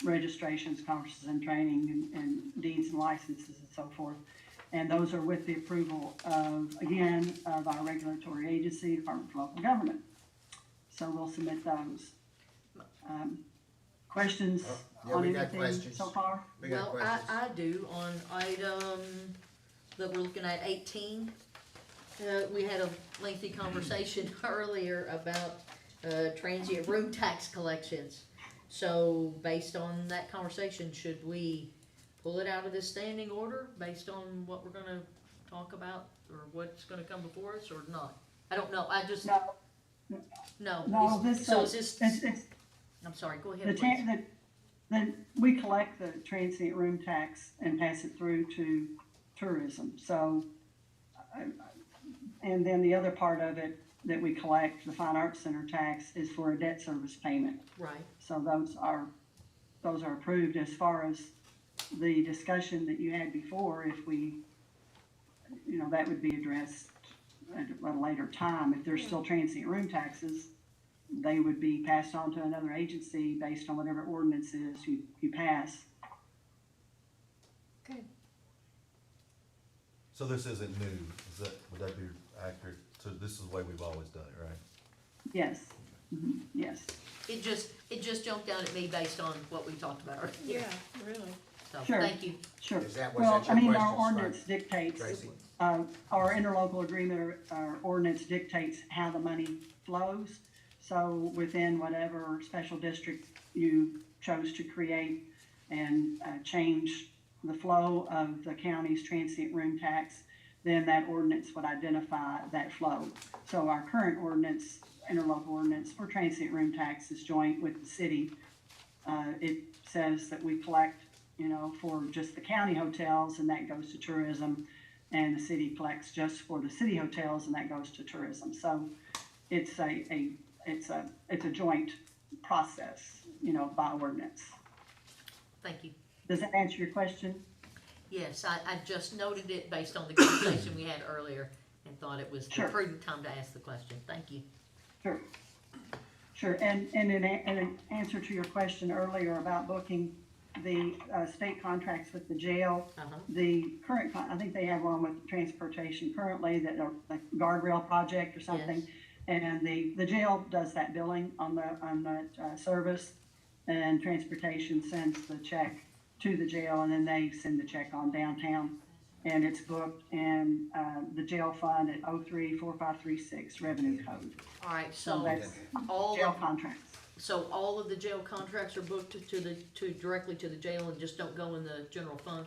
registrations, conferences and training, and deeds and licenses and so forth. And those are with the approval of, again, of our regulatory agency, Department of Local Government. So we'll submit those. Questions Yeah, on we got anything questions. so far? We got Well, questions. I do on item that we're looking at 18. We had a lengthy conversation earlier about transient room tax collections. So based on that conversation, should we pull it out of this standing order based on what we're gonna talk about or what's gonna come before us or not? I don't know, I just, No. no. No, Is- this, So is this, it's, I'm sorry, go the, ahead, please. we collect the transient room tax and pass it through to tourism, so, and then the other part of it that we collect, the Fine Arts Center tax, is for a debt service payment. Right, So those are approved. As far as the discussion that you had before, if we, that would be addressed at a later time. If there's still transient room taxes, they would be passed on to another agency based on whatever ordinance is you pass. Okay. So this isn't new, would that be accurate? So this is the way we've always done it, right? Yes, yes. it just jumped out at me based on what we talked about earlier. Yeah, really. So, Sure. thank you. Sure. Is that, Well, was I that your mean, our questions, ordinance dictates, Tracy? our interlocal agreement, or our ordinance dictates how the money flows. So within whatever special district you chose to create and change the flow of the county's transient room tax, then that ordinance would identify that flow. So our current ordinance, interlocal ordinance for transient room tax, is joint with the city. It says that we collect, for just the county hotels, and that goes to tourism, and the city collects just for the city hotels, and that goes to tourism. So it's a joint process, by ordinance. Thank you. Does that answer your question? Yes, I just noted it based on the conversation we had earlier and thought it was the Sure. prudent time to ask the question. Thank you. Sure. Sure, and in answer to your question earlier about booking the state contracts with the jail, the current, I think they have one with transportation currently, that are like guardrail project or something. Yes. And the jail does that billing on that service, and transportation sends the check to the jail, and then they send the check on downtown. And it's booked in the jail fund at 034536 revenue code. All right, So so that's all jail of, contracts. so all of the jail contracts are booked directly to the jail and just don't go in the general fund?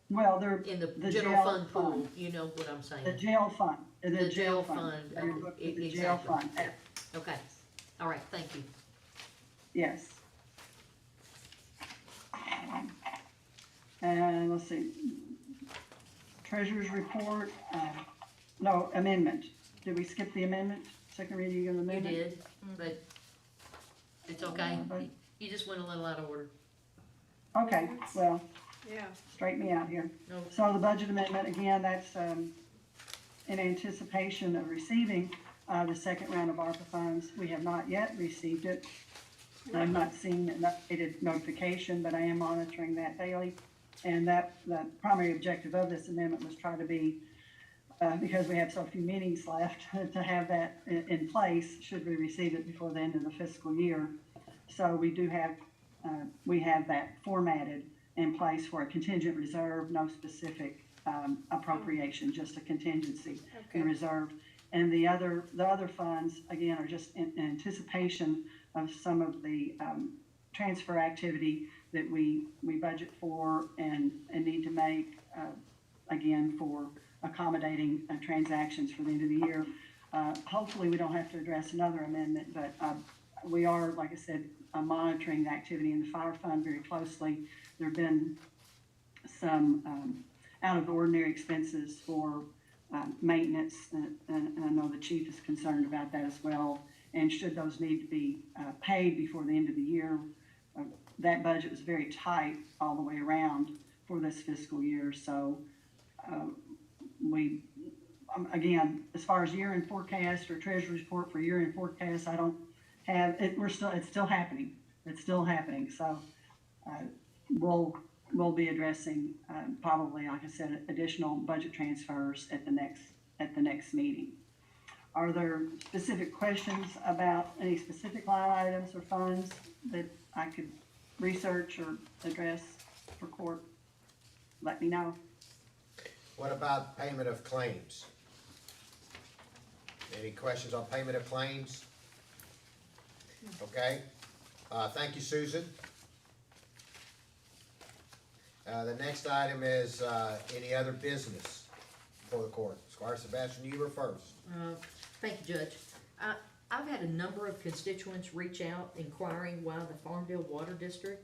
Well, they're In the the general jail fund pool, you know what I'm saying? The jail fund. The jail fund, They're booked with the jail exactly. fund. Yeah. Okay, all right, thank you. Yes. And let's see, treasurer's report, no, amendment. Did we skip the amendment? Second reading of the You amendment? did, but it's okay. but- You just went a little out of order. Okay, well, Yeah. straighten me out here. No. So the budget amendment, again, that's, in anticipation of receiving, the second round of ARPA funds. We have not yet received it. I've not seen an updated notification, but I am monitoring that daily. And the primary objective of this amendment was try to be, because we have so few meetings left, to have that in place, should we receive it before the end of the fiscal year. So we do have, we have that formatted in place for a contingent reserve, no specific appropriation, just a contingency and reserve. And the other funds, again, are just in anticipation of some of the transfer activity that we budget for and need to make, again, for accommodating transactions for the end of the year. Hopefully, we don't have to address another amendment, but we are, like I said, monitoring the activity in the fire fund very closely. There have been some out of the ordinary expenses for maintenance, and I know the chief is concerned about that as well. And should those need to be paid before the end of the year, that budget was very tight all the way around for this fiscal year. So we, again, as far as year-end forecast or treasurer's report for year-end forecast, I don't have it. It's still happening. it's still happening. So we'll be addressing probably, like I said, additional budget transfers at the next meeting. Are there specific questions about any specific line items or funds that I could research or address for court? Let me know. What about payment of claims? Any questions on payment of claims? Okay, thank you, Susan. The next item is, any other business for the court? Squire Sebastian, you were first. Thank you, Judge. I've had a number of constituents reach out inquiring why the Farmville Water District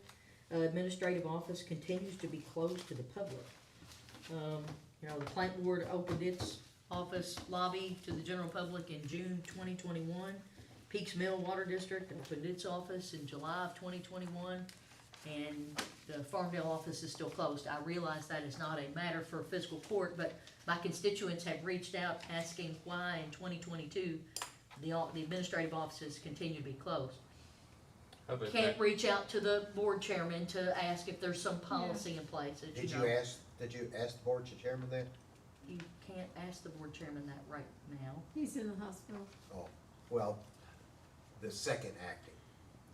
Administrative Office continues to be closed to the public. You know, the plant board opened its office lobby to the general public in June 2021. Peaks Mill Water District opened its office in July of 2021. And the Farmville office is still closed. I realize that is not a matter for fiscal court, but my constituents have reached out asking why in 2022 the administrative offices continue to be closed. Can't reach out to the board chairman to ask if there's some policy in place, as Did you know. you ask the board chairman that? You can't ask the board chairman that right now. He's in the hospital. Oh, well, the second acting.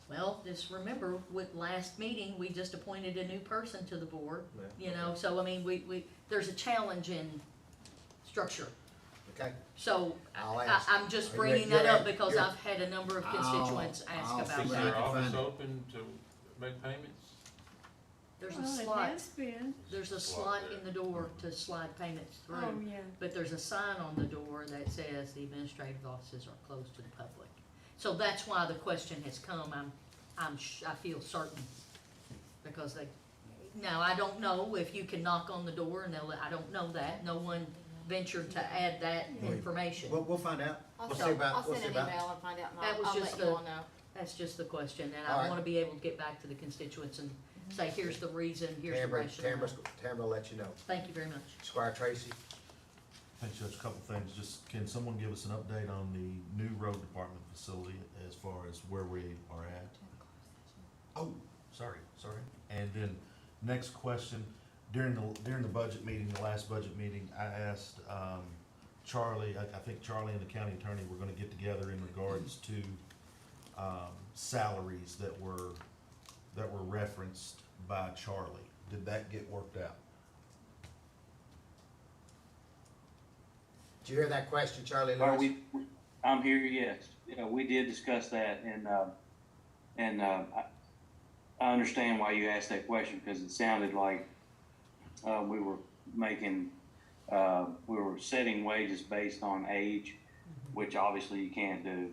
Well, just remember, with last meeting, we just appointed a new person to the board, Yeah, you know, so I mean, there's a challenge in structure. Okay. So, I'll ask. I'm just Are you- bringing you're that up at- because you're- I've had a number of constituents ask I'll about Is see that. your I can office find it. open to make payments? There's a Well, it slot, has been. there's a Slot slot there. in the door to slide payments Oh, through. yeah. But there's a sign on the door that says the administrative offices are closed to the public. So that's why the question has come, I feel certain, because now I don't know if you can knock on the door and I don't know that, no one ventured to add that information. We'll find out. We'll see I'll about, we'll send see an about. email and find out, and That was I'll just let you all know. That's just the question, and All I right. wanna be able to get back to the constituents and say, here's the reason, here's the rationale. Tamara will let you know. Thank you very much. Squire Tracy? Thanks, Judge. A couple things. Just, can someone give us an update on the new road department facility as far as where we are at? Oh, sorry. And then, next question, during the budget meeting, the last budget meeting, I asked, Charlie, I think Charlie and the county attorney were gonna get together in regards to, salaries that were referenced by Charlie. Did that get worked out? Did you hear that question, Charlie Lewis? I'm here, yes. We did discuss that, and I understand why you asked that question, because it sounded like we were setting wages based on age, which obviously you can't do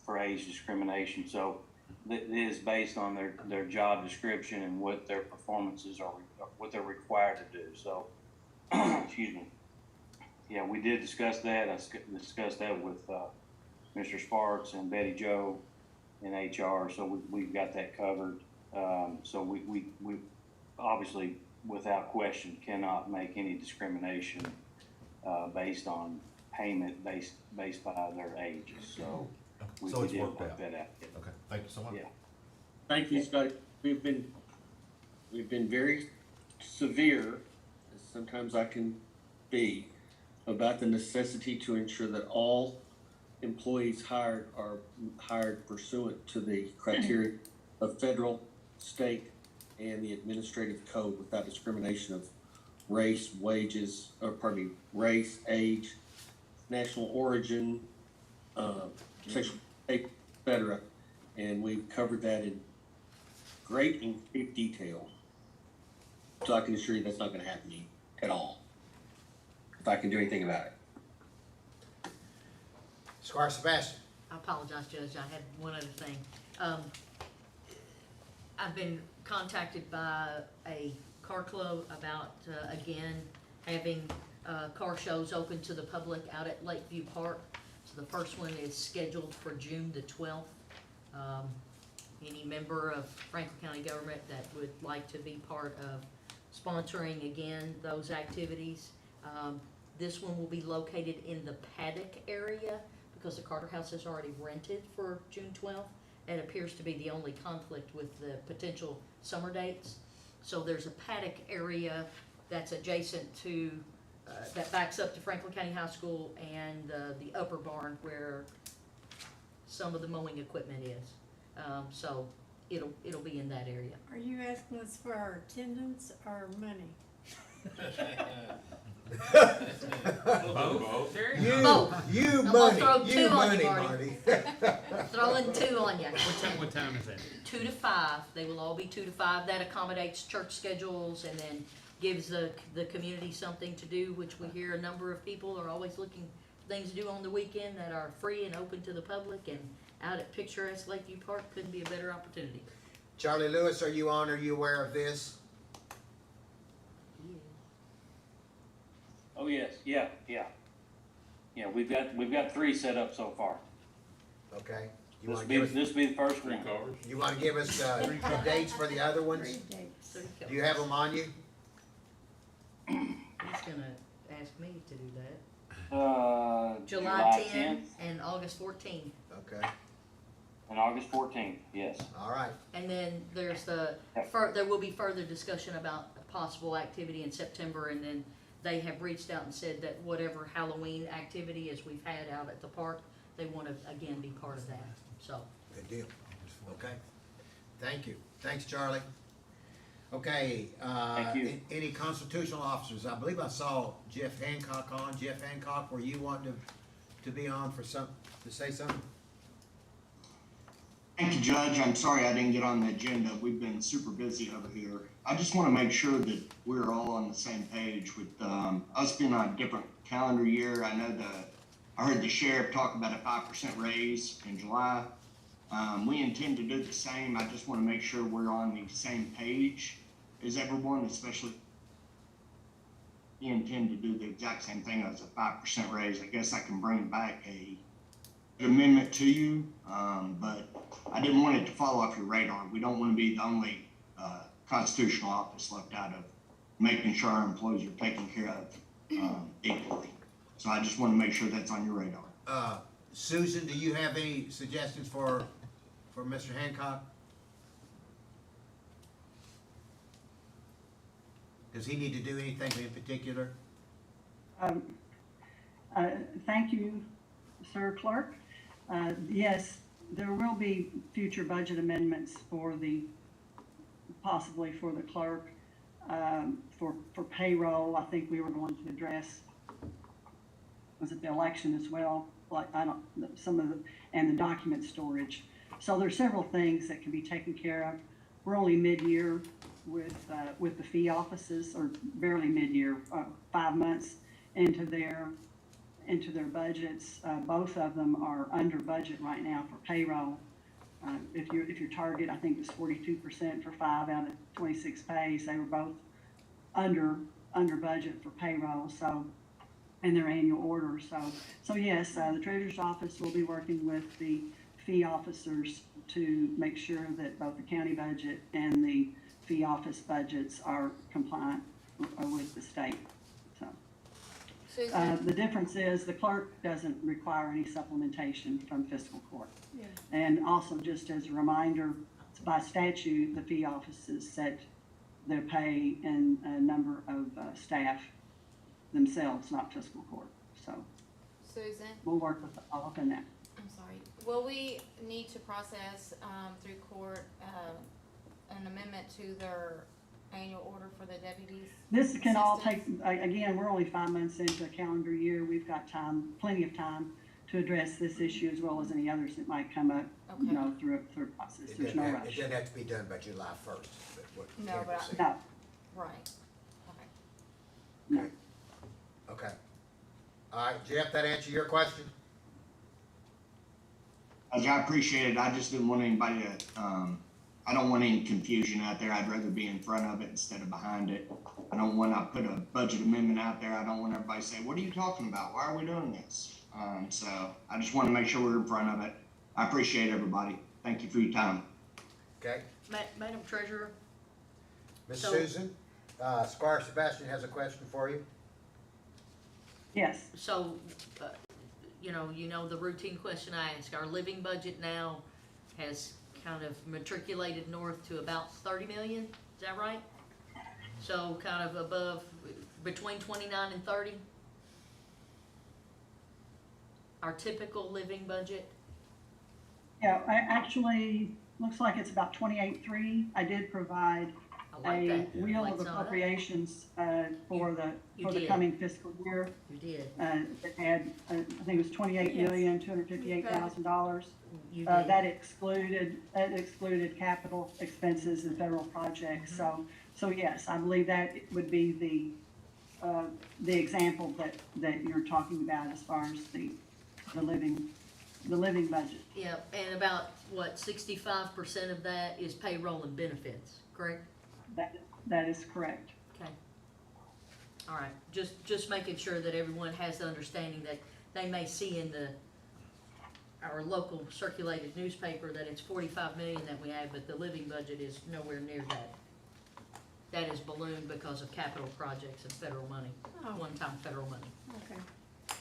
for age discrimination. So it is based on their job description and what their performances are, what they're required to do. So, excuse me. Yeah, we did discuss that. I discussed that with Mr. Sparks and Betty Jo in HR, so we've got that covered. So we obviously, without question, cannot make any discrimination based on payment based by their ages. So we So it's did worked work out. that out. Okay, thank you so much. Yeah. Thank you, Scott. We've been very severe, as sometimes I can be, about the necessity to ensure that all employees hired are hired pursuant to the criteria of federal, state, and the administrative code without discrimination of race, wages, race, age, national origin, sexual, et cetera. And we've covered that in great and deep detail. So I can assure you that's not gonna happen to you at all, if I can do anything about it. Squire Sebastian? I apologize, Judge, I had one other thing. I've been contacted by a car club about, again, having car shows open to the public out at Lakeview Park. So the first one is scheduled for June the 12th. Any member of Franklin County government that would like to be part of sponsoring, again, those activities. This one will be located in the Paddock area because the Carter House is already rented for June 12th. It appears to be the only conflict with the potential summer dates. So there's a paddock area that's adjacent to, that backs up to Franklin County High School and the upper barn where some of the mowing equipment is. So it'll be in that area. Are you asking us for our attendance or money? Both. There You, Both. you I'm gonna money, throw you two on you, money, Marty. Marty. Throwing 2 on you. What time is that? 2 to 5. They will all be 2 to 5. That accommodates church schedules and then gives the community something to do, which we hear a number of people are always looking for things to do on the weekend that are free and open to the public, and out at picturesque Lakeview Park couldn't be a better opportunity. Charlie Lewis, are you on? Are you aware of this? Oh, yes, yeah. Yeah, we've got 3 set up so far. Okay. You This wanna will give us, be the first 3 one. cars. you wanna give us, the dates for the other ones? 3 dates. Do you have them on you? He's gonna ask me to do that. July July 10 10th and August 14. Okay, and August 14th, yes. all right. And then there's there will be further discussion about possible activity in September, and then they have reached out and said that whatever Halloween activity as we've had out at the park, they want to again be part of that, so. Good deal. Okay. Thank you. Thanks, Charlie. Okay, Thank you. any constitutional officers? I believe I saw Jeff Hancock on. Jeff Hancock, were you wanting to be on to say something? Thank you, Judge. I'm sorry I didn't get on the agenda. We've been super busy over here. I just want to make sure that we're all on the same page with us being on a different calendar year. I heard the sheriff talk about a 5% raise in July. We intend to do the same. I just want to make sure we're on the same page as everyone, especially we intend to do the exact same thing as a 5% raise. I guess I can bring back an amendment to you, but I didn't want it to fall off your radar. We don't want to be the only constitutional office left out of making sure our employees are taken care of equally. So I just want to make sure that's on your radar. Susan, do you have any suggestions for Mr. Hancock? Does he need to do anything in particular? Thank you, Sir Clerk. Yes, there will be future budget amendments possibly for the clerk, for payroll. I think we were going to address, was it the election as well? Like, and the document storage. So there's several things that can be taken care of. We're only mid-year with the fee offices, or barely mid-year, 5 months into their budgets. Both of them are under budget right now for payroll. If your target, I think, was 42% for 5 out of 26 pays, they were both under budget for payroll. So, in their annual order. So yes, the treasurer's office will be working with the fee officers to make sure that both the county budget and the fee office budgets are compliant with the state. So the difference is the clerk doesn't require any supplementation from fiscal court. Yeah. And also, just as a reminder, by statute, the fee offices set their pay and a number of staff themselves, not fiscal court. So Susan, we'll work with all of that. I'm sorry, will we need to process, through court, an amendment to their annual order for the deputies? This can all take, again, we're only 5 months into a calendar year. We've got time, plenty of time to address this issue as well as any others that might come up, through a process. There's no rush. It doesn't have to be done by July 1st. No, but No, right, okay. no. Okay. All right, Jeff, that answer your question? I appreciate it. I just didn't want anybody to, I don't want any confusion out there. I'd rather be in front of it instead of behind it. I don't want to put a budget amendment out there. I don't want everybody to say, what are you talking about? Why are we doing this? So I just want to make sure we're in front of it. I appreciate everybody. Thank you for your time. Okay. Madam Treasurer? Ms. So- Susan, Squire Sebastian has a question for you. Yes. So, you know the routine question I ask, our living budget now, has kind of matriculated north to about 30 million, is that right? So kind of above, between 29 and 30? Our typical living budget? Yeah, I actually, looks like it's about 28.3. I did provide I like a that. wheel Like of some of that. appropriations, for You the did. coming fiscal year. You did. It had, I think it was $28,258,000. You did. That excluded capital expenses and federal projects. So yes, I believe that would be the example that you're talking about as far as the living budget. Yeah, and about, what, 65% of that is payroll and benefits, correct? That is correct. Okay. All right, just making sure that everyone has the understanding that they may see in our local circulated newspaper that it's 45 million that we have, but the living budget is nowhere near that. That is ballooned because of capital projects and federal money, Oh. one-time federal money. Okay.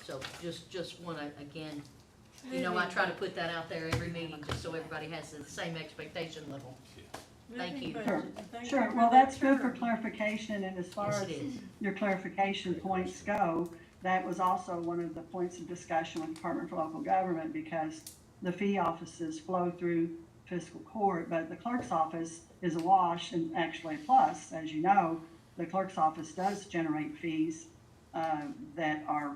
So just wanna, again, I try to put that out there every meeting, just so everybody has the same expectation level. Thank you. Sure, well, that's good for clarification, and as far Yes, as it is. your clarification points go, that was also one of the points of discussion with the Department for Local Government, because the fee offices flow through Fiscal Court, but the clerk's office is a wash and actually a plus. As you know, the clerk's office does generate fees, that are,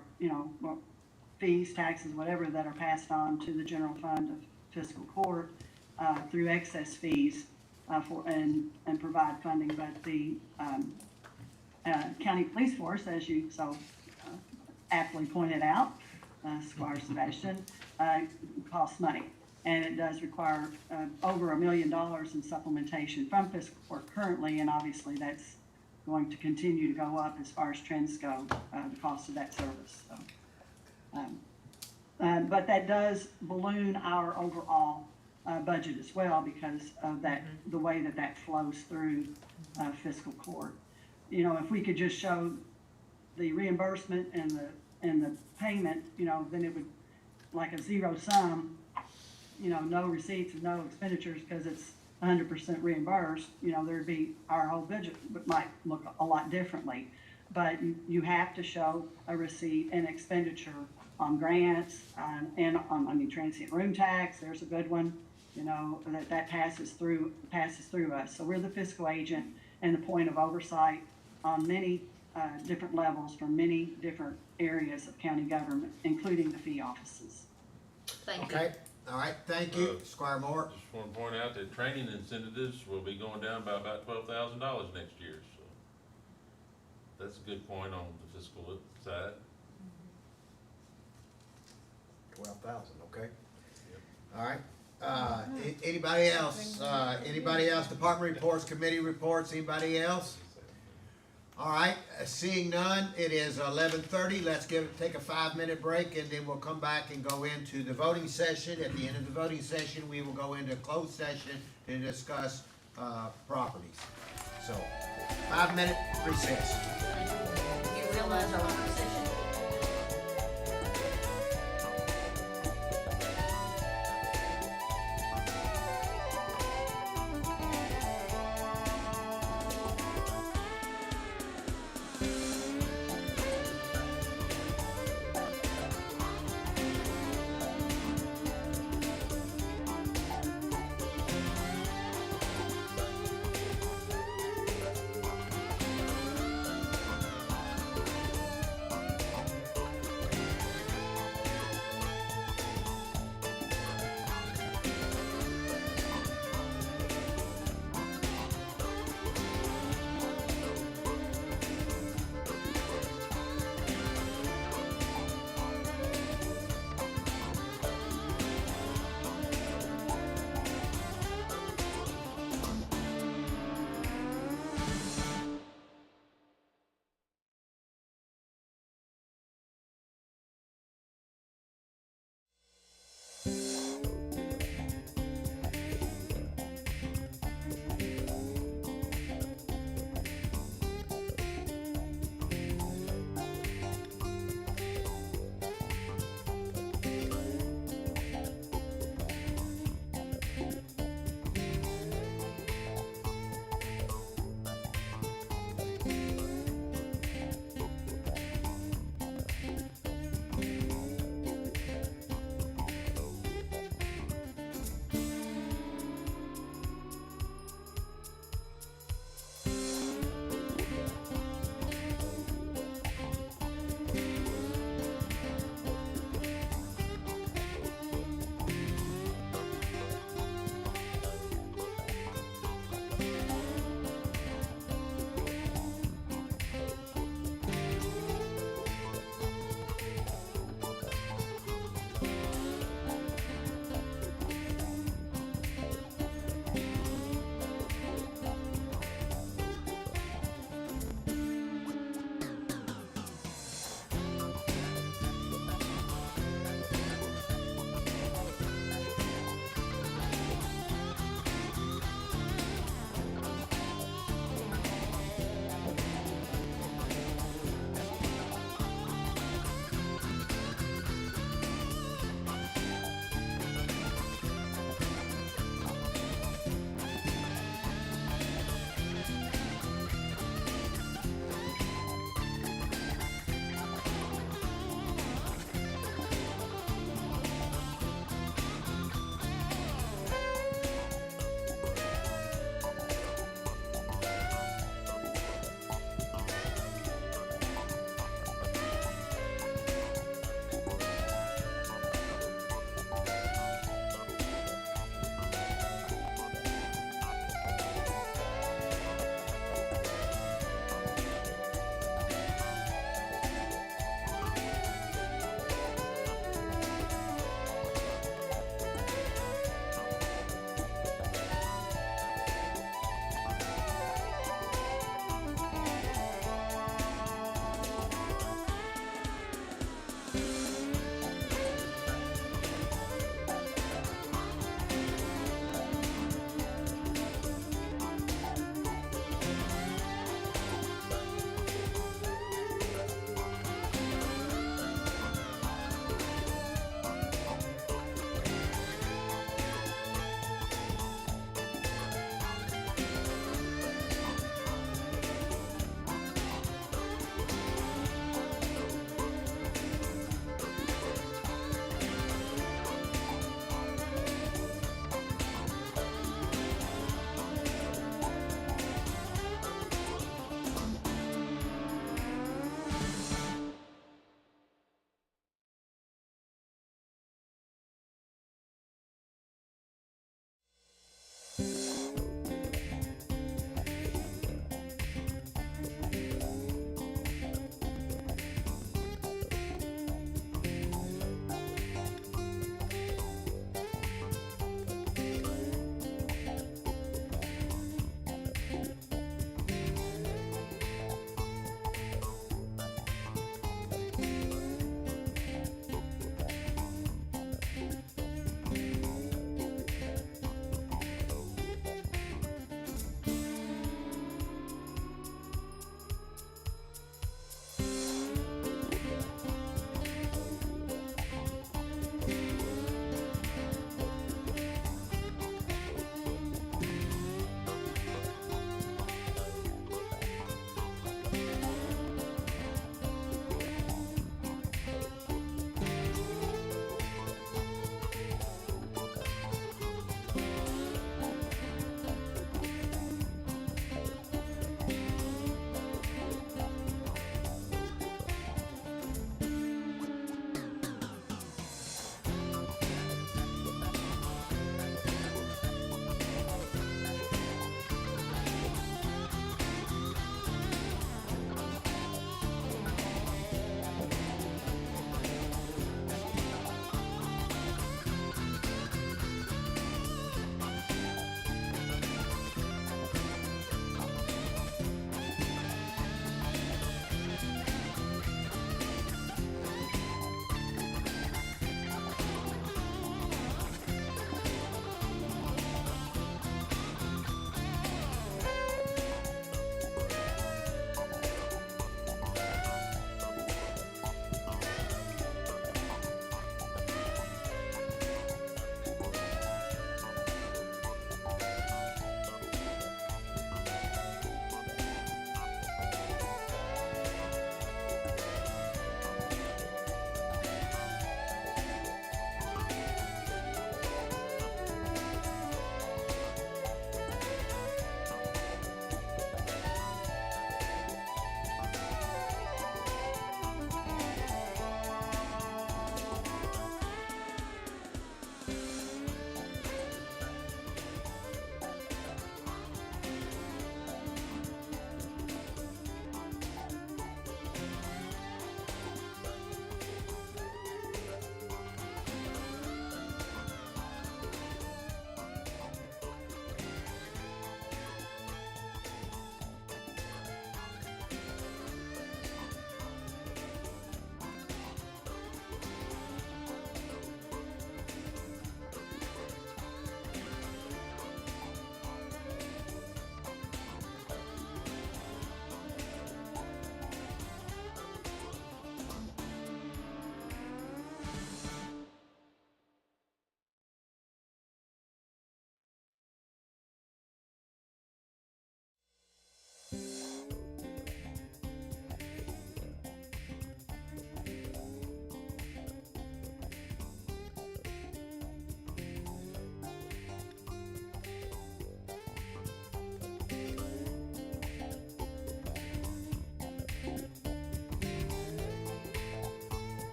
fees, taxes, whatever, that are passed on to the general fund of Fiscal Court, through excess fees, and provide funding, but the county police force, as you so aptly pointed out, Squire Sebastian, costs money, and it does require over $1 million in supplementation from Fiscal Court currently, and obviously that's going to continue to go up as far as trends go, the cost of that service. So, but that does balloon our overall budget as well, because of that, the way that flows through Fiscal Court. If we could just show the reimbursement and the payment, then it would, like a zero sum, no receipts and no expenditures, because it's 100% reimbursed, there'd be, our whole budget might look a lot differently. But you have to show a receipt and expenditure on grants, and on, Transient Room Tax, there's a good one, that passes through us. So we're the fiscal agent and the point of oversight on many different levels from many different areas of county government, including the fee offices. Thank you. Okay, all right, thank you, Squire Moore. Just want to point out that training incentives will be going down by about $12,000 next year, so that's a good point on the fiscal side. 12,000, okay? All right, anybody else? Anybody else? Department reports, committee reports, anybody else? All right, seeing none, it is 11:30. Let's take a 5-minute break, and then we'll come back and go into the voting session. At the end of the voting session, we will go into closed session and discuss properties. So, 5-minute recess. You realize our work session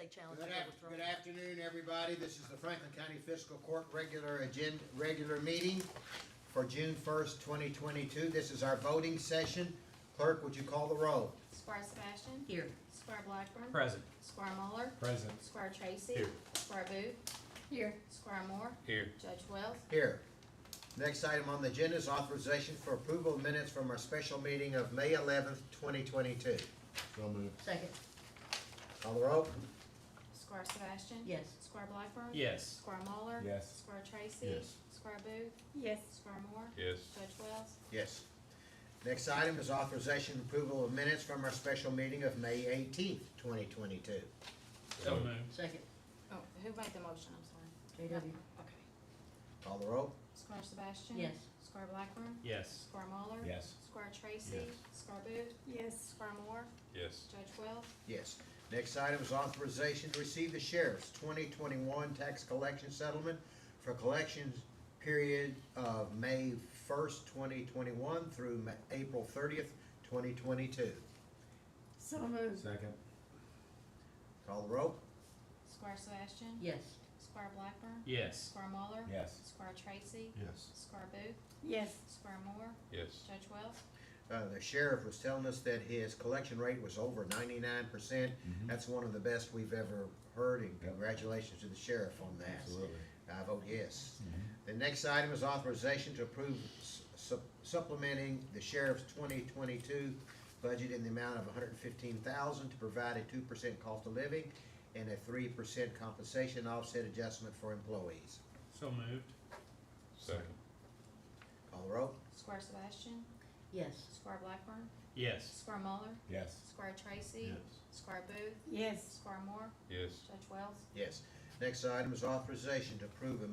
say challenge Good to overthrow. good afternoon, everybody. This is the Franklin County Fiscal Court regular meeting for June 1st, 2022. This is our voting session. Clerk, would you call the roll? Squire Sebastian. Here. Squire Blackburn. Present. Squire Muller. Present. Squire Tracy. Here. Squire Booth. Here. Squire Moore. Here. Judge Wells. Here. Next item on the agenda is authorization for approval of minutes from our special meeting of May 11th, 2022. So moved. Second. Call the roll? Squire Sebastian. Yes. Squire Blackburn. Yes. Squire Muller. Yes. Squire Tracy. Yes. Squire Booth. Yes. Squire Moore. Yes. Judge Wells. Yes. Next item is authorization and approval of minutes from our special meeting of May 18th, 2022. So moved. Second. Oh, who made the motion? I'm sorry. JW. Okay. Call the roll? Squire Sebastian. Yes. Squire Blackburn. Yes. Squire Muller. Yes. Squire Tracy. Yes. Squire Booth. Yes. Squire Moore. Yes. Judge Wells. Yes. Next item is authorization to receive the sheriff's 2021 tax collection settlement for collections period of May 1st, 2021 through April 30th, 2022. So moved. Second. Call the roll? Squire Sebastian. Yes. Squire Blackburn. Yes. Squire Muller. Yes. Squire Tracy. Yes. Squire Booth. Yes. Squire Moore. Yes. Judge Wells. The sheriff was telling us that his collection rate was over 99%. That's one of the best we've ever heard, and congratulations to the sheriff on that. Absolutely. I vote yes. The next item is authorization to approve supplementing the sheriff's 2022 budget in the amount of $115,000 to provide a 2% cost of living and a 3% compensation offset adjustment for employees. So moved. Second. Call the roll? Squire Sebastian. Yes. Squire Blackburn. Yes. Squire Muller. Yes. Squire Tracy. Yes. Squire Booth. Yes. Squire Moore. Yes. Judge Wells. Yes. Next item is authorization to approve a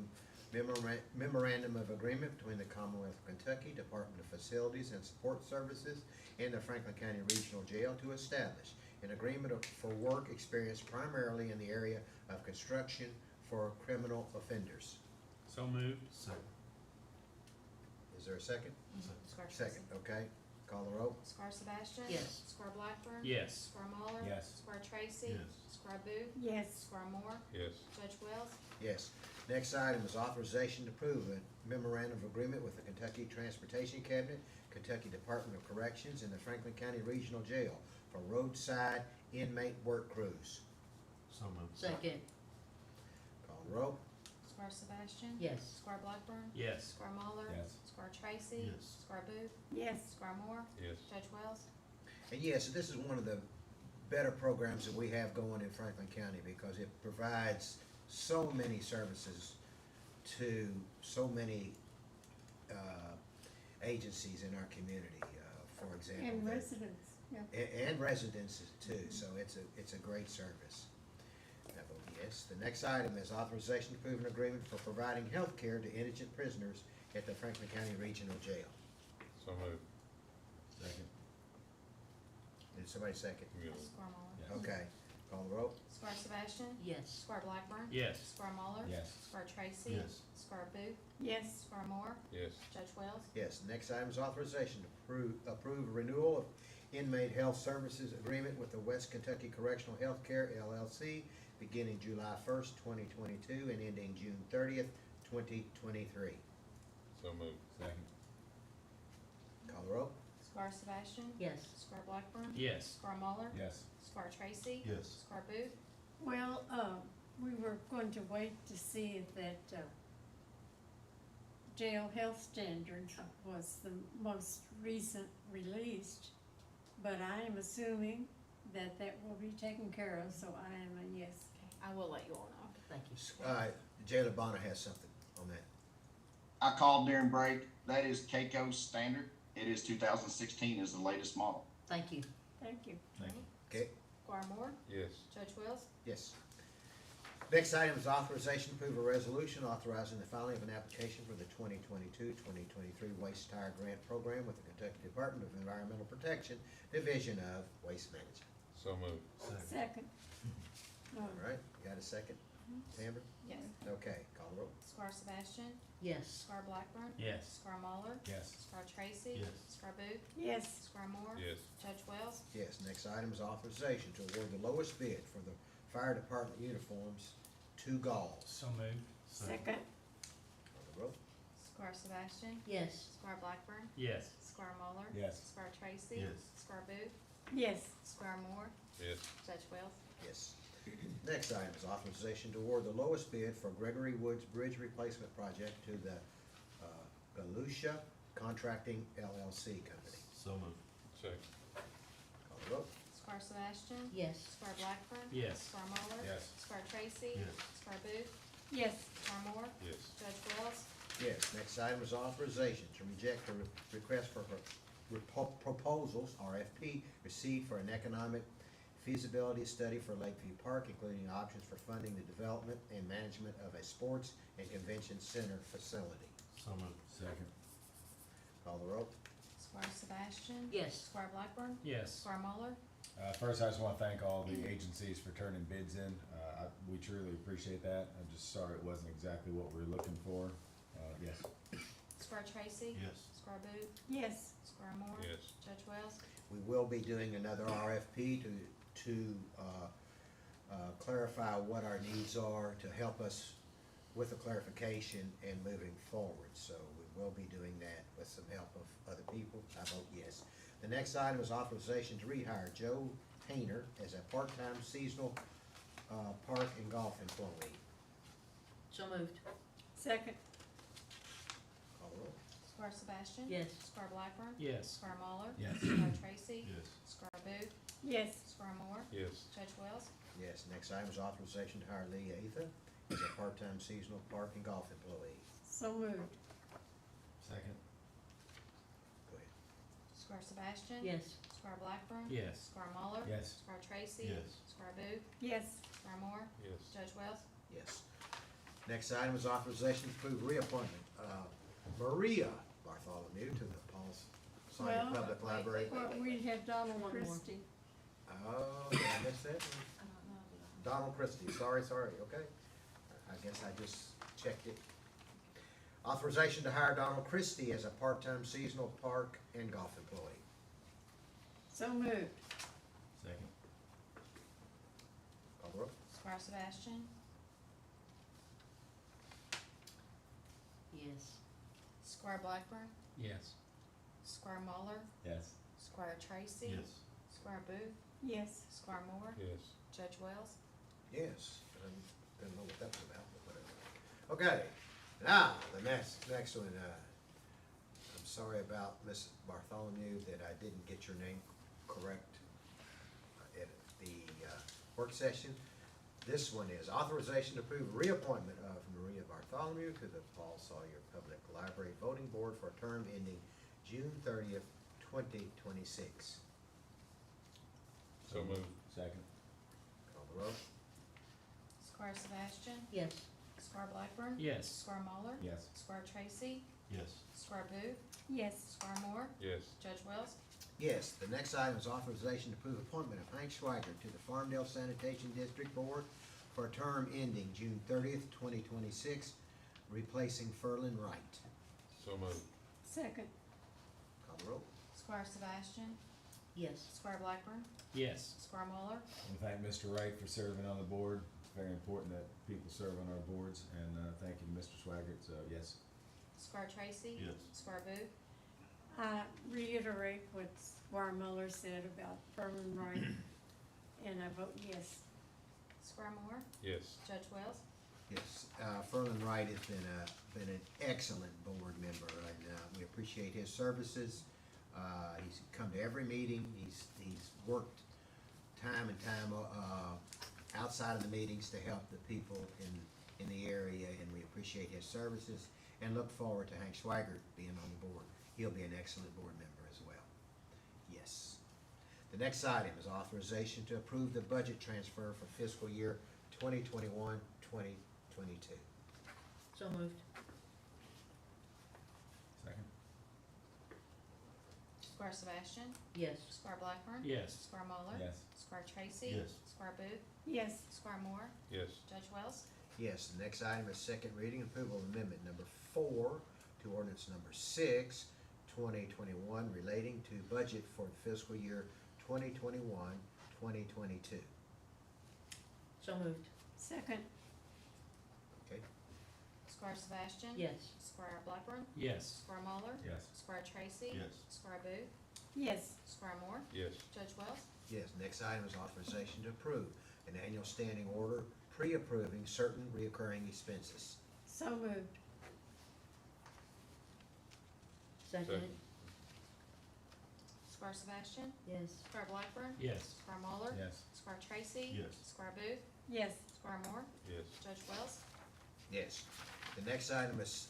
memorandum of agreement between the Commonwealth of Kentucky Department of Facilities and Support Services and the Franklin County Regional Jail to establish an agreement for work experience primarily in the area of construction for criminal offenders. So moved. Second. Is there a second? Squire Tracy. Second, okay. Call the roll? Squire Sebastian. Yes. Squire Blackburn. Yes. Squire Muller. Yes. Squire Tracy. Yes. Squire Booth. Yes. Squire Moore. Yes. Judge Wells. Yes. Next item is authorization to approve a memorandum of agreement with the Kentucky Transportation Cabinet, Kentucky Department of Corrections, and the Franklin County Regional Jail for roadside inmate work crews. So moved. Second. Call the roll? Squire Sebastian. Yes. Squire Blackburn. Yes. Squire Muller. Yes. Squire Tracy. Yes. Squire Booth. Yes. Squire Moore. Yes. Judge Wells. And yes, this is one of the better programs that we have going in Franklin County because it provides so many services to so many agencies in our community, for example. And residents, yeah. And residents too, so it's a great service. I vote yes. The next item is authorization to approve an agreement for providing health care to indigent prisoners at the Franklin County Regional Jail. So moved. Second. Did somebody second? Yes. Squire Muller. Okay, call the roll? Squire Sebastian. Yes. Squire Blackburn. Yes. Squire Muller. Yes. Squire Tracy. Yes. Squire Booth. Yes. Squire Moore. Yes. Judge Wells. Yes, next item is authorization to approve a renewal of inmate health services agreement with the West Kentucky Correctional Healthcare LLC beginning July 1st, 2022 and ending June 30th, 2023. So moved. Second. Call the roll? Squire Sebastian. Yes. Squire Blackburn. Yes. Squire Muller. Yes. Squire Tracy. Yes. Squire Booth. Well, we were going to wait to see if that, jail health standard was the most recent released, but I am assuming that that will be taken care of, so I am a yes. I will let you all know. Thank you. Jailer Bonner has something on that. I called during break. That is Keiko's standard. It is 2016 is the latest model. Thank you. Thank you. Thank you. Okay, Squire Moore. Yes. Judge Wells. yes. Next item is authorization to approve a resolution authorizing the filing of an application for the 2022-2023 Waste Tire Grant Program with the Kentucky Department of Environmental Protection, Division of Waste Management. So moved. Second. All right, got a second? Amber? Yes. Okay, call the roll. Squire Sebastian. Yes. Squire Blackburn. Yes. Squire Muller. Yes. Squire Tracy. Yes. Squire Booth. Yes. Squire Moore. Yes. Judge Wells. Yes, next item is authorization to award the lowest bid for the fire department uniforms to Galls. So moved. Second. Call the roll. Squire Sebastian, Yes. Squire Blackburn, Yes. Squire Muller. Yes. Squire Tracy. Yes. Squire Booth, Yes. Squire Moore, Yes. Judge Wells. Yes. Next item is authorization to award the lowest bid for Gregory Woods Bridge Replacement Project to the Galusha Contracting LLC Company. So moved. Second. Call the roll. Squire Sebastian. Yes. Squire Blackburn. Yes. Squire Muller. Yes. Squire Tracy. Yes. Squire Booth, Yes. Squire Moore, Yes. Judge Wells. Yes, next item is authorization to reject the request for proposals, RFP, received for an economic feasibility study for Lakeview Park, including options for funding the development and management of a sports and convention center facility. So moved. Second. Call the roll. Squire Sebastian. Yes. Squire Blackburn. Yes. Squire Muller. First, I just want to thank all the agencies for turning bids in. We truly appreciate that. I'm just sorry it wasn't exactly what we were looking for. Yes. Squire Tracy. Yes. Squire Booth, Yes. Squire Moore. Yes. Judge Wells. We will be doing another RFP to clarify what our needs are, to help us with the clarification and moving forward. So we will be doing that with some help of other people. I vote yes. The next item is authorization to rehire Joe Hayner as a part-time seasonal park and golf employee. So moved. Second. Call the roll. Squire Sebastian. Yes. Squire Blackburn. Yes. Squire Muller. Yes. Squire Tracy. Yes. Squire Booth, Yes. Squire Moore, Yes. Judge Wells. Yes, next item is authorization to hire Lee Atha as a part-time seasonal park and golf employee. So moved. Second. Go ahead. Squire Sebastian. Yes. Squire Blackburn. Yes. Squire Muller. Yes. Squire Tracy. Yes. Squire Booth, Yes. Squire Moore, Yes. Judge Wells. Yes. Next item is authorization to approve reappointment of Maria Bartholomew to the Paul Sawyer Well, Public Library. Well, we have Donald One more. Christie. Oh, did I miss that? I don't know. Donald Christie, sorry, okay. I guess I just checked it. Authorization to hire Donald Christie as a part-time seasonal park and golf employee. So moved. Second. Call the roll. Squire Sebastian. Yes. Squire Blackburn. Yes. Squire Muller. Yes. Squire Tracy. Yes. Squire Booth, Yes. Squire Moore, Yes. Judge Wells. Yes, didn't know what that was about, but whatever. Okay, now, the next one, I'm sorry about Miss Bartholomew that I didn't get your name correct at the work session. This one is authorization to approve reappointment of Maria Bartholomew to the Paul Sawyer Public Library Voting Board for a term ending June 30th, 2026. So moved. Second. Call the roll. Squire Sebastian. Yes. Squire Blackburn. Yes. Squire Muller. Yes. Squire Tracy. Yes. Squire Booth, Yes. Squire Moore, Yes. Judge Wells. Yes, the next item is authorization to approve appointment of Hank Schweiger to the Farmdale Sanitation District Board for a term ending June 30th, 2026, replacing Ferlin Wright. So moved. Second. Call the roll. Squire Sebastian, Yes. Squire Blackburn, Yes. Squire Muller, We thank Mr. Wright for serving on the board. It's very important that people serve on our boards, and thank you to Mr. Swaggart, so yes. Squire Tracy. Yes. Squire Booth, I reiterate what Squire Muller said about Ferlin Wright, and I vote yes. Squire Moore, Yes. Judge Wells. Yes, Ferlin Wright has been an excellent board member, and we appreciate his services. He's come to every meeting, he's worked time and time outside of the meetings to help the people in the area, and we appreciate his services and look forward to Hank Schweigert being on the board. He'll be an excellent board member as well. Yes. The next item is authorization to approve the budget transfer for fiscal year 2021, 2022. So moved. Second. Squire Sebastian, Yes. Squire Blackburn. Yes. Squire Muller. Yes. Squire Tracy. Yes. Squire Booth, Yes. Squire Moore, Yes. Judge Wells. Yes, the next item is second reading and approval of amendment number 4 to ordinance number 6, 2021, relating to budget for fiscal year 2021, 2022. So moved. Second. Okay, Squire Sebastian? Yes. Squire Blackburn? Yes. Squire Muller? Yes. Squire Tracy? Yes. Squire Booth? Yes. Squire Moore? Yes. Judge Wells? yes, next item is authorization to approve an annual standing order pre-approving certain reoccurring expenses. So moved. Second. Squire Sebastian? Yes. Squire Blackburn? Yes. Squire Muller? Yes. Squire Tracy? Yes. Squire Booth? Yes. Squire Moore? Yes. Judge Wells? Yes. The next item is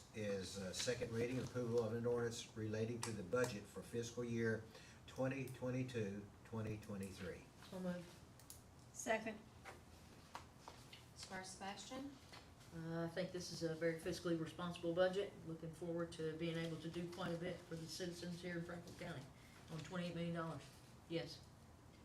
second reading and approval of an ordinance relating to the budget for fiscal year 2022, 2023. So moved. Second. Squire Sebastian? I think this is a very fiscally responsible budget. Looking forward to being able to do quite a bit for the citizens here in Franklin County on $28 million. Yes.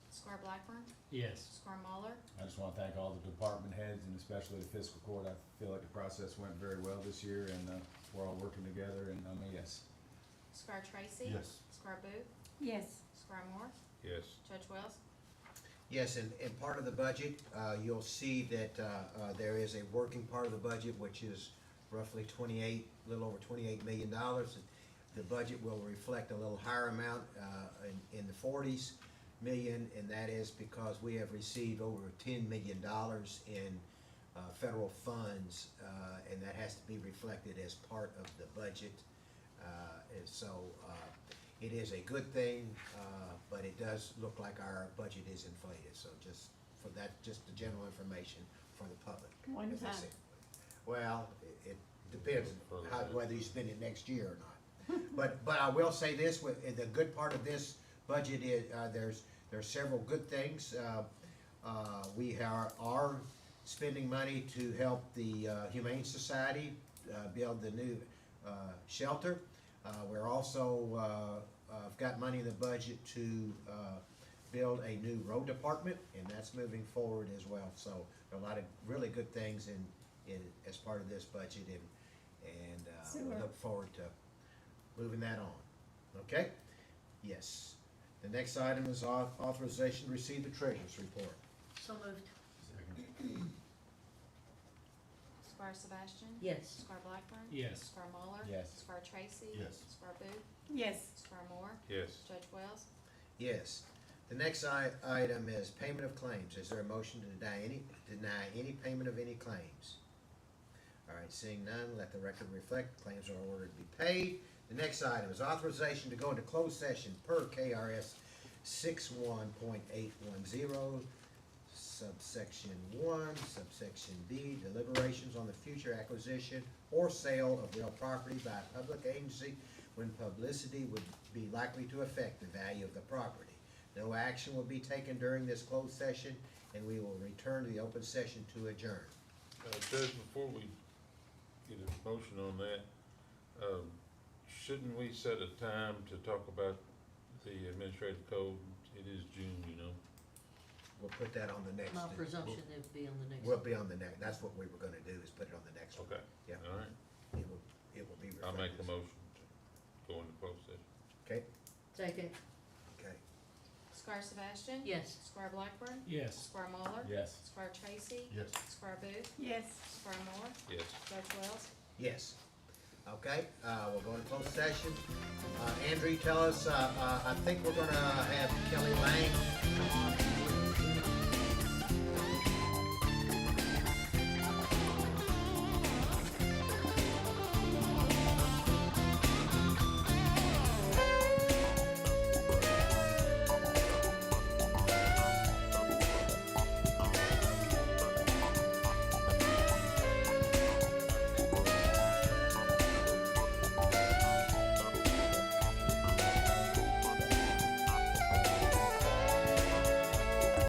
Squire Blackburn? Yes. Squire Muller? I just want to thank all the department heads and especially the fiscal court. I feel like the process went very well this year and we're all working together and I'm a yes. Squire Tracy? Yes. Squire Booth? Yes. Squire Moore? Yes. Judge Wells? Yes, and part of the budget, you'll see that there is a working part of the budget, which is roughly little over $28 million. The budget will reflect a little higher amount in the 40s million, and that is because we have received over $10 million in federal funds, and that has to be reflected as part of the budget. And so it is a good thing, but it does look like our budget is inflated. So just for that, just the general information for the public. One as I time. said. Well, it depends whether you spend it next year or not. But I will say this, the good part of this budget is, there's several good things. We are spending money to help the Humane Society build the new shelter. We're also got money in the budget to build a new road department, and that's moving forward as well. So there are a lot of really good things in as part of this budget, and we look forward to moving that on. Okay? Yes. The next item is authorization to receive the treasurer's report. So moved. Second. Squire Sebastian? Yes. Squire Blackburn? Yes. Squire Muller? Yes. Squire Tracy? Yes. Squire Booth? Yes. Squire Moore? Yes. Judge Wells? Yes. The next item is payment of claims. Is there a motion to deny any payment of any claims? All right, seeing none, let the record reflect claims are ordered to be paid. The next item is authorization to go into closed session per KRS 61.810, subsection 1, subsection B, deliberations on the future acquisition or sale of real property by a public agency when publicity would be likely to affect the value of the property. No action will be taken during this closed session, and we will return to the open session to adjourn. Judge, before we get a motion on that, shouldn't we set a time to talk about the administrative code? It is June, you know. We'll put that on the next. My presumption it would be on the next. We'll be on the next, that's what we were gonna do, is put it on the next one. Okay. Yeah. All right. It will be I'll make the reflected. motion to go into closed session. Okay, Second. okay. Squire Sebastian? Yes. Squire Blackburn? Yes. Squire Muller? Yes. Squire Tracy? Yes. Squire Booth? Yes. Squire Moore? Yes. Judge Wells? Yes. Okay, we'll go into closed session. Andrew, tell us, I think we're gonna have Kelly Lang come on.